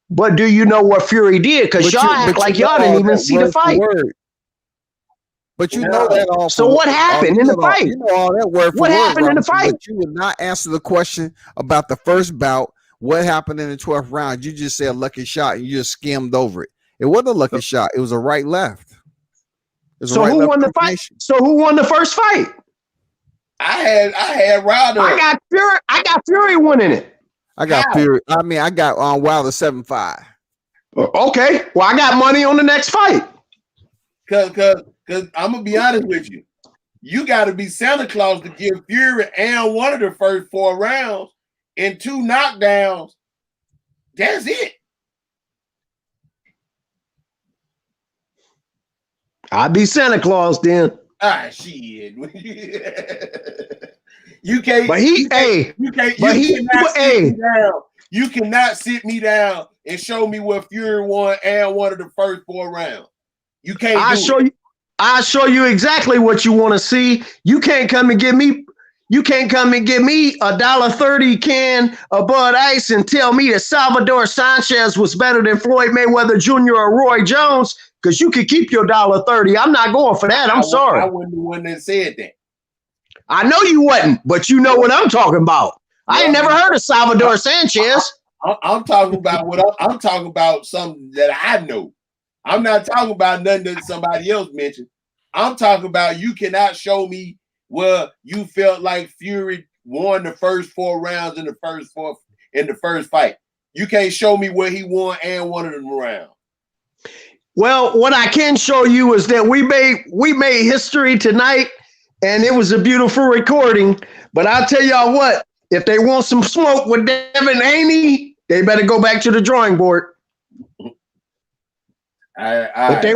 But do you know what Fury did? Because y'all act like y'all didn't even see the fight. But you know that all. So what happened in the fight? You know all that word. What happened in the fight? But you would not answer the question about the first bout. What happened in the 12th round? You just said lucky shot and you just skimmed over it. It wasn't a lucky shot. It was a right left. So who won the fight? So who won the first fight? I had Wilder. I got Fury winning it. I got Fury. I mean, I got Wilder 7-5. Okay. Well, I got money on the next fight. Cause I'm gonna be honest with you. You got to be Santa Claus to give Fury and one of the first 4 rounds and 2 knockdowns. That's it. I'd be Santa Claus then. Ah, shit. You can't. But you cannot sit me down and show me what Fury won and one of the first 4 rounds. You can't. I'll show you exactly what you want to see. You can't come and give me $1.30 can of Bud Ice and tell me that Salvador Sanchez was better than Floyd Mayweather Jr. or Roy Jones, because you could keep your $1.30. I'm not going for that. I'm sorry. I wasn't the one that said that. I know you wasn't, but you know what I'm talking about. I ain't never heard of Salvador Sanchez. I'm talking about I'm talking about something that I know. I'm not talking about nothing that somebody else mentioned. I'm talking about you cannot show me where you felt like Fury won the first 4 rounds in the first fight. You can't show me where he won and one of them rounds. Well, what I can show you is that we made history tonight, and it was a beautiful recording. But I'll tell y'all what, if they want some smoke with Devin Haney, they better go back to the drawing board. If they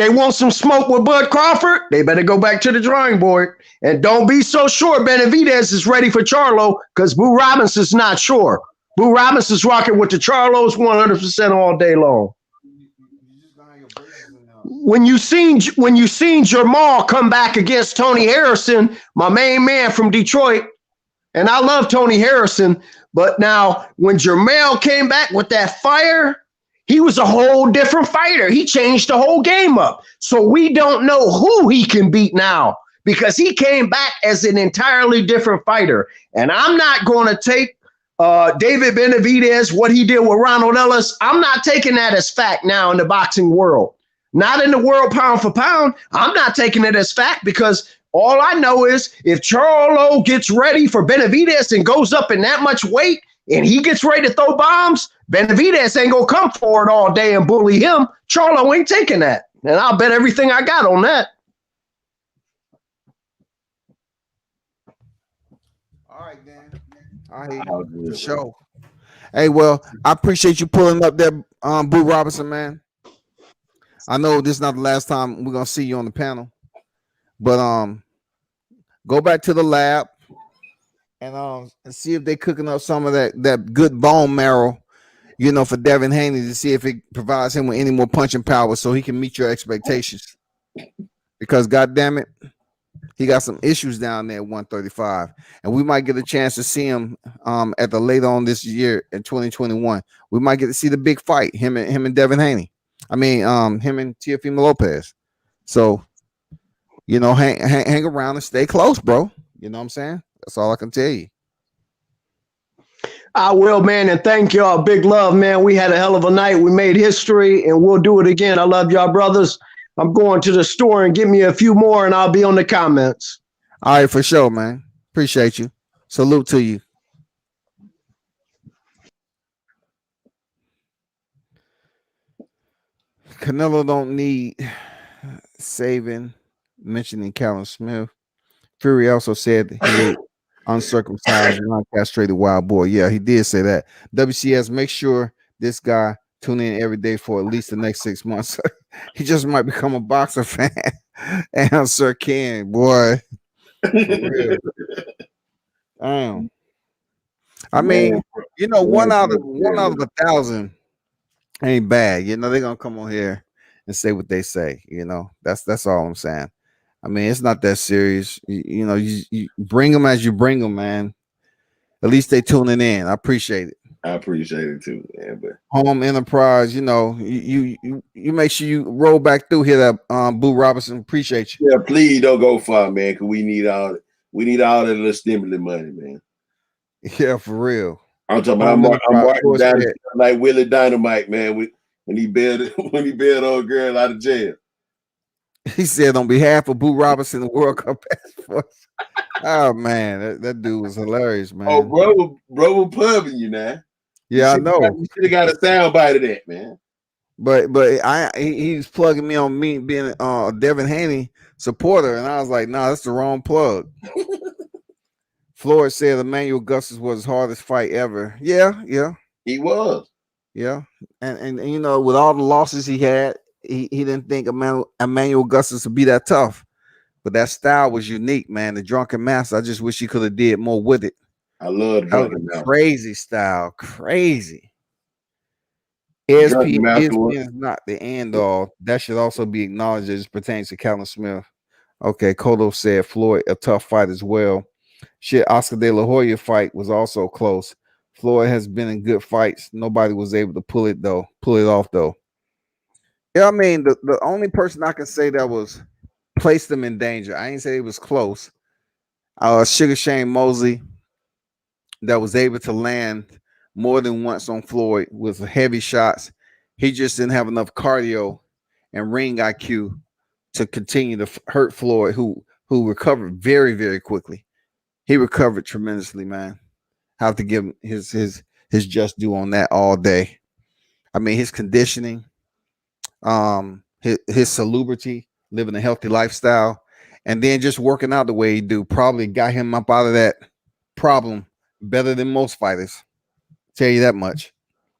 want some smoke with Bud Crawford, they better go back to the drawing board. And don't be so sure Benavidez is ready for Charlo, because Boo Robinson's not sure. Boo Robinson's rocking with the Charlos 100% all day long. When you seen Jamal come back against Tony Harrison, my main man from Detroit, and I love Tony Harrison, but now when Jamal came back with that fire, he was a whole different fighter. He changed the whole game up. So we don't know who he can beat now because he came back as an entirely different fighter. And I'm not going to take David Benavidez, what he did with Ronald Ellis. I'm not taking that as fact now in the boxing world. Not in the world pound for pound. I'm not taking it as fact because all I know is if Charlo gets ready for Benavidez and goes up in that much weight and he gets ready to throw bombs, Benavidez ain't going to come forward all day and bully him. Charlo ain't taking that. And I'll bet everything I got on that. All right, Dan. I hear you for sure. Hey, well, I appreciate you pulling up there, Boo Robinson, man. I know this is not the last time we're gonna see you on the panel, but go back to the lab and see if they're cooking up some of that good bone marrow, for Devin Haney to see if it provides him with any more punching power so he can meet your expectations. Because goddamn it, he got some issues down there at 135, and we might get a chance to see him at the later on this year in 2021. We might get to see the big fight, him and Devin Haney. I mean, him and Teofimo Lopez. So, hang around and stay close, bro. You know what I'm saying? That's all I can tell you. I will, man, and thank y'all. Big love, man. We had a hell of a night. We made history, and we'll do it again. I love y'all, brothers. I'm going to the store and give me a few more, and I'll be on the comments. All right, for sure, man. Appreciate you. Salute to you. Canelo don't need saving, mentioning Callum Smith. Fury also said that he ate uncircumcised, non-castrated wild boar. Yeah, he did say that. WCS, make sure this guy tune in every day for at least the next 6 months. He just might become a boxer fan. And Sir Ken, boy. Damn. I mean, one out of 1,000 ain't bad. They're gonna come on here and say what they say. That's all I'm saying. I mean, it's not that serious. You bring them as you bring them, man. At least they tuning in. I appreciate it. I appreciate it too, man. But Home Enterprise, you make sure you roll back through here. That Boo Robinson, appreciate you. Yeah, please don't go far, man, because we need all that little stimulus money, man. Yeah, for real. I'm talking about. I'm marking down like Willie Dynamite, man. When he bailed old girl out of jail. He said on behalf of Boo Robinson, the World Cup passport. Oh man, that dude was hilarious, man. Oh, bro was pubbing you now. Yeah, I know. You should have got a sound bite of that, man. But he was plugging me on me being a Devin Haney supporter, and I was like, nah, that's the wrong plug. Floyd said Emmanuel Augustus was his hardest fight ever. Yeah. He was. Yeah. And with all the losses he had, he didn't think Emmanuel Augustus would be that tough. But that style was unique, man. The Drunken Master, I just wish he could have did more with it. I love Drunken Master. Crazy style. Crazy. ESPN is not the end all. That should also be acknowledged as it pertains to Callum Smith. Okay, Cotto said Floyd a tough fight as well. Shit, Oscar De La Hoya fight was also close. Floyd has been in good fights. Nobody was able to pull it off though. Yeah, I mean the only person I can say that was placed them in danger. I ain't say it was close. Sugar Shane Mosley that was able to land more than once on Floyd with heavy shots. He just didn't have enough cardio and ring IQ to continue to hurt Floyd, who recovered very, very quickly. He recovered tremendously, man. Have to give him his just due on that all day. I mean, his conditioning, his salubrity, living a healthy lifestyle, and then just working out the way he do probably got him up out of that problem better than most fighters. Tell you that much,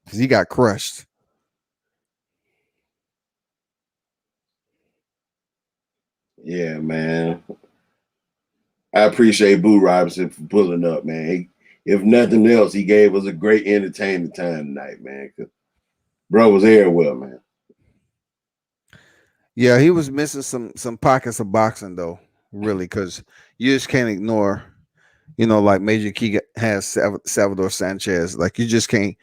because he got crushed. Yeah, man. I appreciate Boo Robinson for pulling up, man. If nothing else, he gave us a great entertaining time tonight, man. Bro was everywhere, man. Yeah, he was missing some pockets of boxing though, really, because you just can't ignore, like Major Key has Salvador Sanchez. Like you just can't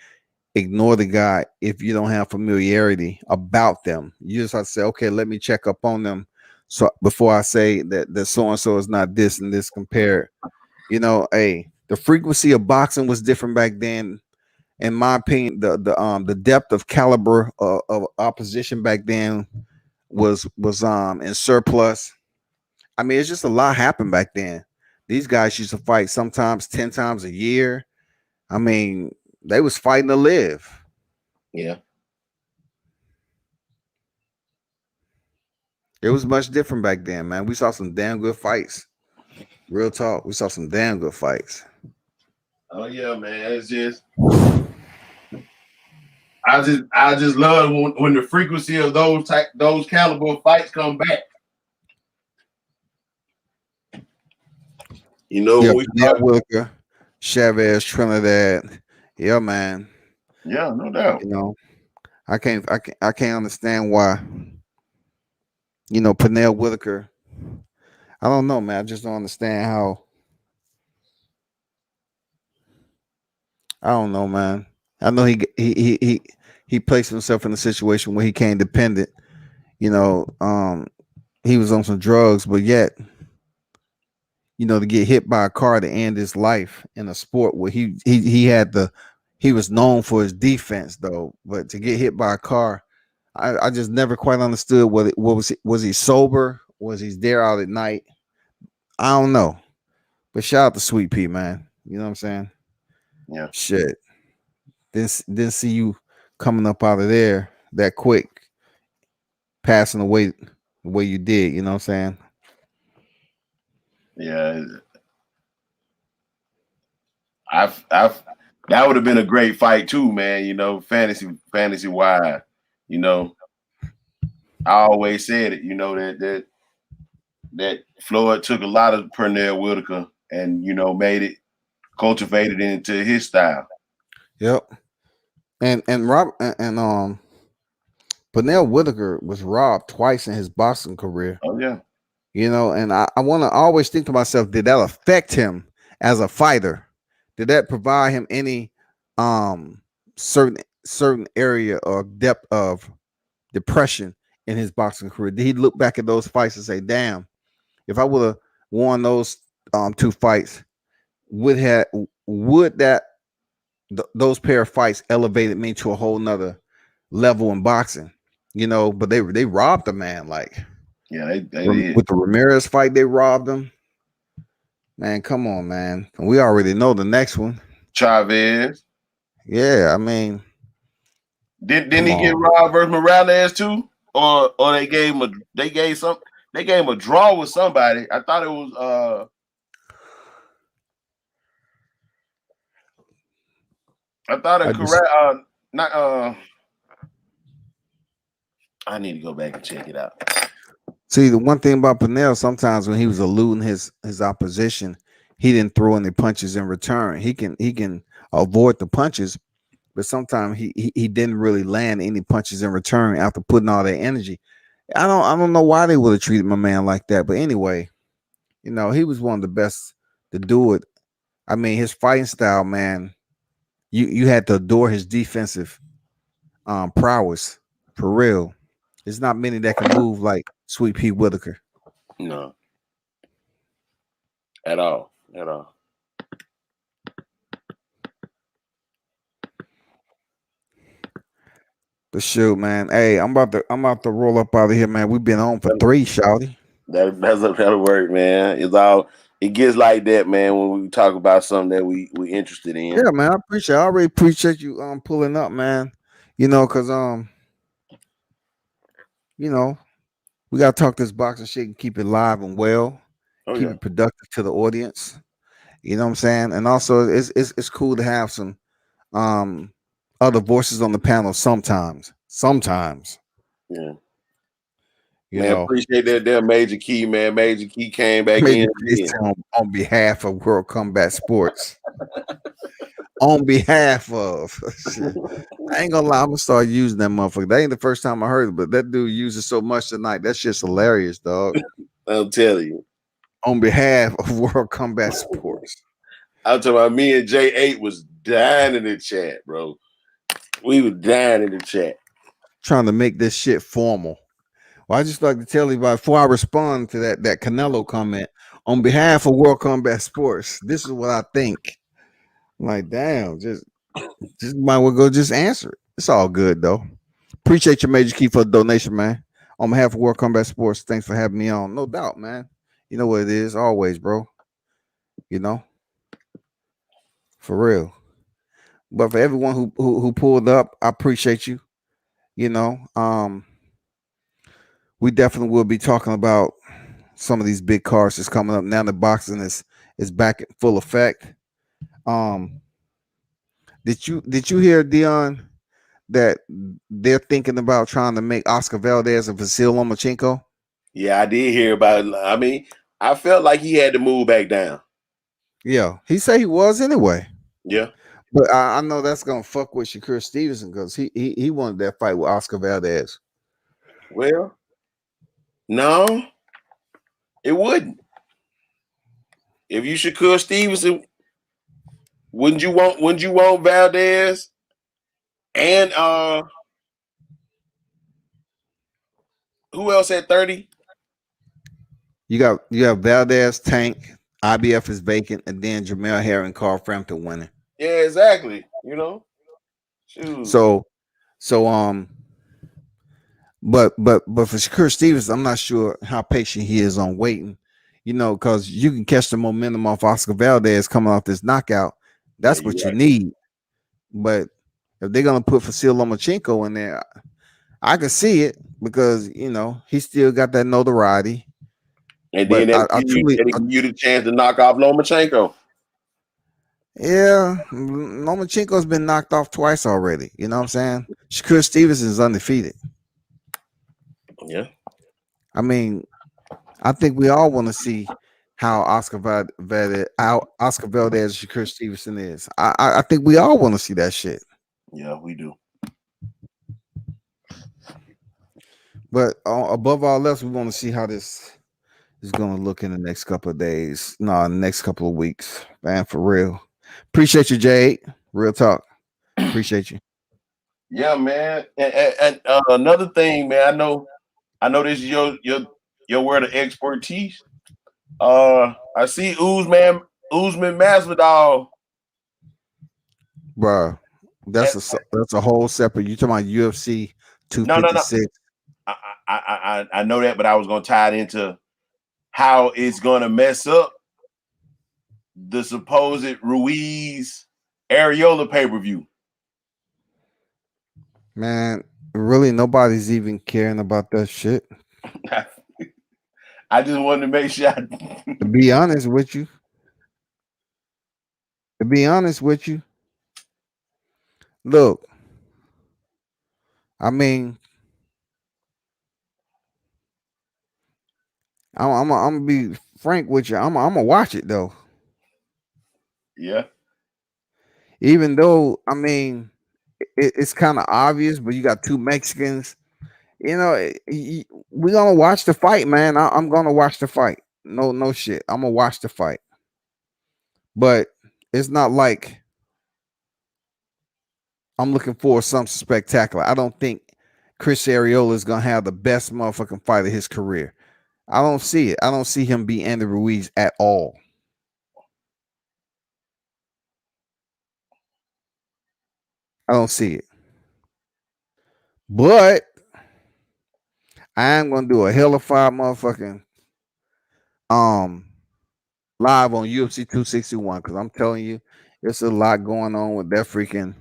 ignore the guy if you don't have familiarity about them. You just have to say, okay, let me check up on them. So before I say that so and so is not this and this compared, the frequency of boxing was different back then. In my opinion, the depth of caliber of opposition back then was in surplus. I mean, it's just a lot happened back then. These guys used to fight sometimes 10 times a year. I mean, they was fighting to live. Yeah. It was much different back then, man. We saw some damn good fights. Real talk. We saw some damn good fights. Oh yeah, man. It's just I just love when the frequency of those caliber fights come back. Yeah, Whitaker, Chavez, Trinidad. Yeah, man. Yeah, no doubt. I can't understand why. Pernell Whitaker. I don't know, man. I just don't understand how. I don't know, man. I know he placed himself in a situation where he came dependent. He was on some drugs, but yet, to get hit by a car to end his life in a sport where he was known for his defense though, but to get hit by a car, I just never quite understood what was he sober? Was he there out at night? I don't know. But shout out to Sweet Pea, man. You know what I'm saying? Yeah. Shit. Didn't see you coming up out of there that quick, passing away the way you did. You know what I'm saying? Yeah. I've that would have been a great fight too, man. Fantasy wise. I always said it. That Floyd took a lot of Pernell Whitaker and made it, cultivated it into his style. Yep. And Pernell Whitaker was robbed twice in his boxing career. Oh yeah. And I want to always think to myself, did that affect him as a fighter? Did that provide him any certain area or depth of depression in his boxing career? Did he look back at those fights and say, damn, if I would have won those two fights, would those pair of fights elevated me to a whole nother level in boxing? But they robbed the man. Like, yeah, they did. With the Ramirez fight, they robbed him. Man, come on, man. And we already know the next one. Chavez. Yeah, I mean, didn't he get robbed versus Morales too? Or they gave him a draw with somebody. I thought it was I need to go back and check it out. See, the one thing about Pernell, sometimes when he was eluding his opposition, he didn't throw any punches in return. He can avoid the punches, but sometimes he didn't really land any punches in return after putting all that energy. I don't know why they would have treated my man like that, but anyway, he was one of the best to do it. I mean, his fighting style, man, you had to adore his defensive prowess for real. There's not many that can move like Sweet Pea Whitaker. No. At all. But shoot, man. Hey, I'm about to roll up out of here, man. We've been on for 3, shawty. That'll work, man. It gets like that, man, when we talk about something that we interested in. Yeah, man. I already appreciate you pulling up, man. Because we gotta talk this boxing shit and keep it live and well, keep it productive to the audience. You know what I'm saying? And also it's cool to have some other voices on the panel sometimes. Yeah. Appreciate that there, Major Key, man. Major Key came back in on behalf of World Combat Sports. On behalf of shit. I ain't gonna lie, I'm gonna start using that motherfucker. That ain't the first time I heard it, but that dude uses so much tonight. That's just hilarious, dog. I'll tell you. On behalf of World Combat Sports. I'm talking about me and J8 was dying in the chat, bro. We were dying in the chat. Trying to make this shit formal. Well, I just like to tell you before I respond to that Canelo comment, on behalf of World Combat Sports, this is what I think. I'm like, damn, just might well go just answer it. It's all good though. Appreciate your Major Key for the donation, man. On behalf of World Combat Sports, thanks for having me on. No doubt, man. You know what it is, always, bro. You know, for real. But for everyone who pulled up, I appreciate you. You know, we definitely will be talking about some of these big cards that's coming up now. The boxing is back in full effect. Did you hear, Dion, that they're thinking about trying to make Oscar Valdez and Vasil Lomachenko? Yeah, I did hear about it. I mean, I felt like he had to move back down. Yeah, he said he was anyway. Yeah, but I know that's gonna fuck with Shakur Stevenson because he wanted that fight with Oscar Valdez. Well, no, it wouldn't. If you Shakur Stevenson, wouldn't you want Valdez and who else at 30? You have Valdez, Tank, IBF is vacant, and then Jamel Harris and Carl Frampton winning. Yeah, exactly. You know, shoot. So but for Shakur Stevens, I'm not sure how patient he is on waiting. You know, because you can catch the momentum off Oscar Valdez coming off this knockout. That's what you need. But if they're gonna put Vasil Lomachenko in there, I can see it because you know he still got that notoriety. And then they give you the chance to knock off Lomachenko. Yeah, Lomachenko's been knocked off twice already. You know what I'm saying? Shakur Stevenson is undefeated. Yeah. I mean, I think we all want to see how Oscar Valdez and Shakur Stevenson is. I think we all want to see that shit. Yeah, we do. But above all else, we want to see how this is going to look in the next couple of days. No, next couple of weeks, man. For real. Appreciate you, Jade. Real talk. Appreciate you. Yeah, man. And another thing, man. I know this is your word of expertise. I see Usman Masvidal. Bro, that's a whole separate. You talking about UFC 256? No. I know that, but I was gonna tie it into how it's gonna mess up the supposed Ruiz Areola pay-per-view. Man, really nobody's even caring about that shit. I just wanted to make sure. To be honest with you. Look, I mean, I'm gonna be frank with you. I'm gonna watch it though. Yeah. Even though, I mean, it's kind of obvious, but you got two Mexicans. You know, we're gonna watch the fight, man. I'm gonna watch the fight. No shit. I'm gonna watch the fight. But it's not like I'm looking for something spectacular. I don't think Chris Areola is gonna have the best motherfucking fight of his career. I don't see it. I don't see him beat Andy Ruiz at all. I don't see it. But I am gonna do a hell of 5 motherfucking live on UFC 261 because I'm telling you, there's a lot going on with that freaking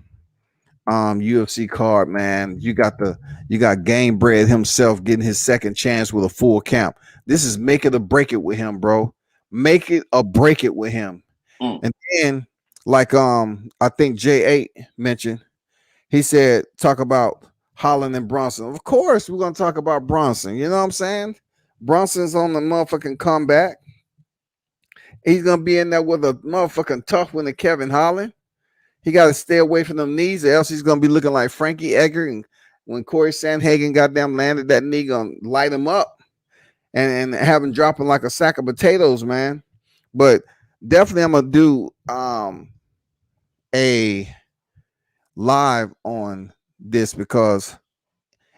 UFC card, man. You got Game Bread himself getting his second chance with a full count. This is make it or break it with him, bro. Make it or break it with him. And then, like I think J8 mentioned, he said talk about Holland and Bronson. Of course, we're gonna talk about Bronson. You know what I'm saying? Bronson's on the motherfucking comeback. He's gonna be in there with a motherfucking tough one to Kevin Holland. He got to stay away from them knees, or else he's gonna be looking like Frankie Edgar. And when Corey Sandhagen goddamn landed that knee, gonna light him up and have him dropping like a sack of potatoes, man. But definitely, I'm gonna do a live on this because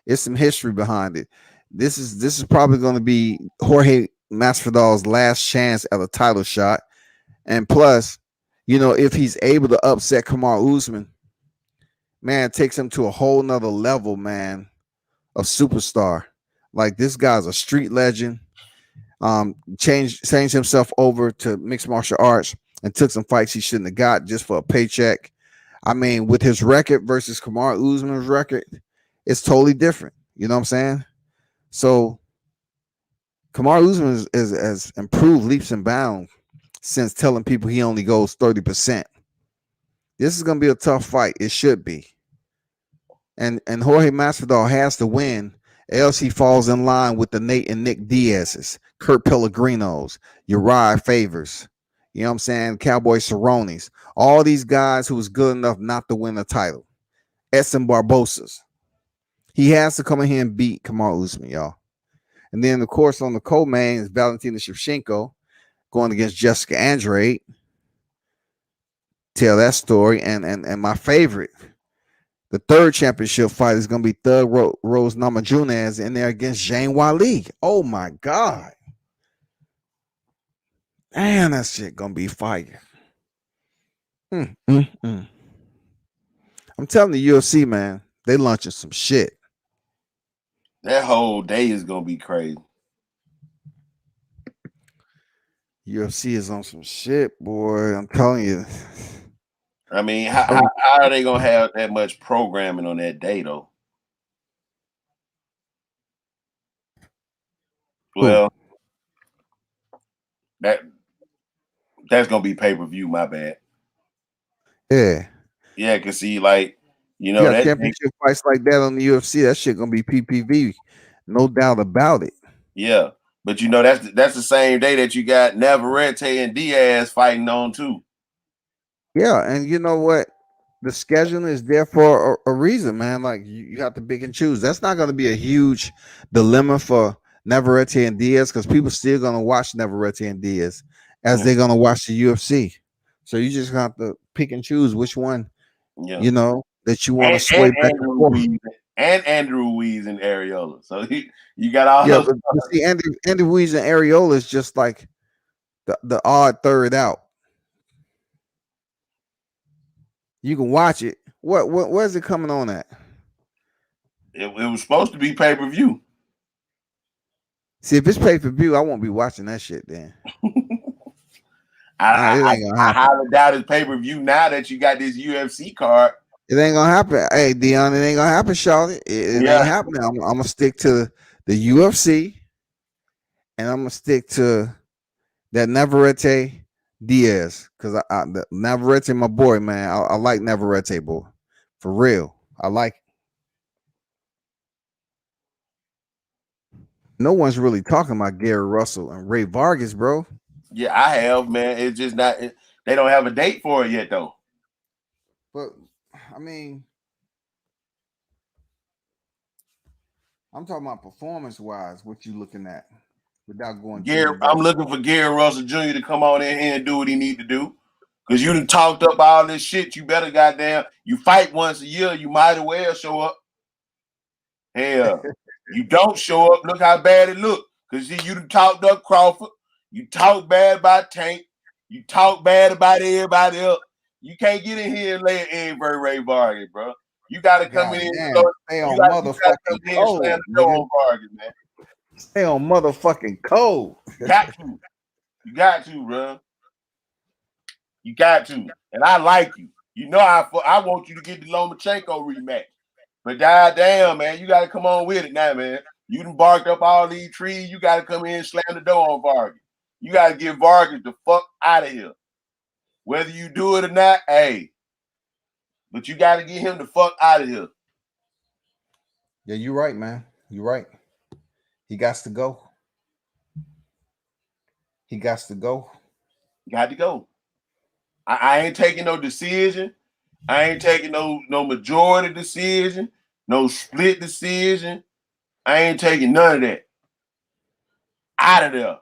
it's some history behind it. This is probably going to be Jorge Masvidal's last chance at a title shot, and plus, if he's able to upset Kamaru Usman, man, it takes him to a whole nother level, man, of superstar. Like, this guy's a street legend. Changed himself over to mixed martial arts and took some fights he shouldn't have got just for a paycheck. I mean, with his record versus Kamaru Usman's record, it's totally different. You know what I'm saying? So Kamaru Usman has improved leaps and bounds since telling people he only goes 30%. This is going to be a tough fight. It should be. And Jorge Masvidal has to win, else he falls in line with the Nate and Nick Diaz's, Kurt Pellegrinos, Uriah Favors, you know what I'm saying, Cowboy Cerrone's, all these guys who was good enough not to win the title. Edson Barbosas. He has to come in here and beat Kamaru Usman, y'all. And then, of course, on the co-main is Valentina Shevchenko going against Jessica Andrade. Tell that story. And my favorite, the third championship fight is going to be Thug Rose Namajunas in there against Zhang Weili. Oh, my God. Man, that shit going to be fire. I'm telling the UFC, man, they launching some shit. That whole day is going to be crazy. UFC is on some shit, boy. I'm telling you. I mean, how are they going to have that much programming on that day, though? Well, that's going to be pay-per-view, my bad. Yeah. Yeah, because see, like, that championship fights like that on the UFC, that shit going to be PPV. No doubt about it. Yeah. But that's the same day that you got Navarrete and Diaz fighting on too. Yeah, and you know what? The scheduling is there for a reason, man. Like, you have to pick and choose. That's not going to be a huge dilemma for Navarrete and Diaz because people still going to watch Navarrete and Diaz as they're going to watch the UFC. So you just have to pick and choose which one, that you want to sway back and forth. And Andrew Ruiz and Areola. So you got all those. But see, Andy Ruiz and Areola is just like the odd third out. You can watch it. Where's it coming on at? It was supposed to be pay-per-view. See, if it's pay-per-view, I won't be watching that shit then. I highly doubt it's pay-per-view now that you got this UFC card. It ain't gonna happen. Hey, Dion, it ain't gonna happen, Charlotte. It ain't happening. I'm gonna stick to the UFC, and I'm gonna stick to that Navarrete Diaz because Navarrete, my boy, man. I like Navarrete, boy, for real. I like it. No one's really talking about Gary Russell and Ray Vargas, bro. Yeah, I have, man. It's just not. They don't have a date for it yet, though. But I mean, I'm talking about performance-wise. What you looking at? Without going, I'm looking for Gary Russell Jr. to come on in here and do what he need to do. Because you done talked up all this shit. You better goddamn. You fight once a year. You might as well show up. Hell, you don't show up. Look how bad it look. Because you done talked up Crawford. You talk bad about Tank. You talk bad about everybody else. You can't get in here and lay an egg for Ray Vargas, bro. You got to come in and stay on motherfucking code, slam the door on Vargas, man. Stay on motherfucking code. Got to. You got to, bro. You got to. And I like you. You know I want you to get the Lomachenko rematch. But goddamn, man, you got to come on with it now, man. You done barked up all these trees. You got to come in and slam the door on Vargas. You got to get Vargas the fuck out of here. Whether you do it or not, hey. But you got to get him the fuck out of here. Yeah, you're right, man. You're right. He got to go. He got to go. Got to go. I ain't taking no decision. I ain't taking no majority decision, no split decision. I ain't taking none of that. Out of there.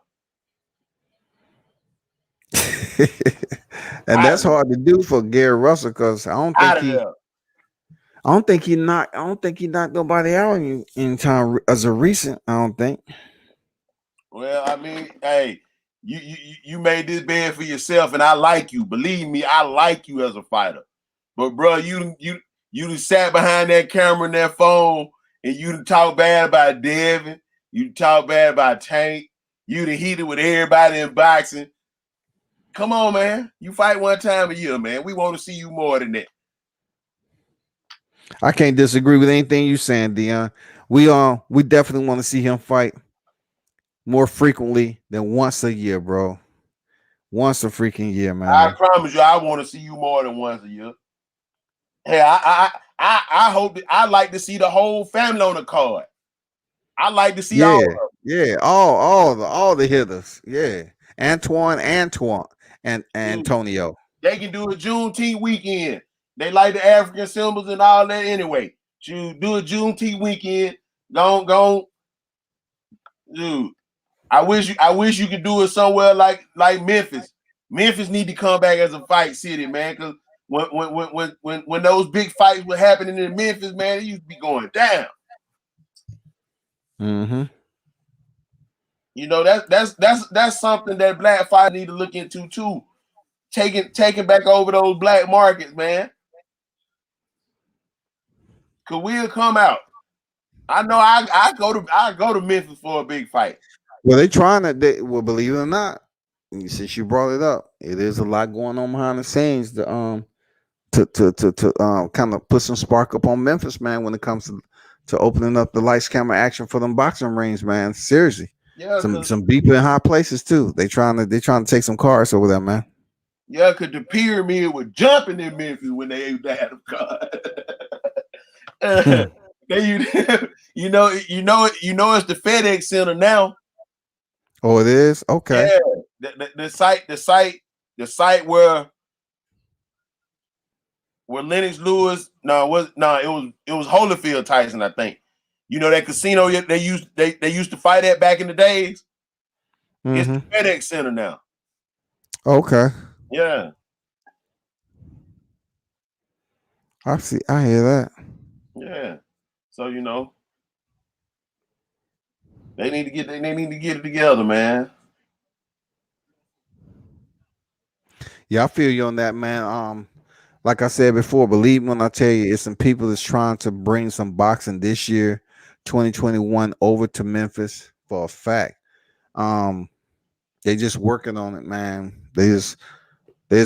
And that's hard to do for Gary Russell because I don't think I don't think he knocked. I don't think he knocked nobody out in time as a recent. I don't think. Well, I mean, hey, you made this bed for yourself, and I like you. Believe me, I like you as a fighter. But bro, you done sat behind that camera and that phone, and you done talk bad about Devin. You talk bad about Tank. You done heated with everybody in boxing. Come on, man. You fight one time a year, man. We want to see you more than that. I can't disagree with anything you saying, Dion. We definitely want to see him fight more frequently than once a year, bro. Once a freaking year, man. I promise you, I want to see you more than once a year. Hey, I hope that I like to see the whole family on the card. I like to see all of them. Yeah, all the hitters. Yeah. Antoine, and Antonio. They can do a Juneteenth weekend. They like the African symbols and all that anyway. You do a Juneteenth weekend. Go. Dude, I wish you could do it somewhere like Memphis. Memphis need to come back as a fight city, man. Because when those big fights were happening in Memphis, man, it used to be going down. Mm-hmm. You know, that's something that black fighters need to look into too. Taking back over those black markets, man. Cause we'll come out. I know I go to Memphis for a big fight. Well, they trying to. Well, believe it or not, since you brought it up, it is a lot going on behind the scenes to kind of put some spark up on Memphis, man. When it comes to opening up the lights, camera, action for them boxing rings, man. Seriously, yeah. Some people in high places too. They trying to take some cars over there, man. Yeah, because the pyramid was jumping in Memphis when they had a car. You know, it's the FedEx Center now. Oh, it is? Okay. Yeah, the site where Lennox Lewis, it was Holyfield Tyson, I think. You know that casino they used to fight at back in the days? It's the FedEx Center now. Okay. Yeah. I hear that. Yeah. So you know, they need to get it together, man. Yeah, I feel you on that, man. Like I said before, believe me when I tell you, it's some people that's trying to bring some boxing this year, 2021, over to Memphis for a fact. They just working on it, man. They just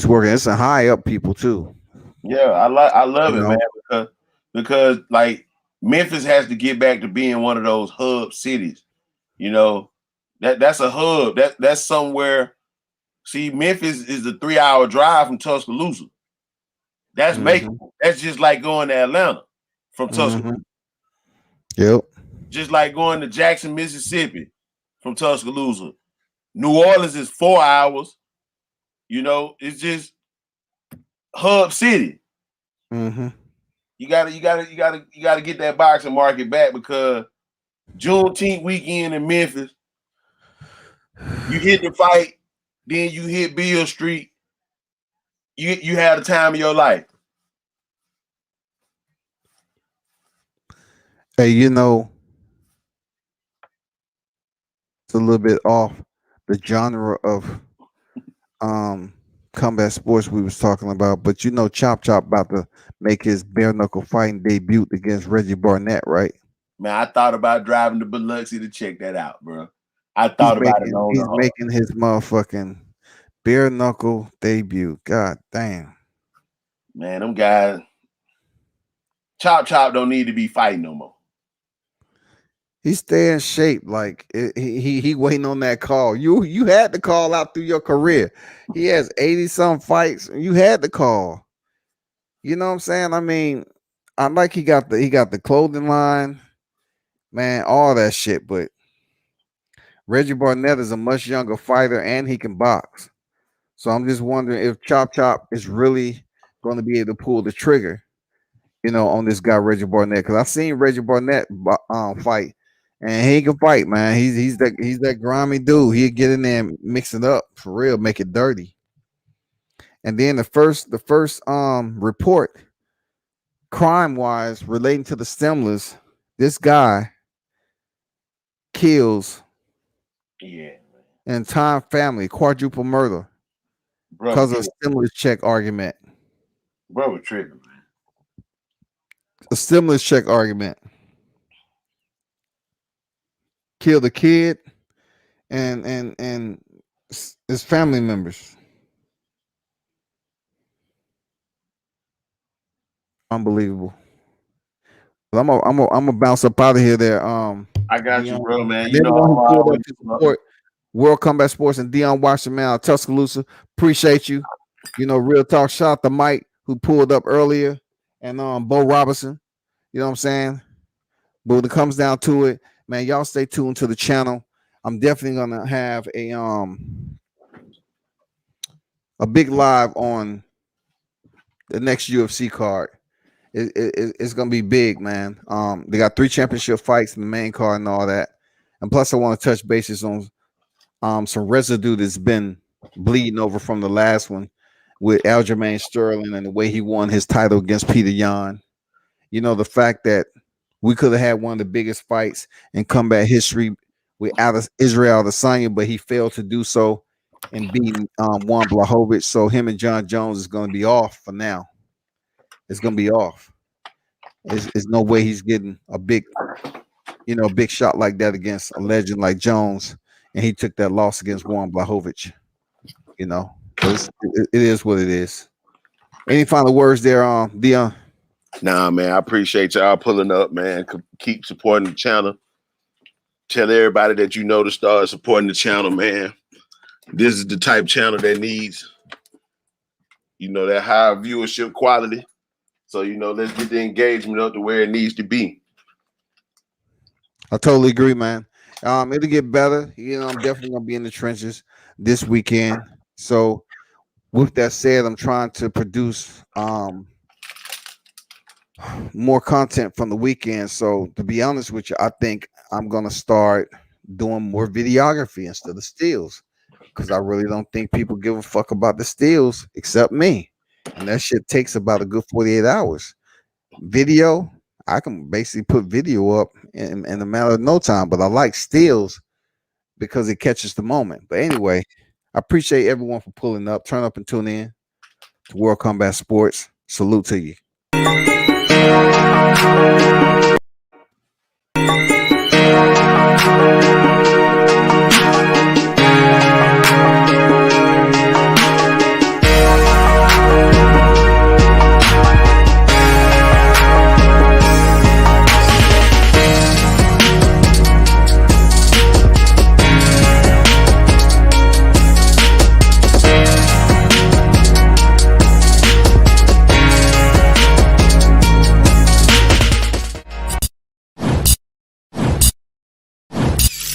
working. It's some high up people too. Yeah, I love it, man, because like Memphis has to get back to being one of those hub cities. You know, that's a hub. That's somewhere. See, Memphis is a 3-hour drive from Tuscaloosa. That's makeable. That's just like going to Atlanta from Tuscaloosa. Yep. Just like going to Jackson, Mississippi from Tuscaloosa. New Orleans is 4 hours. You know, it's just hub city. You gotta get that boxing market back, because Juneteenth weekend in Memphis, you hit the fight, then you hit Beale Street. You had the time of your life. Hey, you know, it's a little bit off the genre of combat sports we was talking about, but you know, Chop about to make his bare knuckle fighting debut against Reggie Barnett, right? Man, I thought about driving to Biloxi to check that out, bro. I thought about it. He's making his motherfucking bare knuckle debut. God damn. Man, them guys, Chop don't need to be fighting no more. He stay in shape. Like he waiting on that call. You had to call out through your career. He has 80-some fights. You had to call. You know what I'm saying? I mean, I like he got the clothing line, man, all that shit. But Reggie Barnett is a much younger fighter, and he can box. So I'm just wondering if Chop is really going to be able to pull the trigger, you know, on this guy Reggie Barnett. Because I've seen Reggie Barnett fight. And he can fight, man. He's that grimy dude. He'll get in there and mix it up for real, make it dirty. And then the first report crime wise relating to the Stemlers, this guy kills Yeah, an entire family, quadruple murder brother, because of a stimulus check argument. brother tripping, man. A stimulus check argument. Killed a kid and his family members. Unbelievable. But I'm gonna bounce up out of here. There, I got you, Dion. bro, man. And You know, everyone who I pulled up always to support World Combat Sports and Dion Washington, man, out of Tuscaloosa. Appreciate you. You know, real talk. Shout out to Mike who pulled up earlier, and Bo Robinson. You know what I'm saying? But when it comes down to it, man, y'all stay tuned to the channel. I'm definitely gonna have a big live on the next UFC card. It's gonna be big, man. They got 3 championship fights in the main card and all that, and plus I want to touch bases on some residue that's been bleeding over from the last one with Aljamain Sterling and the way he won his title against Peter Yan. You know, the fact that we could have had one of the biggest fights in combat history with Israel Adesanya, but he failed to do so and beating Juan Blachowicz. So him and John Jones is going to be off for now. It's going to be off. There's no way he's getting a big shot like that against a legend like Jones, and he took that loss against Juan Blachowicz. You know, but it is what it is. Any final words there, Dion? Nah, man, I appreciate y'all pulling up, man. Keep supporting the channel. Tell everybody that you know to start supporting the channel, man. This is the type of channel that needs, that high viewership quality. So, let's get the engagement up to where it needs to be. I totally agree, man. It'll get better. I'm definitely gonna be in the trenches this weekend. So, with that said, I'm trying to produce more content from the weekend. So, to be honest with you, I think I'm gonna start doing more videography instead of stills, because I really don't think people give a fuck about the stills except me, and that shit takes about a good 48 hours. Video, I can basically put video up in a matter of no time, but I like stills because it catches the moment. But anyway, I appreciate everyone for pulling up. Turn up and tune in to World Combat Sports. Salute to you.